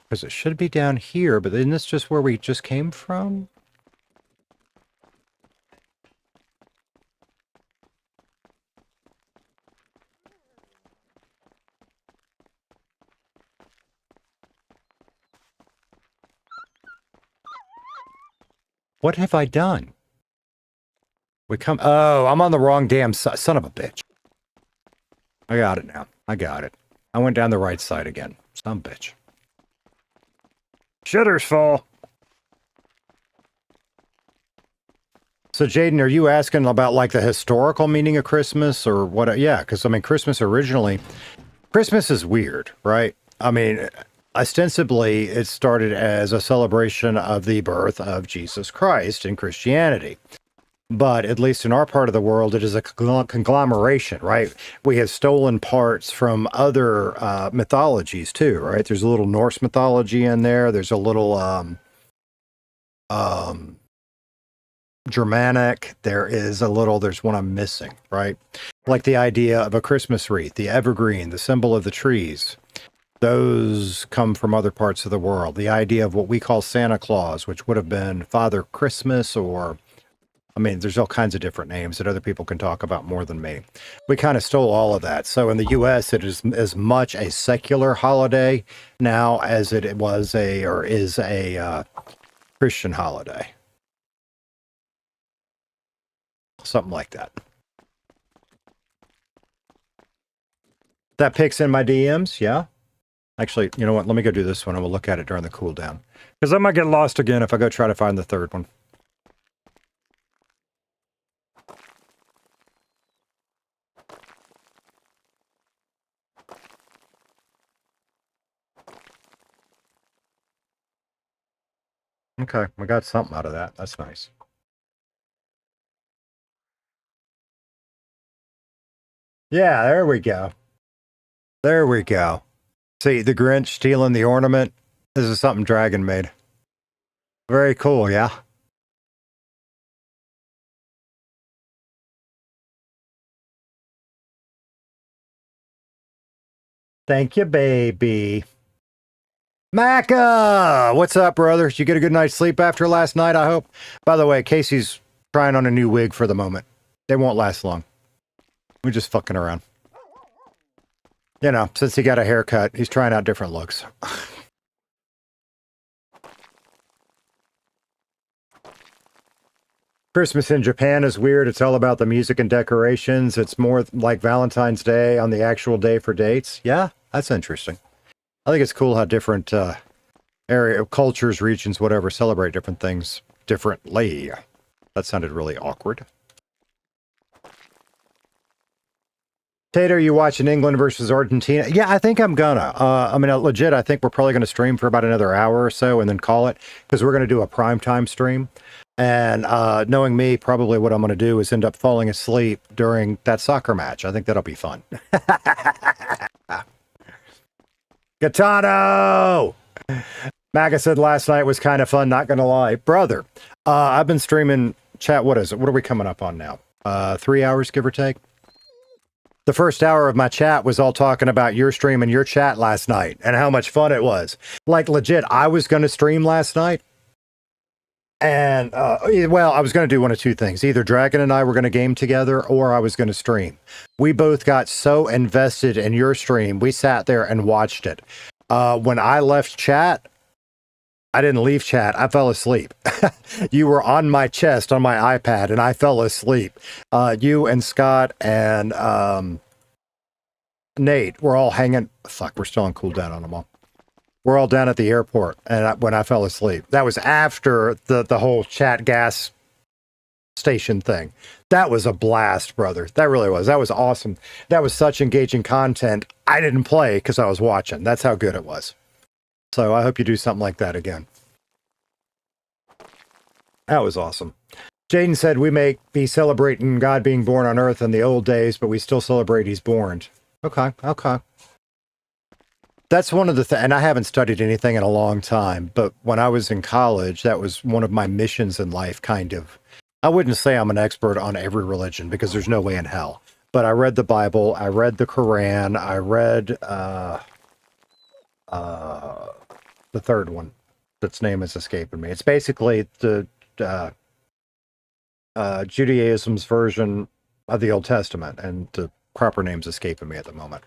Because it should be down here, but isn't this just where we just came from? What have I done? Oh, I'm on the wrong damn side. Son of a bitch. I got it now. I got it. I went down the right side again. Son of a bitch. Shitter's full. So, Jaden, are you asking about like the historical meaning of Christmas or what? Yeah, because I mean, Christmas is weird, right? I mean, ostensibly, it started as a celebration of the birth of Jesus Christ in Christianity. But at least in our part of the world, it is a conglomeration, right? We have stolen parts from other mythologies too, right? There's a little Norse mythology in there. There's a little Germanic. There's one I'm missing, right? Like the idea of a Christmas wreath, the evergreen, the symbol of the trees. Those come from other parts of the world. The idea of what we call Santa Claus, which would have been Father Christmas, or, I mean, there's all kinds of different names that other people can talk about more than me. We kind of stole all of that. So in the U.S., it is as much a secular holiday now as it is a Christian holiday. Something like that. That picks in my DMs, yeah? Actually, you know what? Let me go do this one and we'll look at it during the cooldown. Because I might get lost again if I go try to find the third one. Okay, we got something out of that. That's nice. Yeah, there we go. There we go. See, the Grinch stealing the ornament. This is something Dragon made. Very cool, yeah? Thank you, baby. Macca! What's up, brother? Did you get a good night's sleep after last night, I hope? By the way, Casey's trying on a new wig for the moment. They won't last long. We're just fucking around. You know, since he got a haircut, he's trying out different looks. Christmas in Japan is weird. It's all about the music and decorations. It's more like Valentine's Day on the actual day for dates. Yeah, that's interesting. I think it's cool how different area, cultures, regions, whatever, celebrate different things differently. That sounded really awkward. Tater, you watching England versus Argentina? Yeah, I think I'm gonna. I mean, legit, I think we're probably going to stream for about another hour or so and then call it, because we're going to do a primetime stream. And knowing me, probably what I'm going to do is end up falling asleep during that soccer match. I think that'll be fun. Katano! Maga said last night was kind of fun, not going to lie. Brother, I've been streaming chat. What is it? What are we coming up on now? 3 hours, give or take? The first hour of my chat was all talking about your stream and your chat last night and how much fun it was. Like, legit, I was going to stream last night. And, well, I was going to do one of two things. Either Dragon and I were going to game together, or I was going to stream. We both got so invested in your stream, we sat there and watched it. When I left chat, I didn't leave chat. I fell asleep. You were on my chest on my iPad, and I fell asleep. You and Scott and Nate were all hanging. Fuck, we're still on cooldown on them all. We're all down at the airport, and when I fell asleep. That was after the whole chat gas station thing. That was a blast, brother. That really was. That was awesome. That was such engaging content. I didn't play because I was watching. That's how good it was. So I hope you do something like that again. That was awesome. Jaden said we may be celebrating God being born on Earth in the old days, but we still celebrate he's born. Okay. That's one of the things, and I haven't studied anything in a long time, but when I was in college, that was one of my missions in life, kind of. I wouldn't say I'm an expert on every religion, because there's no way in hell. But I read the Bible, I read the Quran, I read the third one. That's name is escaping me. It's basically the Judaism's version of the Old Testament, and the proper name's escaping me at the moment.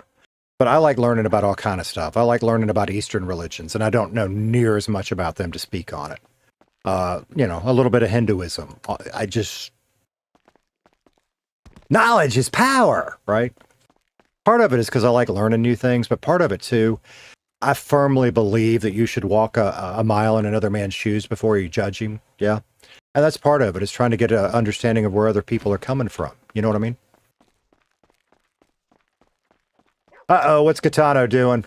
But I like learning about all kind of stuff. I like learning about Eastern religions, and I don't know near as much about them to speak on it. You know, a little bit of Hinduism. Knowledge is power, right? Part of it is because I like learning new things, but part of it too I firmly believe that you should walk a mile in another man's shoes before you judge him. Yeah. And that's part of it, is trying to get an understanding of where other people are coming from. You know what I mean? Uh-oh, what's Katano doing?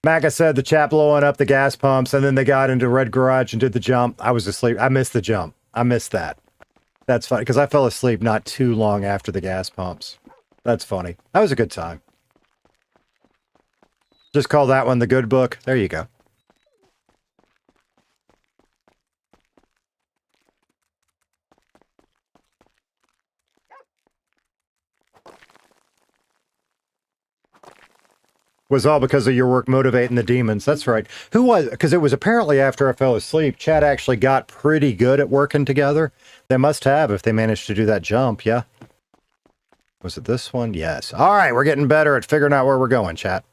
Maga said the chap blowing up the gas pumps, and then they got into Red Garage and did the jump. I was asleep. I missed the jump. I missed that. That's funny, because I fell asleep not too long after the gas pumps. That's funny. That was a good time. Just call that one the good book. There you go. Was all because of your work motivating the demons. That's right. Who was? Because it was apparently after I fell asleep, Chad actually got pretty good at working together. They must have if they managed to do that jump, yeah? Was it this one? Yes. All right, we're getting better at figuring out where we're going, chat.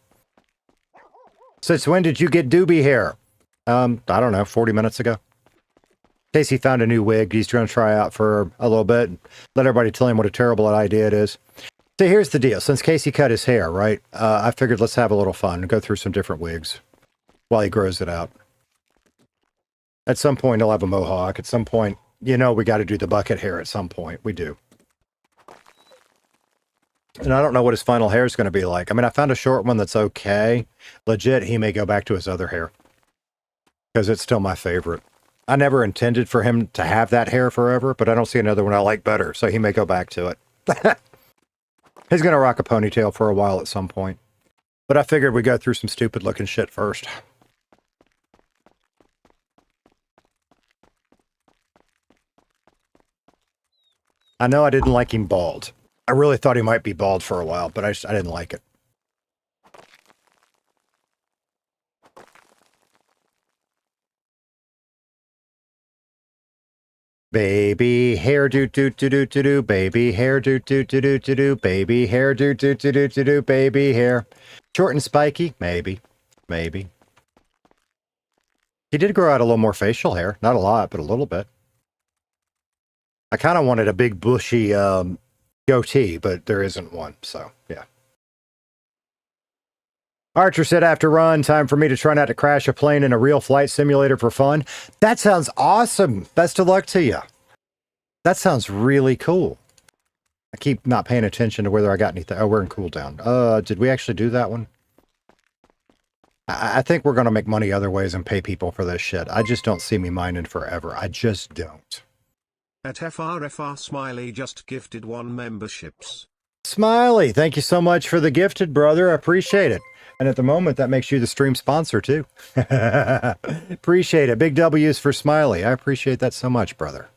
Since when did you get doobie hair? I don't know, 40 minutes ago. Casey found a new wig he's going to try out for a little bit. Let everybody tell him what a terrible idea it is. So here's the deal. Since Casey cut his hair, right, I figured let's have a little fun and go through some different wigs while he grows it out. At some point, he'll have a mohawk. At some point, you know, we got to do the bucket hair at some point. We do. And I don't know what his final hair is going to be like. I mean, I found a short one that's okay. Legit, he may go back to his other hair. Because it's still my favorite. I never intended for him to have that hair forever, but I don't see another one I like better, so he may go back to it. He's going to rock a ponytail for a while at some point. But I figured we'd go through some stupid looking shit first. I know I didn't like him bald. I really thought he might be bald for a while, but I didn't like it. Baby hair do do do do do do, baby hair do do do do do do, baby hair do do do do do do, baby hair. Short and spiky? Maybe. Maybe. He did grow out a little more facial hair. Not a lot, but a little bit. I kind of wanted a big bushy goatee, but there isn't one, so yeah. Archer said after run, time for me to try not to crash a plane in a real flight simulator for fun. That sounds awesome. Best of luck to you. That sounds really cool. I keep not paying attention to whether I got anything. Oh, we're in cooldown. Did we actually do that one? I think we're going to make money other ways and pay people for this shit. I just don't see me mining forever. I just don't. At FRFR Smiley just gifted 1 memberships. Smiley, thank you so much for the gifted, brother. I appreciate it. And at the moment, that makes you the stream sponsor, too. Appreciate it. Big W's for Smiley. I appreciate that so much, brother.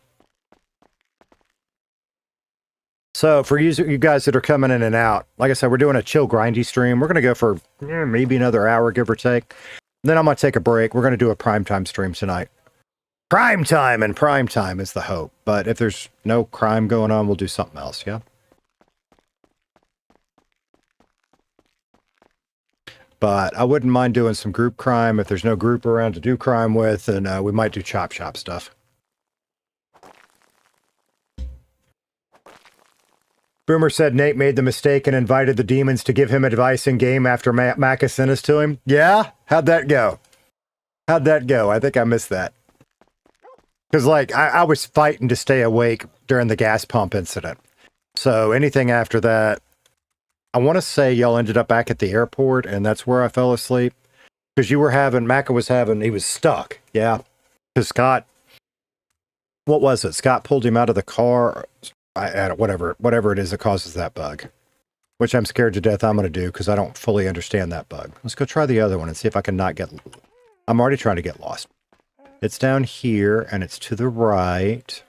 So, for you guys that are coming in and out, like I said, we're doing a chill, grindy stream. We're going to go for maybe another hour, give or take. Then I'm going to take a break. We're going to do a primetime stream tonight. Prime time, and prime time is the hope. But if there's no crime going on, we'll do something else, yeah? But I wouldn't mind doing some group crime. If there's no group around to do crime with, and we might do chop shop stuff. Boomer said Nate made the mistake and invited the demons to give him advice in game after Macca sent us to him. Yeah? How'd that go? How'd that go? I think I missed that. Because, like, I was fighting to stay awake during the gas pump incident. So anything after that, I want to say y'all ended up back at the airport, and that's where I fell asleep. Because you were having, Macca was having, he was stuck. Yeah. Because Scott, what was it? Scott pulled him out of the car. Whatever it is that causes that bug. Which I'm scared to death I'm going to do because I don't fully understand that bug. Let's go try the other one and see if I can not get... I'm already trying to get lost. It's down here, and it's to the right.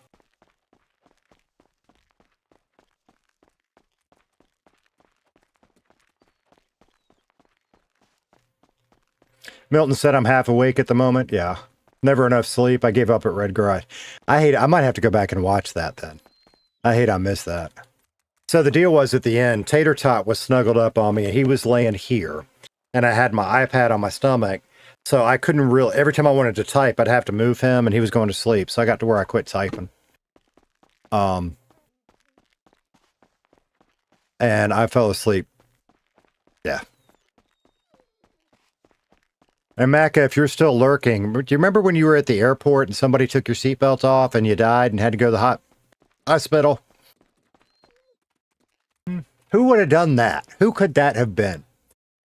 Milton said I'm half awake at the moment. Yeah. Never enough sleep. I gave up at Red Garage. I might have to go back and watch that then. I hate I missed that. So the deal was at the end, Tater Tot was snuggled up on me, and he was laying here. And I had my iPad on my stomach. So I couldn't really, every time I wanted to type, I'd have to move him, and he was going to sleep. So I got to where I quit typing. And I fell asleep. Yeah. And Macca, if you're still lurking, do you remember when you were at the airport and somebody took your seatbelt off and you died and had to go to the hospital? Who would have done that? Who could that have been?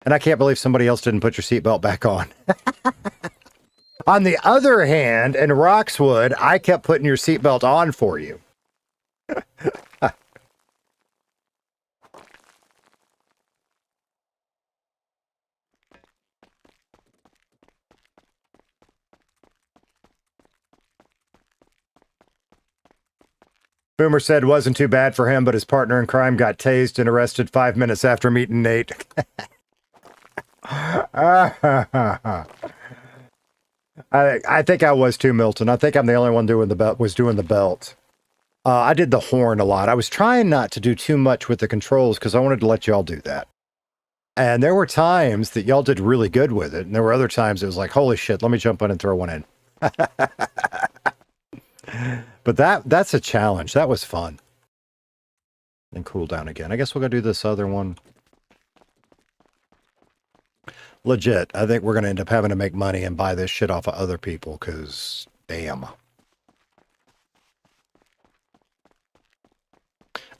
And I can't believe somebody else didn't put your seatbelt back on. On the other hand, in Roxwood, I kept putting your seatbelt on for you. Boomer said it wasn't too bad for him, but his partner in crime got tased and arrested 5 minutes after meeting Nate. I think I was too, Milton. I think I'm the only one doing the belt. I did the horn a lot. I was trying not to do too much with the controls because I wanted to let y'all do that. And there were times that y'all did really good with it, and there were other times it was like, holy shit, let me jump in and throw one in. But that's a challenge. That was fun. And cool down again. I guess we'll go do this other one. Legit, I think we're going to end up having to make money and buy this shit off of other people, because, damn.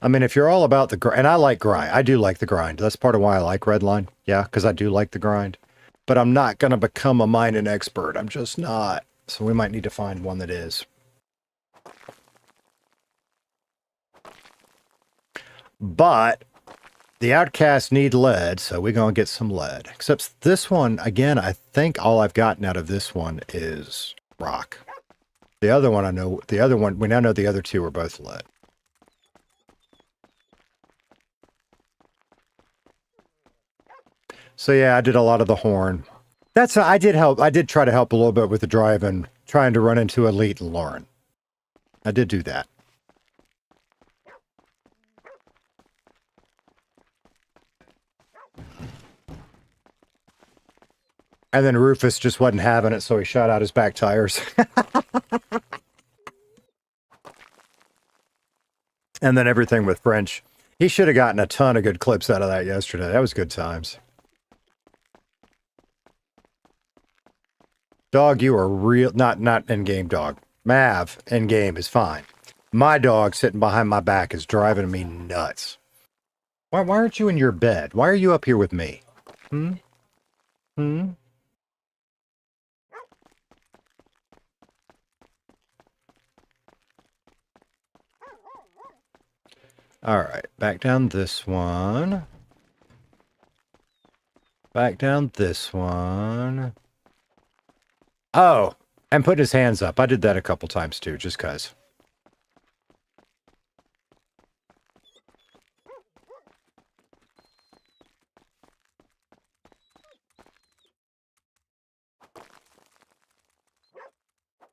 I mean, if you're all about the grind, and I like grind. I do like the grind. That's part of why I like Redline. Yeah, because I do like the grind. But I'm not going to become a mining expert. I'm just not. So we might need to find one that is. But the outcasts need lead, so we're going to get some lead. Except this one, again, I think all I've gotten out of this one is rock. The other one, I know, we now know the other two are both lead. So yeah, I did a lot of the horn. I did try to help a little bit with the drive and trying to run into Elite and Lauren. I did do that. And then Rufus just wasn't having it, so he shot out his back tires. And then everything with French. He should have gotten a ton of good clips out of that yesterday. That was good times. Dog, you are real, not in-game dog. Mav, in-game is fine. My dog sitting behind my back is driving me nuts. Why aren't you in your bed? Why are you up here with me? All right, back down this one. Back down this one. Oh, and putting his hands up. I did that a couple times too, just cuz.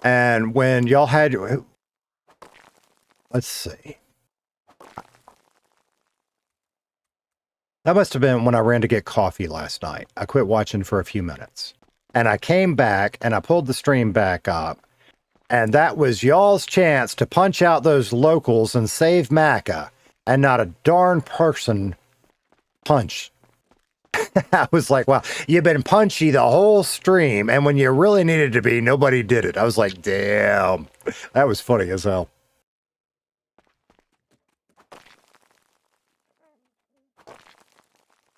And when y'all had, let's see. That must have been when I ran to get coffee last night. I quit watching for a few minutes. And I came back and I pulled the stream back up. And that was y'all's chance to punch out those locals and save Macca. And not a darn person punched. I was like, wow, you've been punchy the whole stream. And when you really needed to be, nobody did it. I was like, damn. That was funny as hell.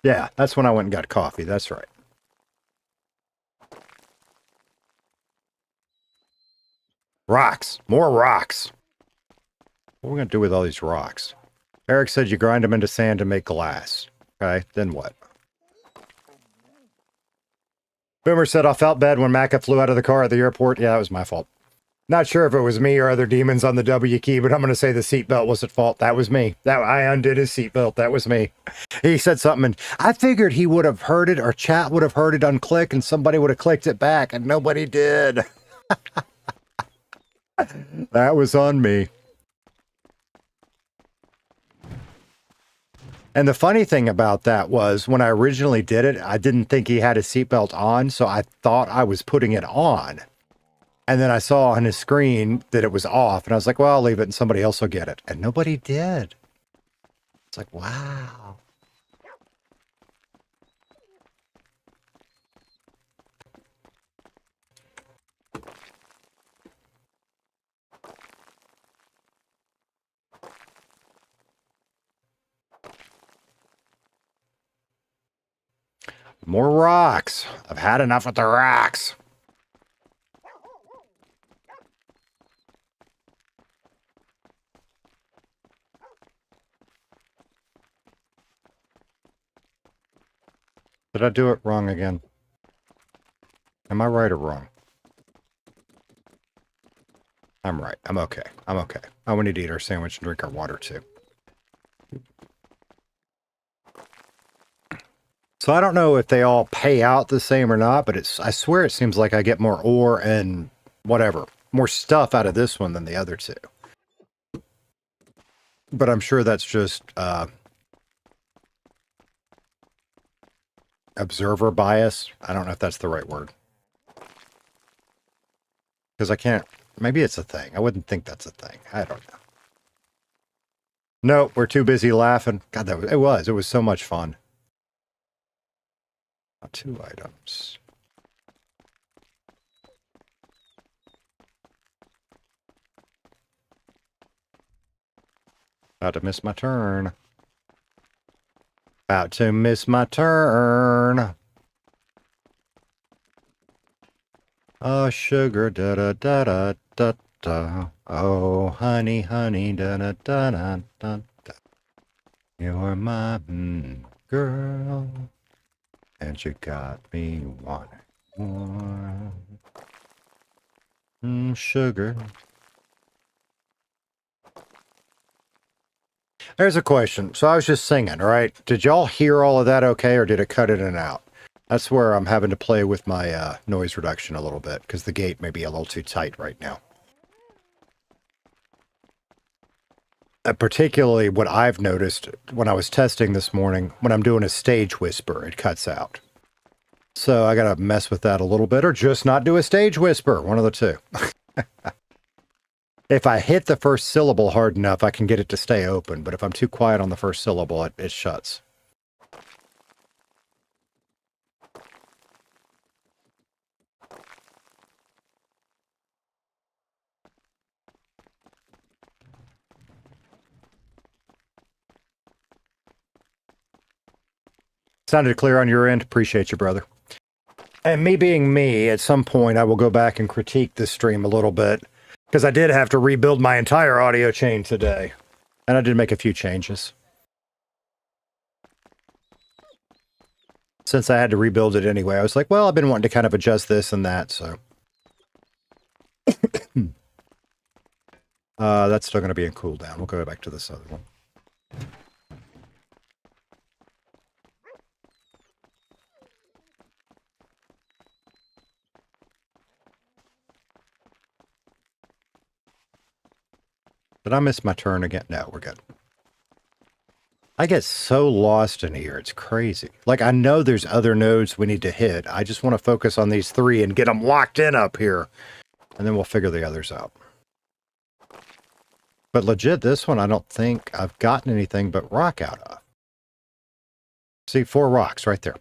Yeah, that's when I went and got coffee. That's right. Rocks. More rocks. What are we going to do with all these rocks? Eric said you grind them into sand to make glass. Okay, then what? Boomer said, I felt bad when Macca flew out of the car at the airport. Yeah, that was my fault. Not sure if it was me or other demons on the W key, but I'm going to say the seatbelt was at fault. That was me. I undid his seatbelt. That was me. He said something, and I figured he would have heard it, or chat would have heard it unclick, and somebody would have clicked it back, and nobody did. That was on me. And the funny thing about that was, when I originally did it, I didn't think he had his seatbelt on, so I thought I was putting it on. And then I saw on his screen that it was off, and I was like, well, I'll leave it, and somebody else will get it. And nobody did. It's like, wow. More rocks. I've had enough with the rocks. Did I do it wrong again? Am I right or wrong? I'm right. I'm okay. I'm okay. Oh, we need to eat our sandwich and drink our water too. So I don't know if they all pay out the same or not, but I swear it seems like I get more ore and whatever, more stuff out of this one than the other two. But I'm sure that's just observer bias. I don't know if that's the right word. Because I can't, maybe it's a thing. I wouldn't think that's a thing. I don't know. No, we're too busy laughing. God, it was so much fun. 2 items. About to miss my turn. About to miss my turn. Oh, sugar, da da da da da da. Oh, honey, honey, da da da da da da. You're my girl, and you got me wanting more. Sugar. There's a question. So I was just singing, right? Did y'all hear all of that okay, or did it cut in and out? That's where I'm having to play with my noise reduction a little bit, because the gate may be a little too tight right now. Particularly what I've noticed when I was testing this morning, when I'm doing a stage whisper, it cuts out. So I gotta mess with that a little bit, or just not do a stage whisper, one of the two. If I hit the first syllable hard enough, I can get it to stay open, but if I'm too quiet on the first syllable, it shuts. Sounded clear on your end. Appreciate you, brother. And me being me, at some point I will go back and critique this stream a little bit, because I did have to rebuild my entire audio chain today. And I did make a few changes. Since I had to rebuild it anyway, I was like, well, I've been wanting to kind of adjust this and that, so. That's still going to be in cooldown. We'll go back to this other one. Did I miss my turn again? No, we're good. I get so lost in here. It's crazy. Like, I know there's other nodes we need to hit. I just want to focus on these 3 and get them locked in up here. And then we'll figure the others out. But legit, this one, I don't think I've gotten anything but rock out of. See, 4 rocks right there.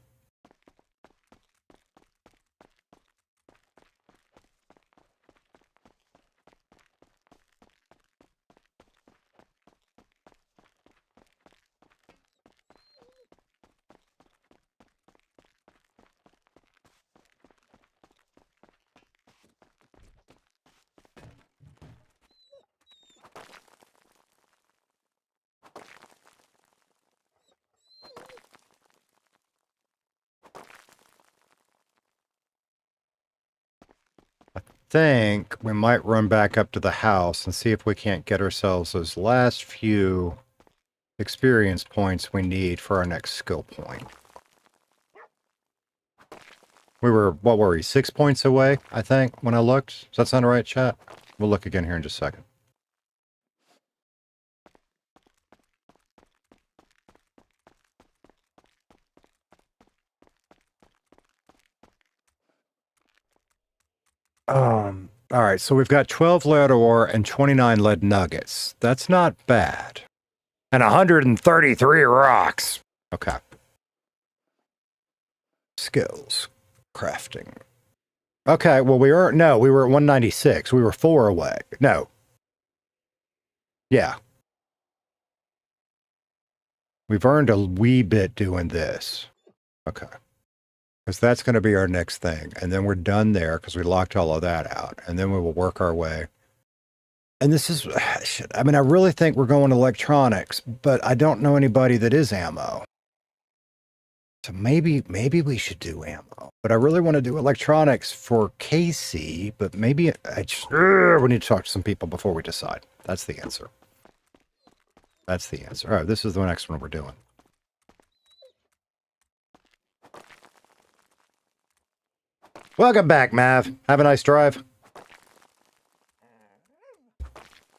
Think we might run back up to the house and see if we can't get ourselves those last few experience points we need for our next skill point. We were, what were we, 6 points away, I think, when I looked? Does that sound right, chat? We'll look again here in just a second. All right, so we've got 12 lead ore and 29 lead nuggets. That's not bad. And 133 rocks. Okay. Skills. Crafting. Okay, well, we were at 196. We were 4 away. No. Yeah. We've earned a wee bit doing this. Okay. Because that's going to be our next thing. And then we're done there because we locked all of that out. And then we will work our way. And this is, shit, I mean, I really think we're going electronics, but I don't know anybody that is ammo. So maybe we should do ammo. But I really want to do electronics for Casey, but maybe we need to talk to some people before we decide. That's the answer. That's the answer. All right, this is the next one we're doing. Welcome back, Mav. Have a nice drive.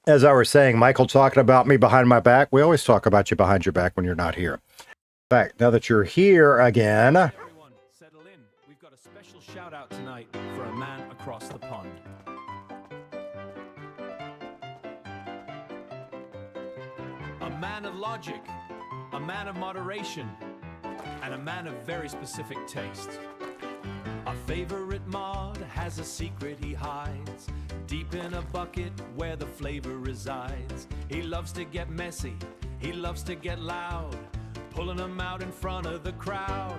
As I was saying, Michael talking about me behind my back. We always talk about you behind your back when you're not here. In fact, now that you're here again. Everyone, settle in. We've got a special shout out tonight for a man across the pond. A man of logic, a man of moderation, and a man of very specific taste. Our favorite mod has a secret he hides deep in a bucket where the flavor resides. He loves to get messy, he loves to get loud, pulling them out in front of the crowd.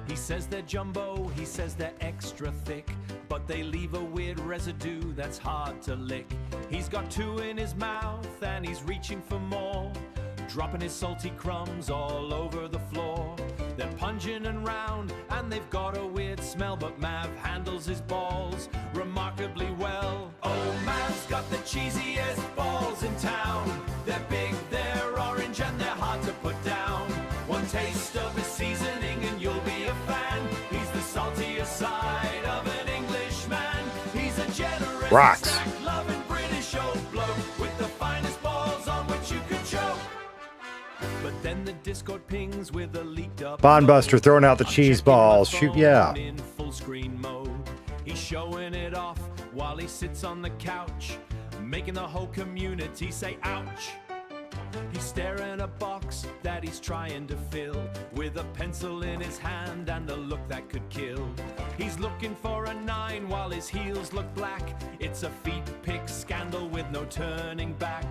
He says they're jumbo, he says they're extra thick, but they leave a weird residue that's hard to lick. He's got two in his mouth and he's reaching for more, dropping his salty crumbs all over the floor. They're pungent and round and they've got a weird smell, but Mav handles his balls remarkably well. Oh, Mav's got the cheesiest balls in town. They're big, they're orange, and they're hard to put down. One taste of his seasoning and you'll be a fan. He's the saltiest side of an Englishman. He's a generous, Rocks. loving British old bloke with the finest balls on which you could choke. But then the Discord pings with a leaked up Bondbuster throwing out the cheese balls. Shoot, yeah. in full screen mode. He's showing it off while he sits on the couch, making the whole community say ouch. He's staring a box that he's trying to fill with a pencil in his hand and a look that could kill. He's looking for a 9 while his heels look black. It's a feet pick scandal with no turning back.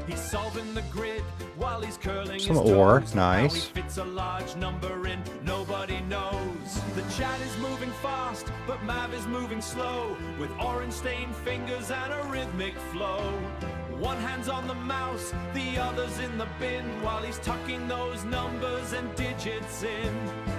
He's solving the grid while he's curling Some his ore, toes. nice. How he fits a large number in, nobody knows. The chat is moving fast, but Mav is moving slow, with orange stained fingers and a rhythmic flow. One hand's on the mouse, the other's in the bin, while he's tucking those numbers and digits in.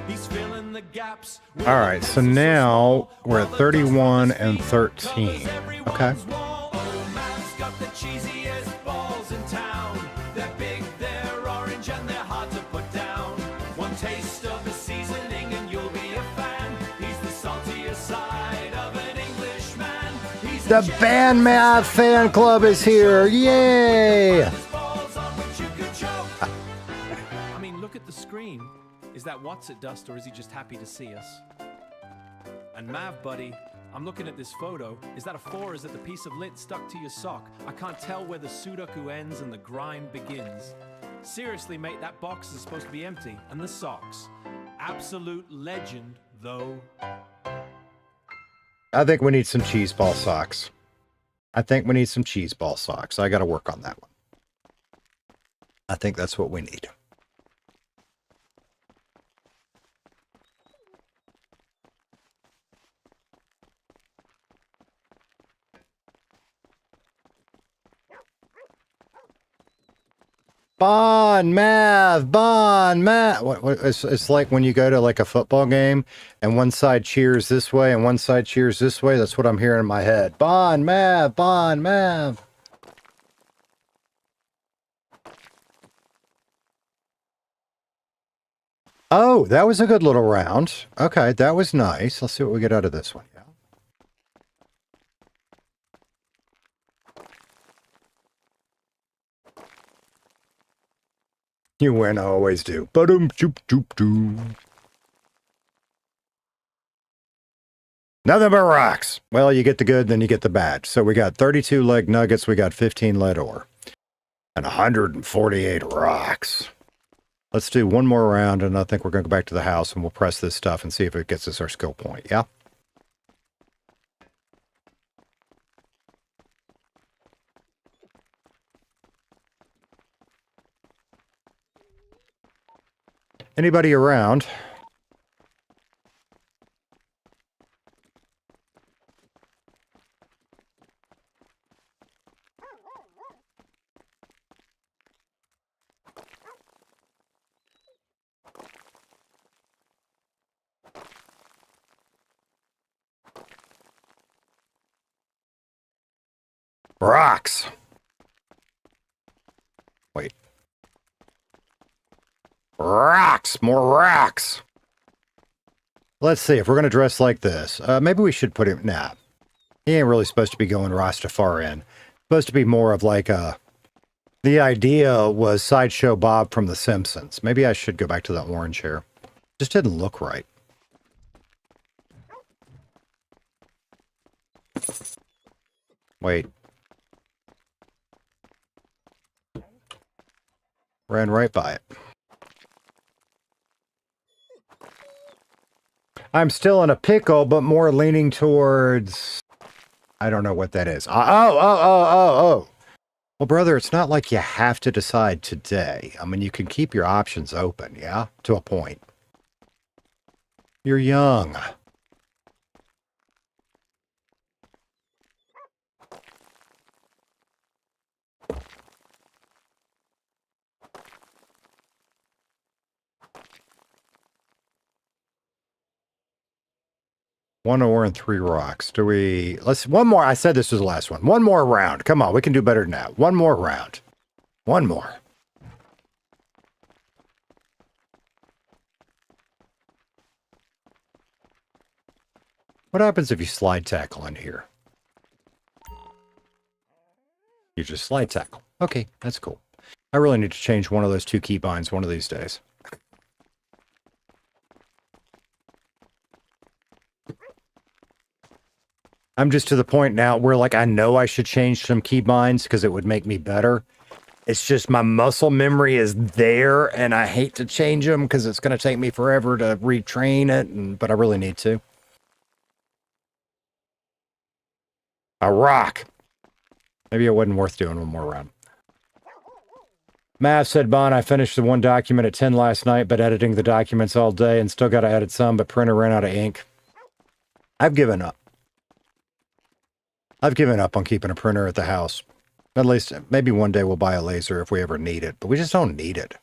He's filling the gaps. All right, so now we're at 31 and 13. Okay. Oh, Mav's got the cheesiest balls in town. They're big, they're orange, and they're hard to put down. One taste of his seasoning and you'll be a fan. He's the saltiest side of an Englishman. He's The Band Math fan club is here. Yay! I mean, look at the screen. Is that what's it dust, or is he just happy to see us? And Mav, buddy, I'm looking at this photo. Is that a 4? Is it the piece of lint stuck to your sock? I can't tell where the Sudoku ends and the grind begins. Seriously, mate, that box is supposed to be empty. And the socks. Absolute legend, though. I think we need some cheese ball socks. I think we need some cheese ball socks. I got to work on that one. I think that's what we need. Bon Mav. It's like when you go to like a football game and one side cheers this way and one side cheers this way. That's what I'm hearing in my head. Bon Mav. Oh, that was a good little round. Okay, that was nice. Let's see what we get out of this one. You win, I always do. Ba-dum, choop, choop, doo. Nothing but rocks. Well, you get the good, then you get the bad. So we got 32 leg nuggets, we got 15 lead ore, and 148 rocks. Let's do one more round, and I think we're going to go back to the house, and we'll press this stuff and see if it gets us our skill point, yeah? Anybody around? Rocks. Wait. Rocks. More rocks. Let's see if we're going to dress like this. Maybe we should put him... Nah. He ain't really supposed to be going Rastafarian. Supposed to be more of like a... The idea was Sideshow Bob from The Simpsons. Maybe I should go back to that orange hair. Just didn't look right. Wait. Ran right by it. I'm still in a pickle, but more leaning towards... I don't know what that is. Oh. Well, brother, it's not like you have to decide today. I mean, you can keep your options open, yeah? To a point. You're young. One ore and 3 rocks. Do we... Let's... One more. I said this was the last one. One more round. Come on, we can do better than that. One more round. One more. What happens if you slide tackle in here? You just slide tackle. Okay, that's cool. I really need to change one of those 2 keybinds one of these days. I'm just to the point now where, like, I know I should change some keybinds because it would make me better. It's just my muscle memory is there, and I hate to change them because it's going to take me forever to retrain it, but I really need to. A rock. Maybe it wasn't worth doing one more round. Mav said, Bon, I finished the one document at 10 last night, but editing the documents all day and still got to edit some, but printer ran out of ink. I've given up. I've given up on keeping a printer at the house. At least, maybe one day we'll buy a laser if we ever need it, but we just don't need it.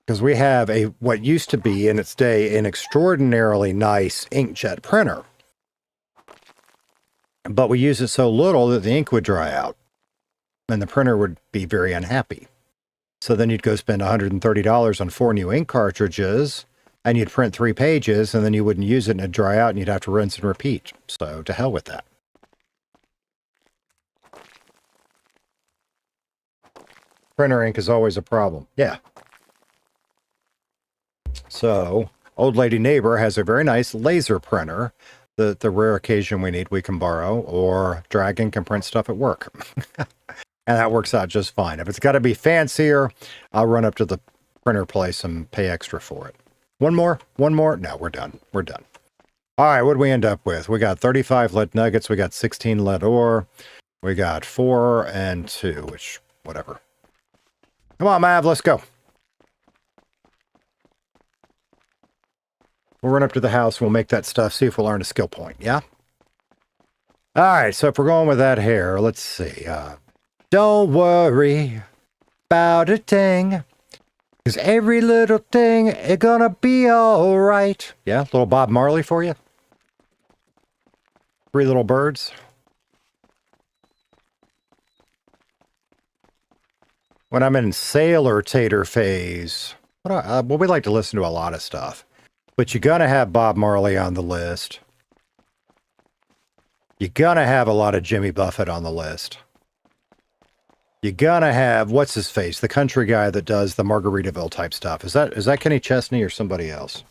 Because we have what used to be, in its day, an extraordinarily nice inkjet printer. But we use it so little that the ink would dry out. And the printer would be very unhappy. So then you'd go spend $130 on 4 new ink cartridges, and you'd print 3 pages, and then you wouldn't use it, and it'd dry out, and you'd have to rinse and repeat. So, to hell with that. Printer ink is always a problem. Yeah. So, old lady neighbor has a very nice laser printer. The rare occasion we need, we can borrow, or Dragon can print stuff at work. And that works out just fine. If it's got to be fancier, I'll run up to the printer place and pay extra for it. One more? No, we're done. We're done. All right, what did we end up with? We got 35 lead nuggets. We got 16 lead ore. We got 4 and 2, which, whatever. Come on, Mav, let's go. We'll run up to the house. We'll make that stuff. See if we'll earn a skill point, yeah? All right, so if we're going with that hair, let's see. Don't worry about a thing. Because every little thing is gonna be all right. Yeah, little Bob Marley for you. 3 little birds. When I'm in sailor tater phase, well, we like to listen to a lot of stuff. But you're gonna have Bob Marley on the list. You're gonna have a lot of Jimmy Buffett on the list. You're gonna have, what's his face, the country guy that does the Margaritaville type stuff. Is that Kenny Chesney or somebody else?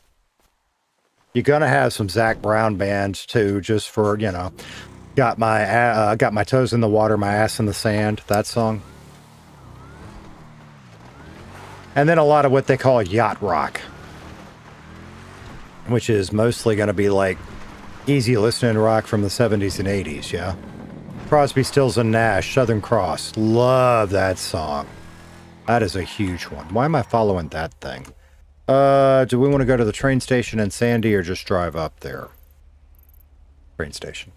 You're gonna have some Zach Brown bands too, just for, you know, got my toes in the water, my ass in the sand, that song. And then a lot of what they call yacht rock, which is mostly gonna be like easy listening rock from the 70s and 80s, yeah? Crosby, Stills and Nash, Southern Cross. Love that song. That is a huge one. Why am I following that thing? Do we want to go to the train station in Sandy or just drive up there? Train station.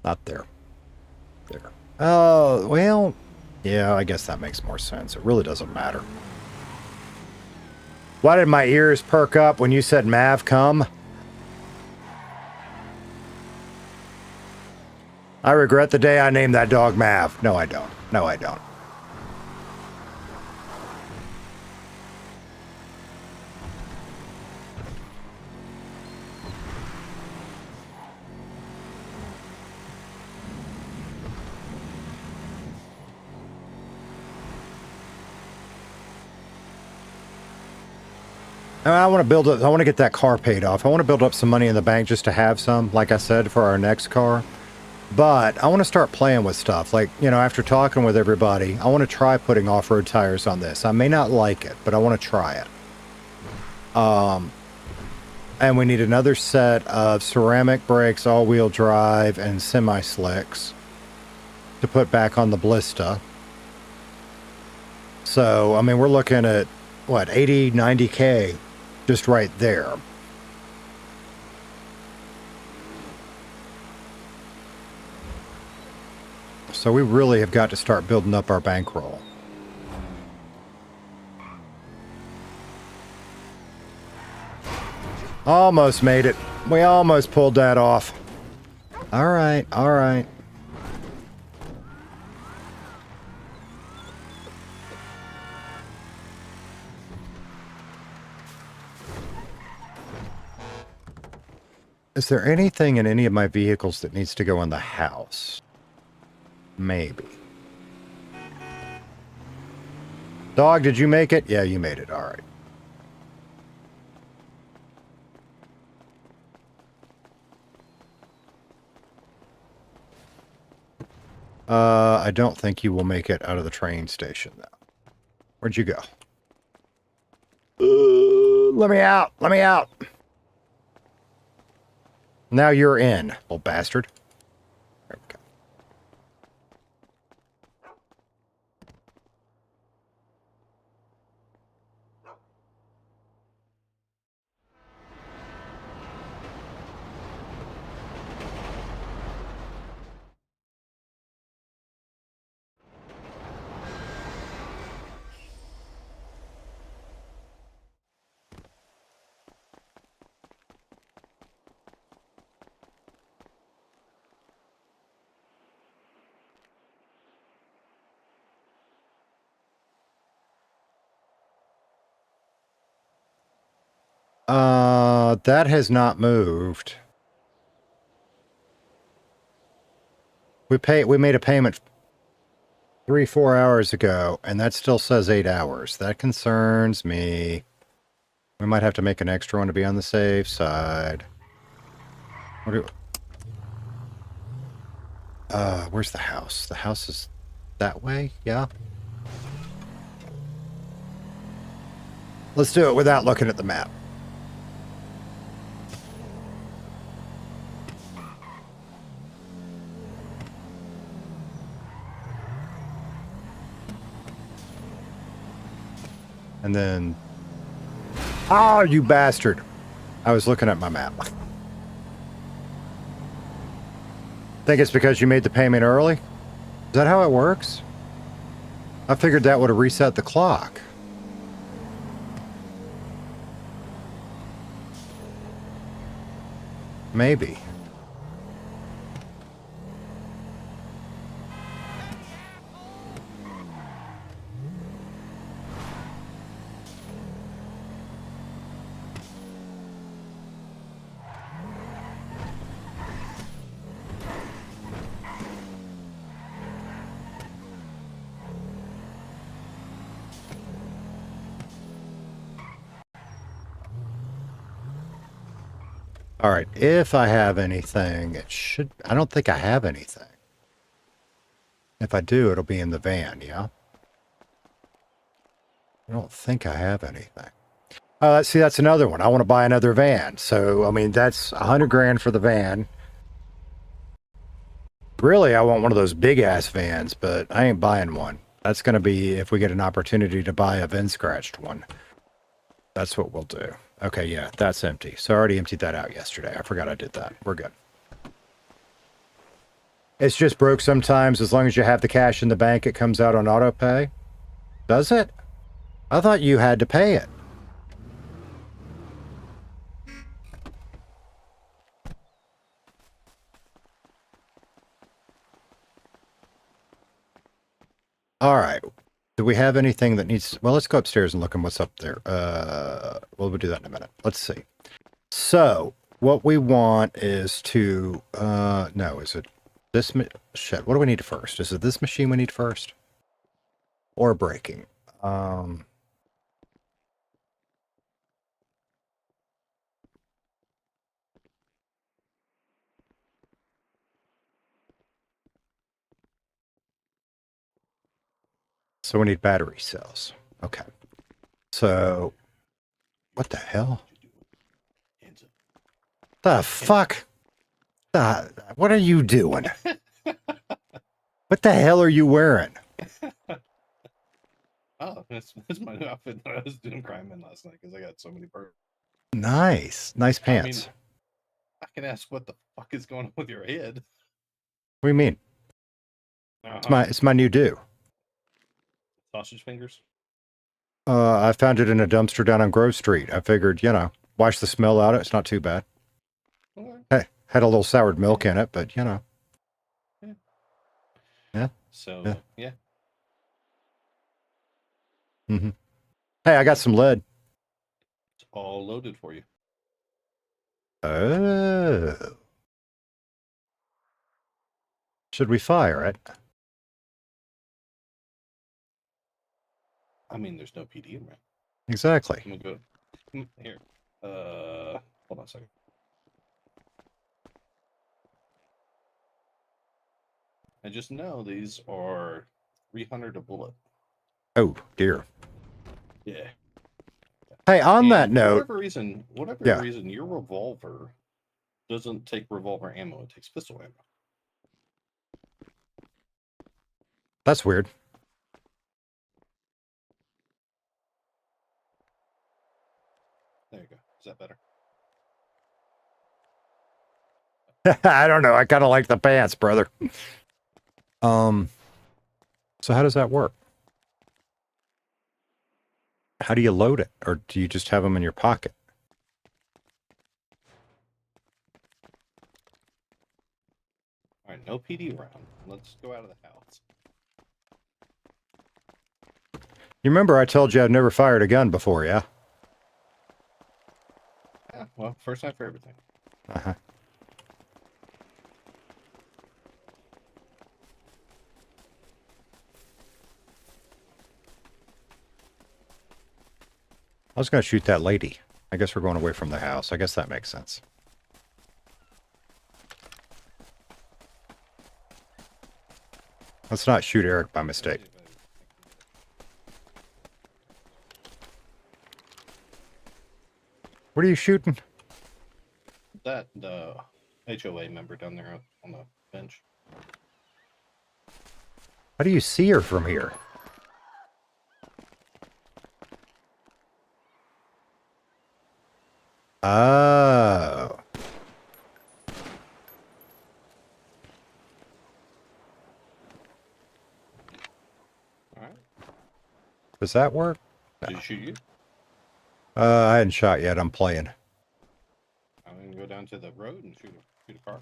Not there. There. Oh, well, yeah, I guess that makes more sense. It really doesn't matter. Why did my ears perk up when you said Mav come? I regret the day I named that dog Mav. No, I don't. No, I don't. I want to build up. I want to get that car paid off. I want to build up some money in the bank just to have some, like I said, for our next car. But I want to start playing with stuff. Like, you know, after talking with everybody, I want to try putting off-road tires on this. I may not like it, but I want to try it. And we need another set of ceramic brakes, all-wheel drive, and semi-slicks to put back on the Blista. So, I mean, we're looking at, what, 80, 90K just right there. So we really have got to start building up our bankroll. Almost made it. We almost pulled that off. All right, all right. Is there anything in any of my vehicles that needs to go in the house? Maybe. Dog, did you make it? Yeah, you made it. All right. I don't think you will make it out of the train station, though. Where'd you go? Let me out. Let me out. Now you're in, old bastard. There we go. That has not moved. We made a payment 3-4 hours ago, and that still says 8 hours. That concerns me. We might have to make an extra one to be on the safe side. Where's the house? The house is that way? Yeah. Let's do it without looking at the map. And then... Oh, you bastard! I was looking at my map. Think it's because you made the payment early? Is that how it works? I figured that would have reset the clock. Maybe. All right, if I have anything, it should... I don't think I have anything. If I do, it'll be in the van, yeah? I don't think I have anything. See, that's another one. I want to buy another van. So, I mean, that's $100,000 for the van. Really, I want one of those big-ass vans, but I ain't buying one. That's going to be if we get an opportunity to buy a VIN-scratched one. That's what we'll do. Okay, yeah, that's empty. So I already emptied that out yesterday. I forgot I did that. We're good. It's just broke sometimes. As long as you have the cash in the bank, it comes out on auto pay. Does it? I thought you had to pay it. All right. Do we have anything that needs... Well, let's go upstairs and look at what's up there. We'll do that in a minute. Let's see. So, what we want is to... no, is it this... Shit, what do we need first? Is it this machine we need first? Or braking? So we need battery cells. Okay. So, what the hell? The fuck? What are you doing? What the hell are you wearing? Oh, that's my new outfit that I was doing crime in last night because I got so many birds. Nice. Nice pants. I can ask what the fuck is going on with your head. What do you mean? It's my new do. Sausage fingers? I found it in a dumpster down on Grove Street. I figured, wash the smell out of it. It's not too bad. Okay. Hey, had a little soured milk in it, but Yeah. So, yeah. Mm-hmm. Hey, I got some lead. It's all loaded for you. Oh. Should we fire it? I mean, there's no PD in there. Exactly. I'm gonna go here. Hold on a second. I just know these are 300 a bullet. Oh, dear. Yeah. Hey, on And that note... whatever reason, your revolver doesn't take revolver ammo. It takes pistol ammo. That's weird. There you go. Is that better? I don't know. I kind of like the pants, brother. So how does that work? How do you load it? Or do you just have them in your pocket? All right, no PD round. Let's go out of the house. You remember I told you I've never fired a gun before, yeah? Yeah, well, first time for everything. Uh-huh. I was going to shoot that lady. I guess we're going away from the house. I guess that makes sense. Let's not shoot Eric by mistake. What are you shooting? That HOA member down there on the bench. How do you see her from here? Oh. Alright. Does that work? Did he shoot you? I hadn't shot yet. I'm playing. I'm gonna go down to the road and shoot a car.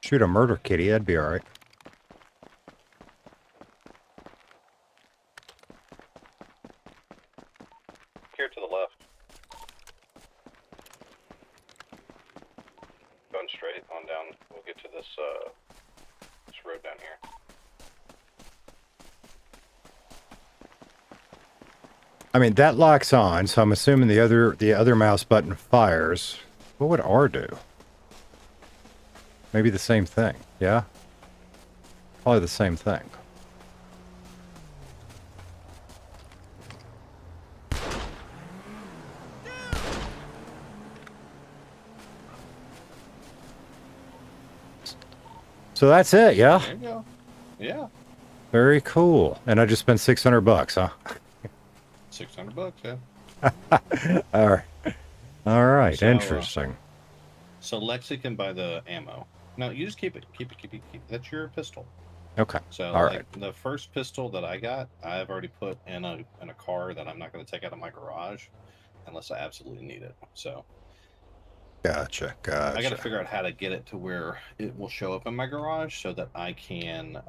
Shoot a murder kitty. That'd be all right. Here to the left. Going straight on down. We'll get to this road down here. I mean, that locks on, so I'm assuming the other mouse button fires. What would R do? Maybe the same thing, yeah? Probably the same thing. So that's it, yeah? There you go. Yeah. Very cool. And I just spent $600, huh? $600, yeah. All right. All right, So, interesting. So Lexi can buy the ammo. No, you just keep it. Keep it. That's your pistol. Okay. So All like right. the first pistol that I got, I've already put in a car that I'm not going to take out of my garage unless I absolutely need it. So Gotcha. I got to Gotcha. figure out how to get it to where it will show up in my garage so that I can,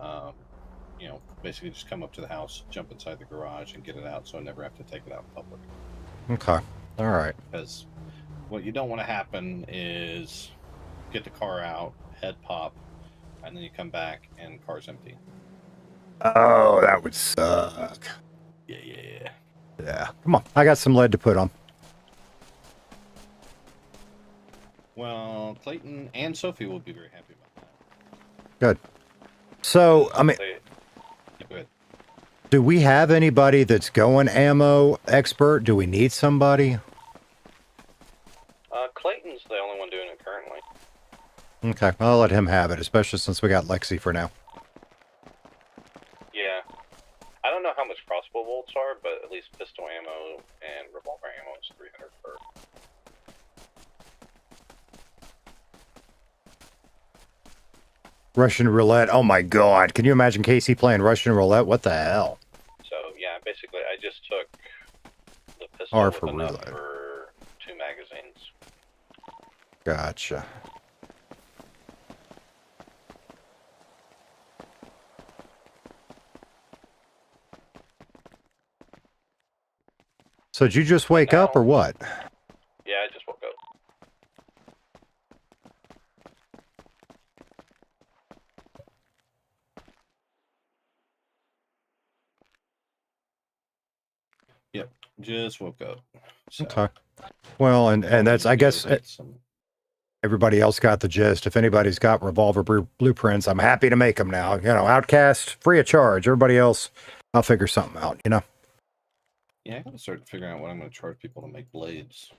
basically just come up to the house, jump inside the garage, and get it out, so I never have to take it out in public. Okay. All right. Because what you don't want to happen is get the car out, head pop, and then you come back and car's empty. Oh, that would suck. Yeah. Yeah. Come on. I got some lead to put on. Well, Clayton and Sophie will be very happy about that. Good. So, I mean, Go ahead. do we have anybody that's going ammo expert? Do we need somebody? Clayton's the only one doing it currently. Okay. I'll let him have it, especially since we got Lexi for now. Yeah. I don't know how much crossbow bolts are, but at least pistol ammo and revolver ammo is 300 per. Russian roulette. Oh my God. Can you imagine Casey playing Russian roulette? What the hell? So, yeah, basically, I just took the pistol R with for enough roulette. for 2 magazines. Gotcha. So did you just wake up or what? Yeah, I just woke up. Yep, just woke up. So, Okay. Well, and that's, I guess, everybody else got the gist. If anybody's got revolver blueprints, I'm happy to make them now. You know, Outcast, free of charge. Everybody else, I'll figure something out, you know? Yeah, I gotta start figuring out what I'm gonna charge people to make blades.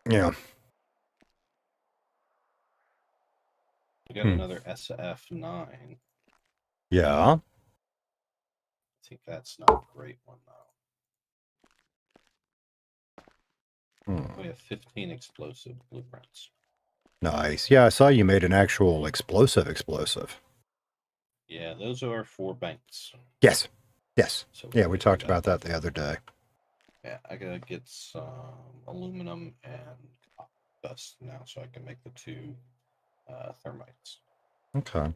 Yeah. We got another SF9. Yeah. I think that's not a great one, though. We have 15 explosive blueprints. Nice. Yeah, I saw you made an actual explosive. Yeah, those are 4 banks. Yes. Yes. So Yeah, we talked about that the other day. Yeah, I gotta get some aluminum and dust now so I can make the 2 thermites. Okay.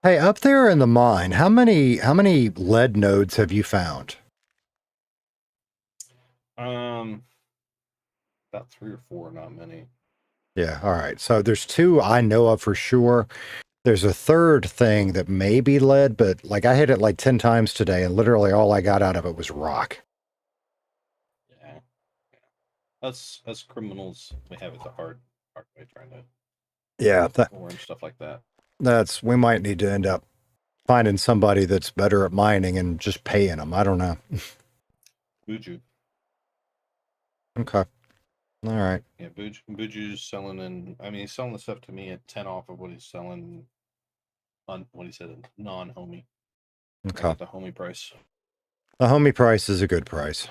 Hey, up there in the mine, how many lead nodes have you found? About 3 or 4, not many. Yeah, all right. So there's 2 I know of for sure. There's a third thing that may be lead, but like I hit it like 10 times today, and literally all I got out of it was rock. Yeah. Us criminals, we have it the hard way trying to and stuff like that. We might need to end up finding somebody that's better at mining and just paying them. I don't know. Buju. Okay. All right. Yeah, Buju's selling he's selling the stuff to me at 10 off of what he's selling on what he said, non-homie. Okay. The homie price. The homie price is a good price.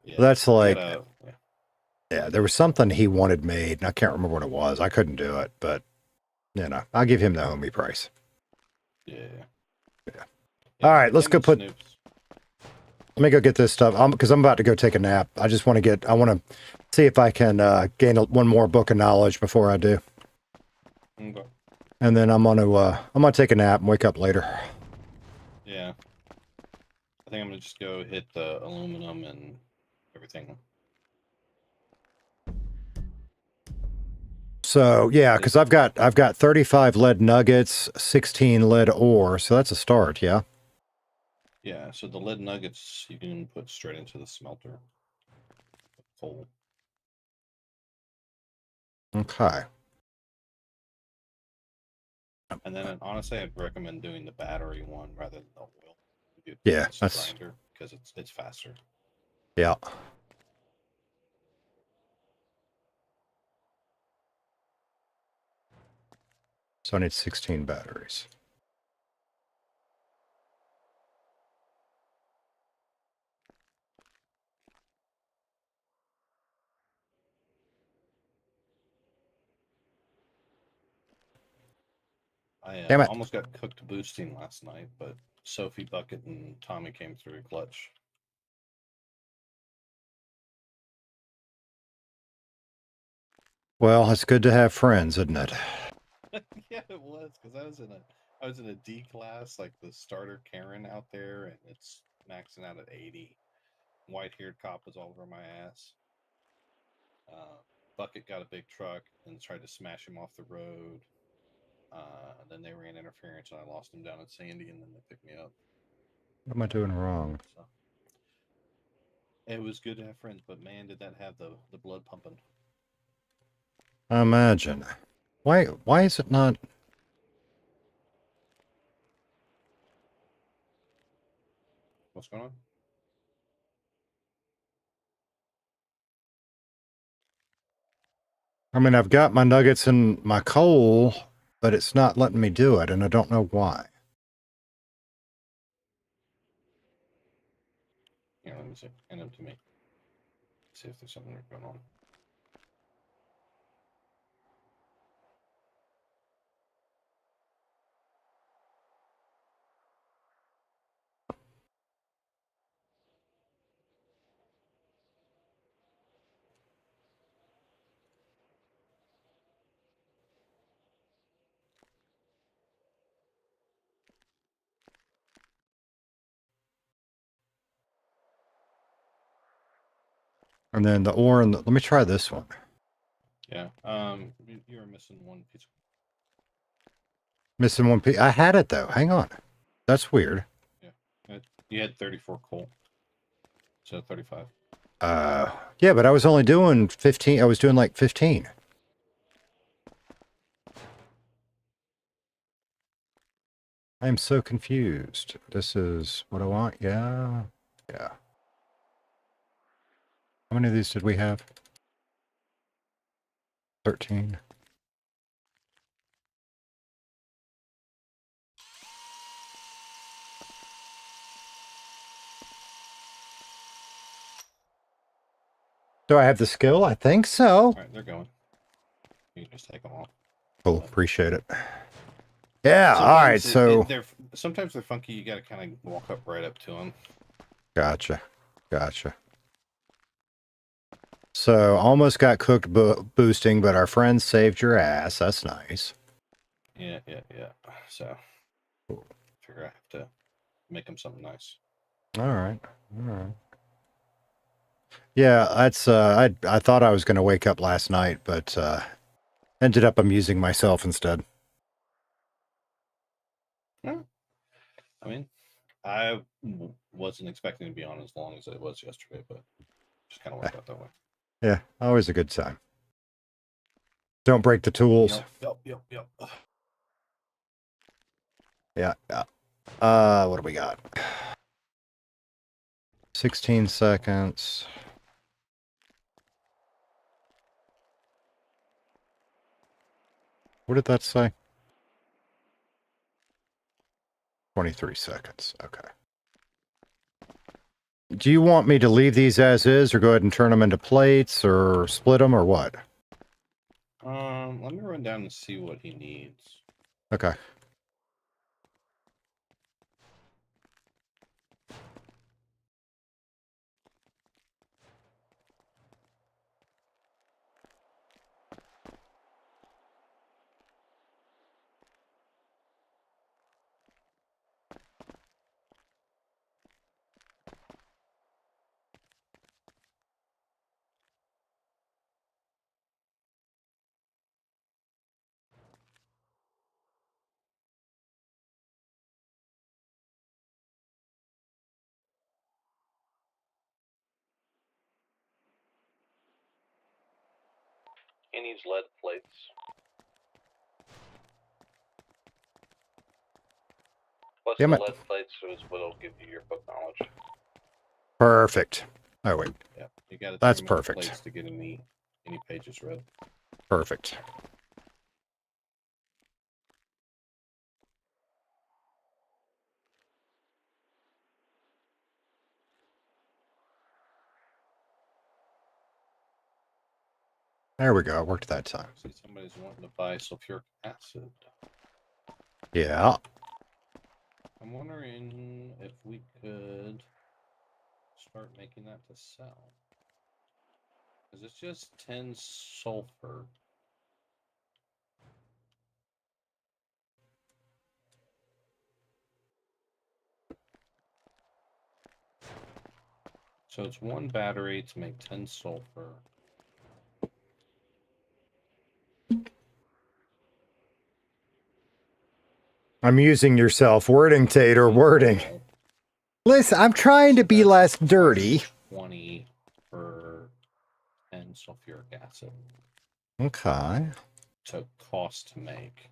Yeah, that's like, yeah, there was something he wanted made, and I can't remember what it was. I couldn't do it, but, you know, I'll give him the homie price. Yeah. All right, let's go let me go get this stuff, because I'm about to go take a nap. I just want to I want to see if I can gain one more book of knowledge before I do. Okay. And then I'm gonna take a nap and wake up later. Yeah. I think I'm gonna just go hit the aluminum and everything. So yeah, because I've got 35 lead nuggets, 16 lead ore, so that's a start. Yeah. Yeah. So the lead nuggets you can put straight into the smelter. Coal. Okay. And then honestly, I'd recommend doing the battery one rather than the oil. Yeah, that's grinder because it's faster. Yeah. So I need 16 batteries. I Damn it. almost got cooked boosting last night, but Sophie, Bucket, and Tommy came through clutch. Well, it's good to have friends, isn't it? Yeah, it was because I was in a D class, like the starter Karen out there, and it's maxing out at 80. White-haired cop was all over my ass. Bucket got a big truck and tried to smash him off the road. Then they ran interference, and I lost him down at Sandy, and then they picked me up. What am I doing wrong? So it was good to have friends, but man, did that have the blood pumping. I imagine. Why is it not? What's going on? I mean, I've got my nuggets and my coal, but it's not letting me do it, and I don't know why. Here, let me see. Hand them to me. See if there's something going on. And then the ore and let me try this one. Yeah. You were missing one piece. Missing one piece. I had it though. Hang on. That's weird. Yeah. You had 34 coal. So 35. Yeah, but I was only doing 15. I was doing like 15. I am so confused. This is what I want. Yeah. Yeah. How many of these did we have? 13. Do I have the skill? I think so. All right, they're going. You can just take them off. Cool. Appreciate it. Yeah. All right. So sometimes they're funky. You got to kind of walk up right up to them. gotcha. Gotcha. So almost got cooked boosting, but our friends saved your ass. That's nice. Yeah. So figure I have to make them something nice. All right. All right. Yeah, that's I thought I was going to wake up last night, but ended up amusing myself instead. Yeah. I mean, I wasn't expecting to be on as long as it was yesterday, but just kind of worked out that way. Yeah, always a good time. Don't break the tools. Yep. Yeah. What do we got? 16 seconds. What did that say? 23 seconds. Okay. Do you want me to leave these as is or go ahead and turn them into plates or split them or what? Let me run down and see what he needs. Okay. He needs lead plates. Plus Damn the it. lead plates is what'll give you your book knowledge. Perfect. Oh, wait. Yeah, you got to. That's perfect. Plates to get any pages read. Perfect. There we go. It worked that time. See, somebody's wanting to buy sulfuric acid. Yeah. I'm wondering if we could start making that to sell. Because it's just 10 sulfur. So it's one battery to make 10 sulfur. I'm using your self-wording, Tater. Wording. Listen, I'm trying to So be that's less dirty. 20 for 10 sulfuric acid. Okay. To cost to make.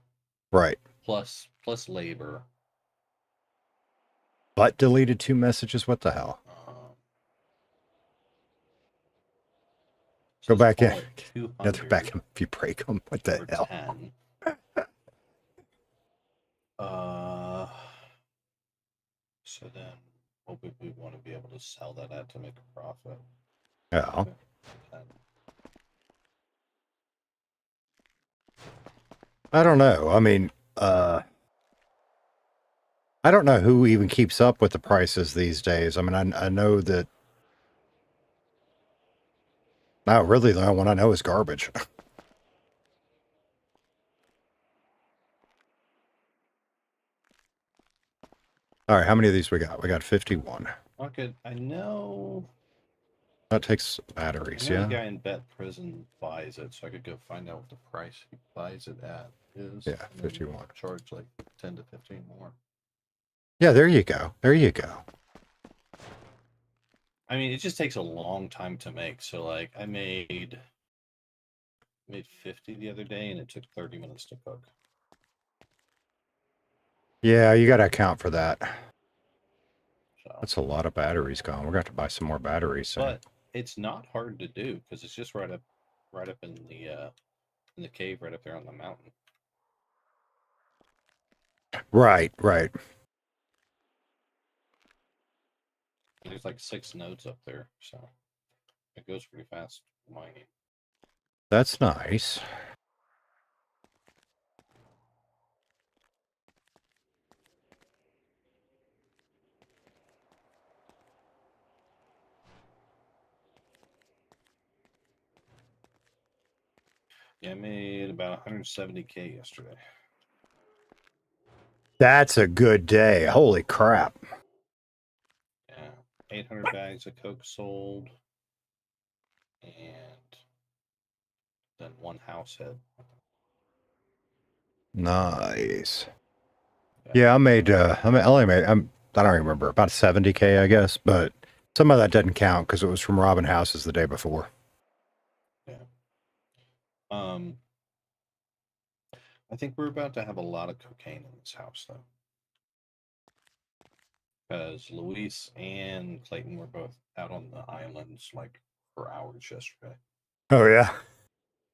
Right. Plus labor. But deleted 2 messages. What the hell? So Go back in. call it Yeah, they're 200 back in if you break them. What the for hell? 10. So then what would we want to be able to sell that at to make a profit? Yeah. 10. I don't know. I mean, I don't know who even keeps up with the prices these days. I mean, I know that. No, really, the only one I know is garbage. All right, how many of these we got? We got 51. Okay, I know. That takes I batteries, know yeah? a guy in Bet Prison buys it, so I could go find out what the price he buys it at is. Yeah, and then 51. Charge like 10 to 15 more. Yeah, there you go. There you go. I mean, it just takes a long time to make. So like I made 50 the other day and it took 30 minutes to cook. Yeah, you got to account for that. So, That's a lot of batteries gone. We're going to have to buy some more batteries soon. but it's not hard to do because it's just right up in the cave right up there on the mountain. Right, right. There's like 6 nodes up there, so it goes pretty fast mining. That's nice. Yeah, I made about 170K yesterday. That's a good day. Holy crap. Yeah, 800 bags of Coke sold, and then 1 house head. Nice. Yeah, I don't remember, about 70K, I guess, but some of that doesn't count because it was from robbing houses the day before. Yeah. I think we're about to have a lot of cocaine in this house, though. Because Luis and Clayton were both out on the islands like for hours yesterday. Oh, yeah.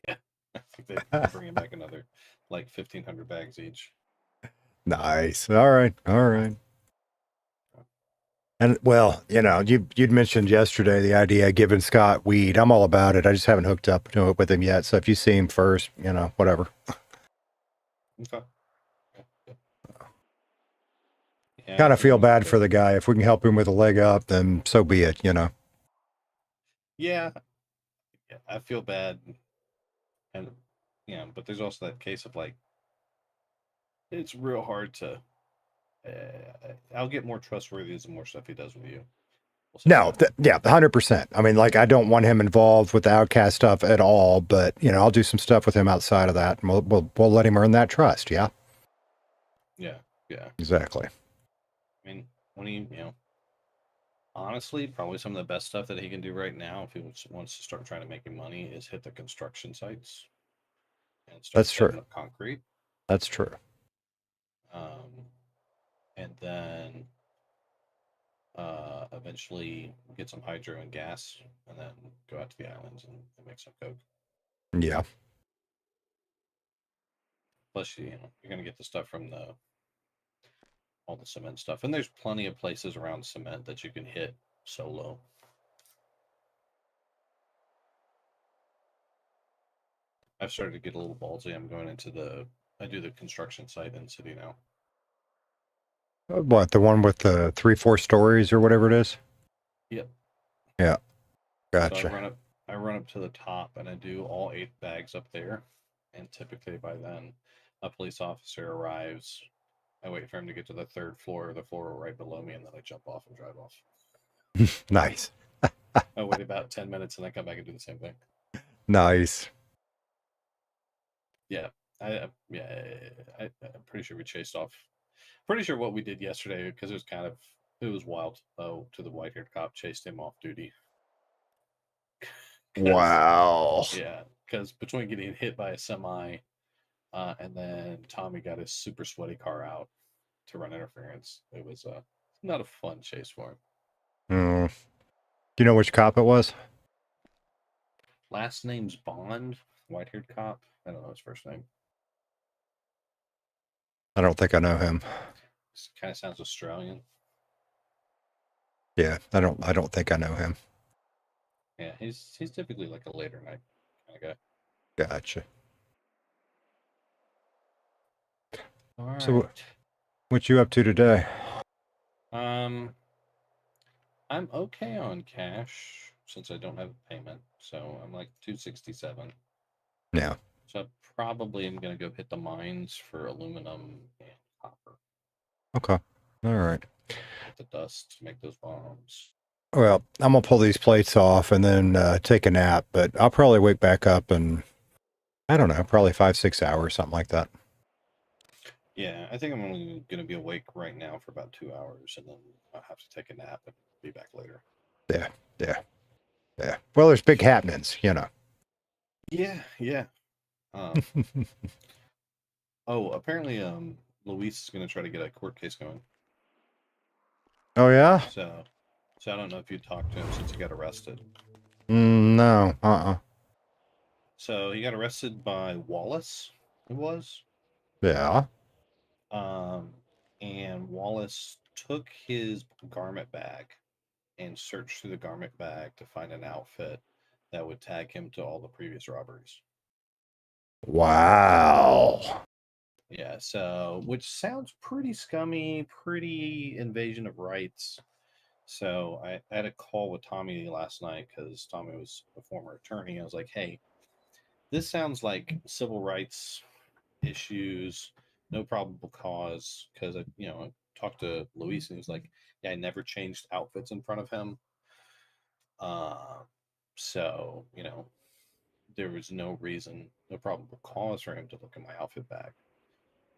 Yeah. I think they're bringing back another like 1,500 bags each. Nice. All right. All right. And well, you'd mentioned yesterday the idea of giving Scott weed. I'm all about it. I just haven't hooked up to it with him yet. So if you see him first, whatever. Okay. Yeah, Kind of feel bad for the guy. If we can help him with a leg up, then so be it, Yeah, I feel bad. And, but there's also that case of like, it's real hard to, I'll get more trustworthy as the more stuff he does with you. No, yeah, 100%. I mean, like, I don't want him involved with the outcast stuff at all, but, I'll do some stuff with him outside of that, and we'll let him earn that trust, yeah? Yeah. Exactly. I mean, when he, honestly, probably some of the best stuff that he can do right now, if he wants to start trying to make money, is hit the construction sites and start That's true. setting up concrete. That's true. And then eventually get some hydro and gas, and then go out to the islands and make some coke. Yeah. Plus, you're going to get the stuff from all the cement stuff, and there's plenty of places around cement that you can hit solo. I've started to get a little ballsy. I do the construction site in the city now. What, the one with the 3-4 stories or whatever it is? Yep. Yeah. So Gotcha. I run up to the top and I do all 8 bags up there. And typically by then, a police officer arrives. I wait for him to get to the 3rd floor, the floor right below me, and then I jump off and drive off. Nice. I wait about 10 minutes and I come back and do the same thing. Nice. Yeah. I'm pretty sure we chased off. Pretty sure what we did yesterday, because it was wild. Oh, to the white-haired cop chased him off duty. Wow. Yeah, because between getting hit by a semi, and then Tommy got his super sweaty car out to run interference, it was not a fun chase for him. Do you know which cop it was? Last name's Bond, white-haired cop. I don't know his first name. I don't think I know him. Kind of sounds Australian. Yeah, I don't think I know him. Yeah, he's typically like a later night kind of guy. Gotcha. All right. So what you up to today? I'm okay on cash since I don't have a payment, so I'm like 267. Yeah. So I probably am gonna go hit the mines for aluminum and copper. Okay. All right. Get the dust to make those bombs. Well, I'm gonna pull these plates off and then take a nap, but I'll probably wake back up in, I don't know, probably 5-6 hours, something like that. Yeah, I think I'm only gonna be awake right now for about 2 hours, and then I'll have to take a nap and be back later. Yeah. Well, there's big happenings, you know. Yeah. Oh, apparently, Luis is gonna try to get a court case going. Oh yeah? So I don't know if you talked to him since he got arrested. No. So he got arrested by Wallace. It was. Yeah. And Wallace took his garment bag and searched through the garment bag to find an outfit that would tag him to all the previous robberies. Wow. Yeah, so which sounds pretty scummy, pretty invasion of rights. So I had a call with Tommy last night because Tommy was a former attorney. I was like, hey, this sounds like civil rights issues, no probable cause. Because I talked to Luis and he was like, yeah, I never changed outfits in front of him. So there was no reason, no probable cause for him to look at my outfit bag.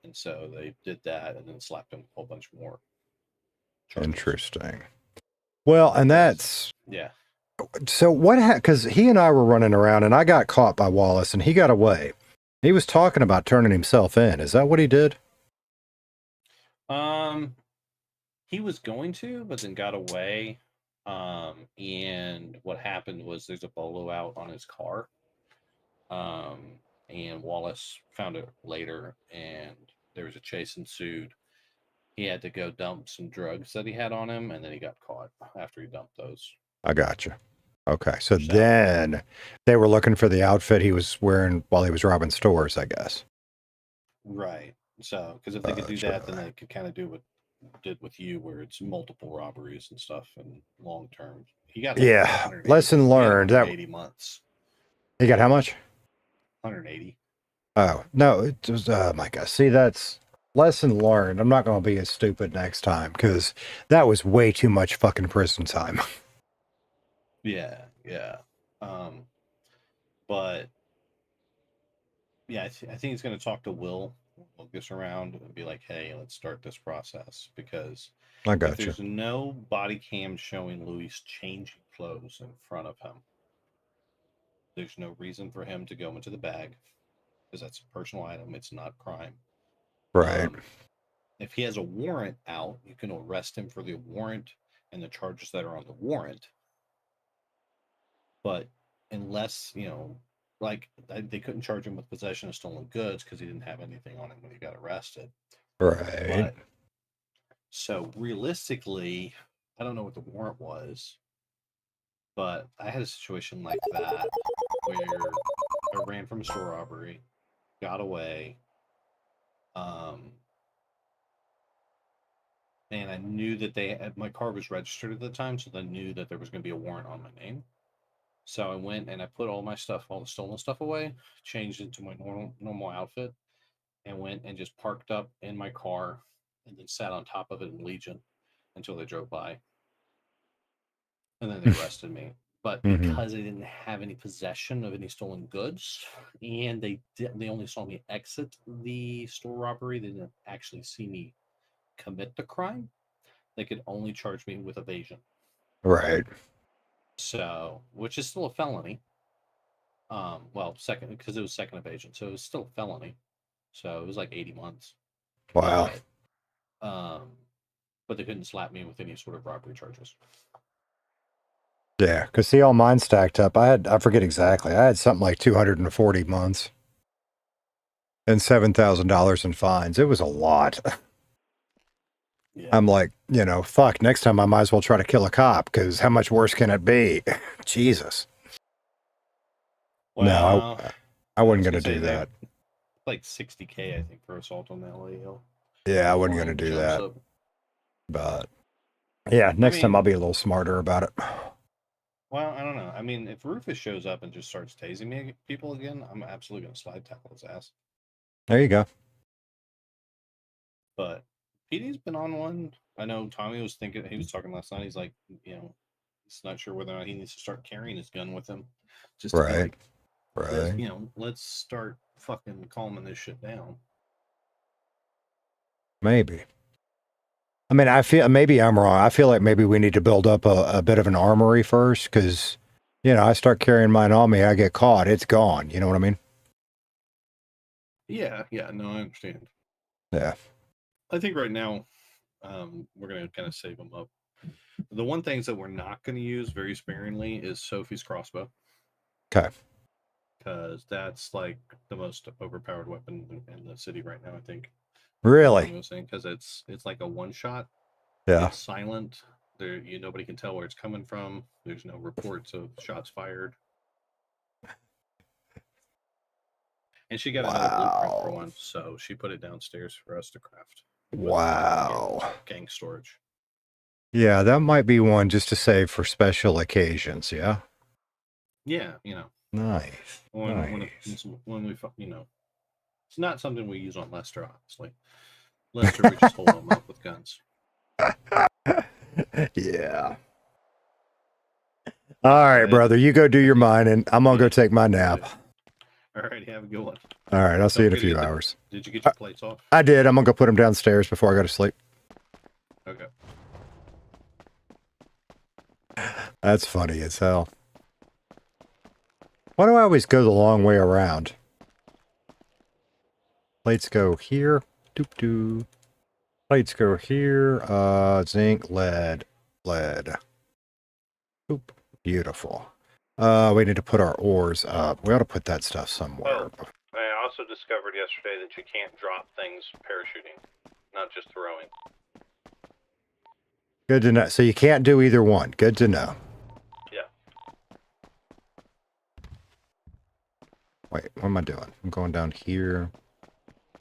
And so they did that and then slapped him a whole bunch more charges. Interesting. Well, and that's Yeah. so what because he and I were running around and I got caught by Wallace and he got away. He was talking about turning himself in. Is that what he did? He was going to, but then got away. And what happened was there's a bolo out on his car. And Wallace found it later, and there was a chase ensued. He had to go dump some drugs that he had on him, and then he got caught after he dumped those. I got you. Okay, so then they were looking for the outfit he was wearing while he was robbing stores, I guess. Right. So, because if they could do that, then they could kind of do what did with you, where it's multiple robberies and stuff, and long term. He got lesson learned. 180 months. He got how much? 180. Oh no, it was. Oh my God. See, that's lesson learned. I'm not going to be as stupid next time because that was way too much fucking prison time. Yeah. But yeah, I think he's going to talk to Will gets around and be like, hey, let's start this process, because I got if you. there's no body cam showing Luis changing clothes in front of him, there's no reason for him to go into the bag, because that's a personal item. It's not crime. Right. If he has a warrant out, you can arrest him for the warrant and the charges that are on the warrant. But unless, they couldn't charge him with possession of stolen goods because he didn't have anything on him when he got arrested. Right. So realistically, I don't know what the warrant was, but I had a situation like that where I ran from a store robbery, got away, and I knew that my car was registered at the time, so I knew that there was going to be a warrant on my name. So I went and I put all my stuff, all the stolen stuff away, changed into my normal outfit, and went and just parked up in my car, and then sat on top of it in Legion until they drove by, and then they arrested me. But Mhm. because I didn't have any possession of any stolen goods, and they only saw me exit the store robbery, they didn't actually see me commit the crime. They could only charge me with evasion. Right. So, which is still a felony. Well, second, because it was second evasion, so it was still a felony. So it was like 80 months. Wow. But they couldn't slap me with any sort of robbery charges. Yeah, because see, all mine stacked up. I forget exactly. I had something like 240 months and $7,000 in fines. It was a lot. Yeah. I'm like, fuck, next time I might as well try to kill a cop, because how much worse can it be? Jesus. Well, No, I wasn't was going to gonna do say that. like $60K, I think, for assault on the LA Hill. Yeah, I wasn't Before going to it do jumps that. up. But yeah, next time mean- I'll be a little smarter about it. Well, I don't know. I mean, if Rufus shows up and just starts tasing me people again, I'm absolutely going to slide tackle his ass. There you go. But PD's been on one. I know Tommy was thinking, he was talking last night. He's like, he's not sure whether or not he needs to start carrying his gun with him. Just to be Right. like, Right. let's start fucking calming this shit down. Maybe. I mean, I feel maybe I'm wrong. I feel like maybe we need to build up a bit of an armory first, because, I start carrying mine on me, I get caught, it's gone. You know what I mean? Yeah, no, I understand. Yeah. I think right now, we're going to kind of save them up. The one things that we're not going to use very sparingly is Sophie's crossbow. Okay. Because that's like the most overpowered weapon in the city right now, I think. Really? Because it's like a one shot. Yeah. It's silent. Nobody can tell where it's coming from. There's no reports of shots fired. And she got another blueprint for one, so she put it downstairs for us to craft. Wow. Gang storage. Yeah, that might be one just to save for special occasions. Yeah. Yeah, Nice. when we, it's not something we use on Lester, honestly. Lester, we just hold him up with guns. Yeah. All right, brother. You go do your mine, and I'm gonna go take my nap. All right, have a good one. All right, I'll see you in a Don't forget few to hours. Did you get your plates off? I did. I'm gonna go put them downstairs before I go to sleep. Okay. That's funny as hell. Why do I always go the long way around? Plates go here. Doop doo. Plates go here. Zinc, lead. Oop. Beautiful. We need to put our ores up. We ought to put that stuff somewhere. Oh, I also discovered yesterday that you can't drop things parachuting, not just throwing. Good to know. So you can't do either one. Good to know. Yeah. Wait, what am I doing? I'm going down here.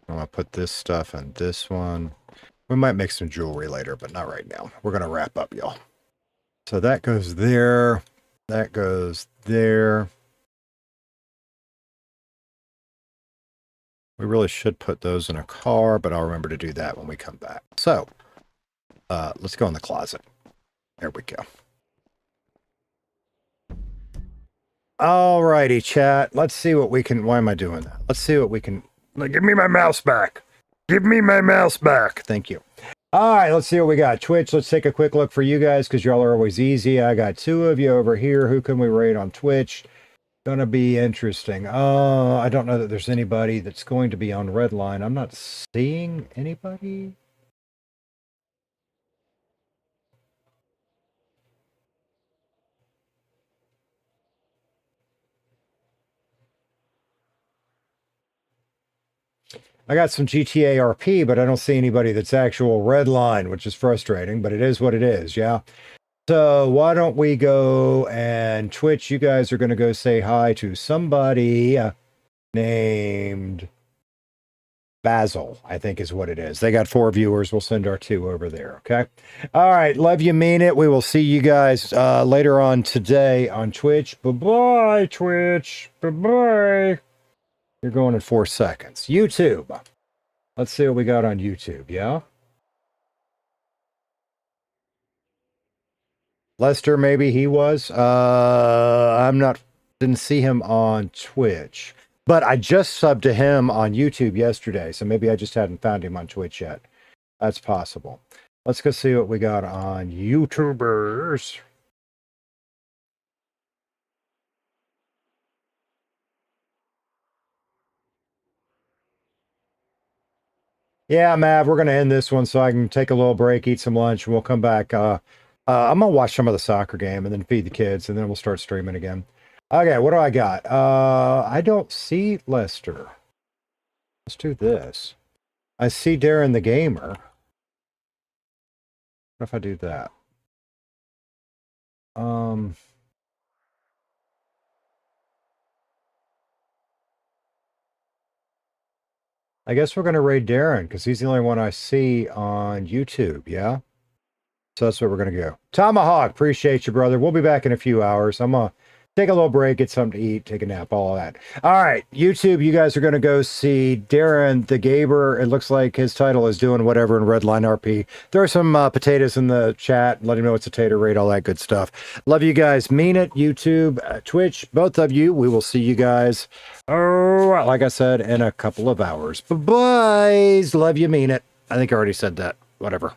I'm going to put this stuff in this one. We might make some jewelry later, but not right now. We're going to wrap up, y'all. So that goes there. That goes there. We really should put those in a car, but I'll remember to do that when we come back. So, let's go in the closet. There we go. All righty, chat. Let's see what we can... Why am I doing that? Let's see what we can... Give me my mouse back. Give me my mouse back. Thank you. All right, let's see what we got. Twitch, let's take a quick look for you guys, because y'all are always easy. I got 2 of you over here. Who can we rate on Twitch? Gonna be interesting. I don't know that there's anybody that's going to be on Redline. I'm not seeing anybody. I got some GTA RP, but I don't see anybody that's actual Redline, which is frustrating, but it is what it is, yeah? So why don't we go and Twitch, you guys are going to go say hi to somebody named Basil, I think is what it is. They got 4 viewers. We'll send our 2 over there. Okay. All right. Love you, mean it. We will see you guys later on today on Twitch. Bye-bye, Twitch. Bye-bye. You're going in 4 seconds. YouTube. Let's see what we got on YouTube. Yeah. Lester, maybe he was. Didn't see him on Twitch. But I just subbed to him on YouTube yesterday, so maybe I just hadn't found him on Twitch yet. That's possible. Let's go see what we got on YouTubers. Yeah, Mav, we're going to end this one so I can take a little break, eat some lunch, and we'll come back. I'm going to watch some of the soccer game and then feed the kids, and then we'll start streaming again. Okay, what do I got? I don't see Lester. Let's do this. I see Darren the Gamer. What if I do that? I guess we're going to raid Darren because he's the only one I see on YouTube, yeah? So that's what we're going to go. Tomahawk, appreciate you, brother. We'll be back in a few hours. I'm going to take a little break, get something to eat, take a nap, all of that. All right, YouTube, you guys are going to go see Darren the Gaber. It looks like his title is doing whatever in RedlineRP. There are some potatoes in the chat. Let him know it's a tater rate, all that good stuff. Love you guys. Mean it, YouTube, Twitch, both of you. We will see you guys, like I said, in a couple of hours. Bye-bye. Love you, mean it. I think I already said that. Whatever.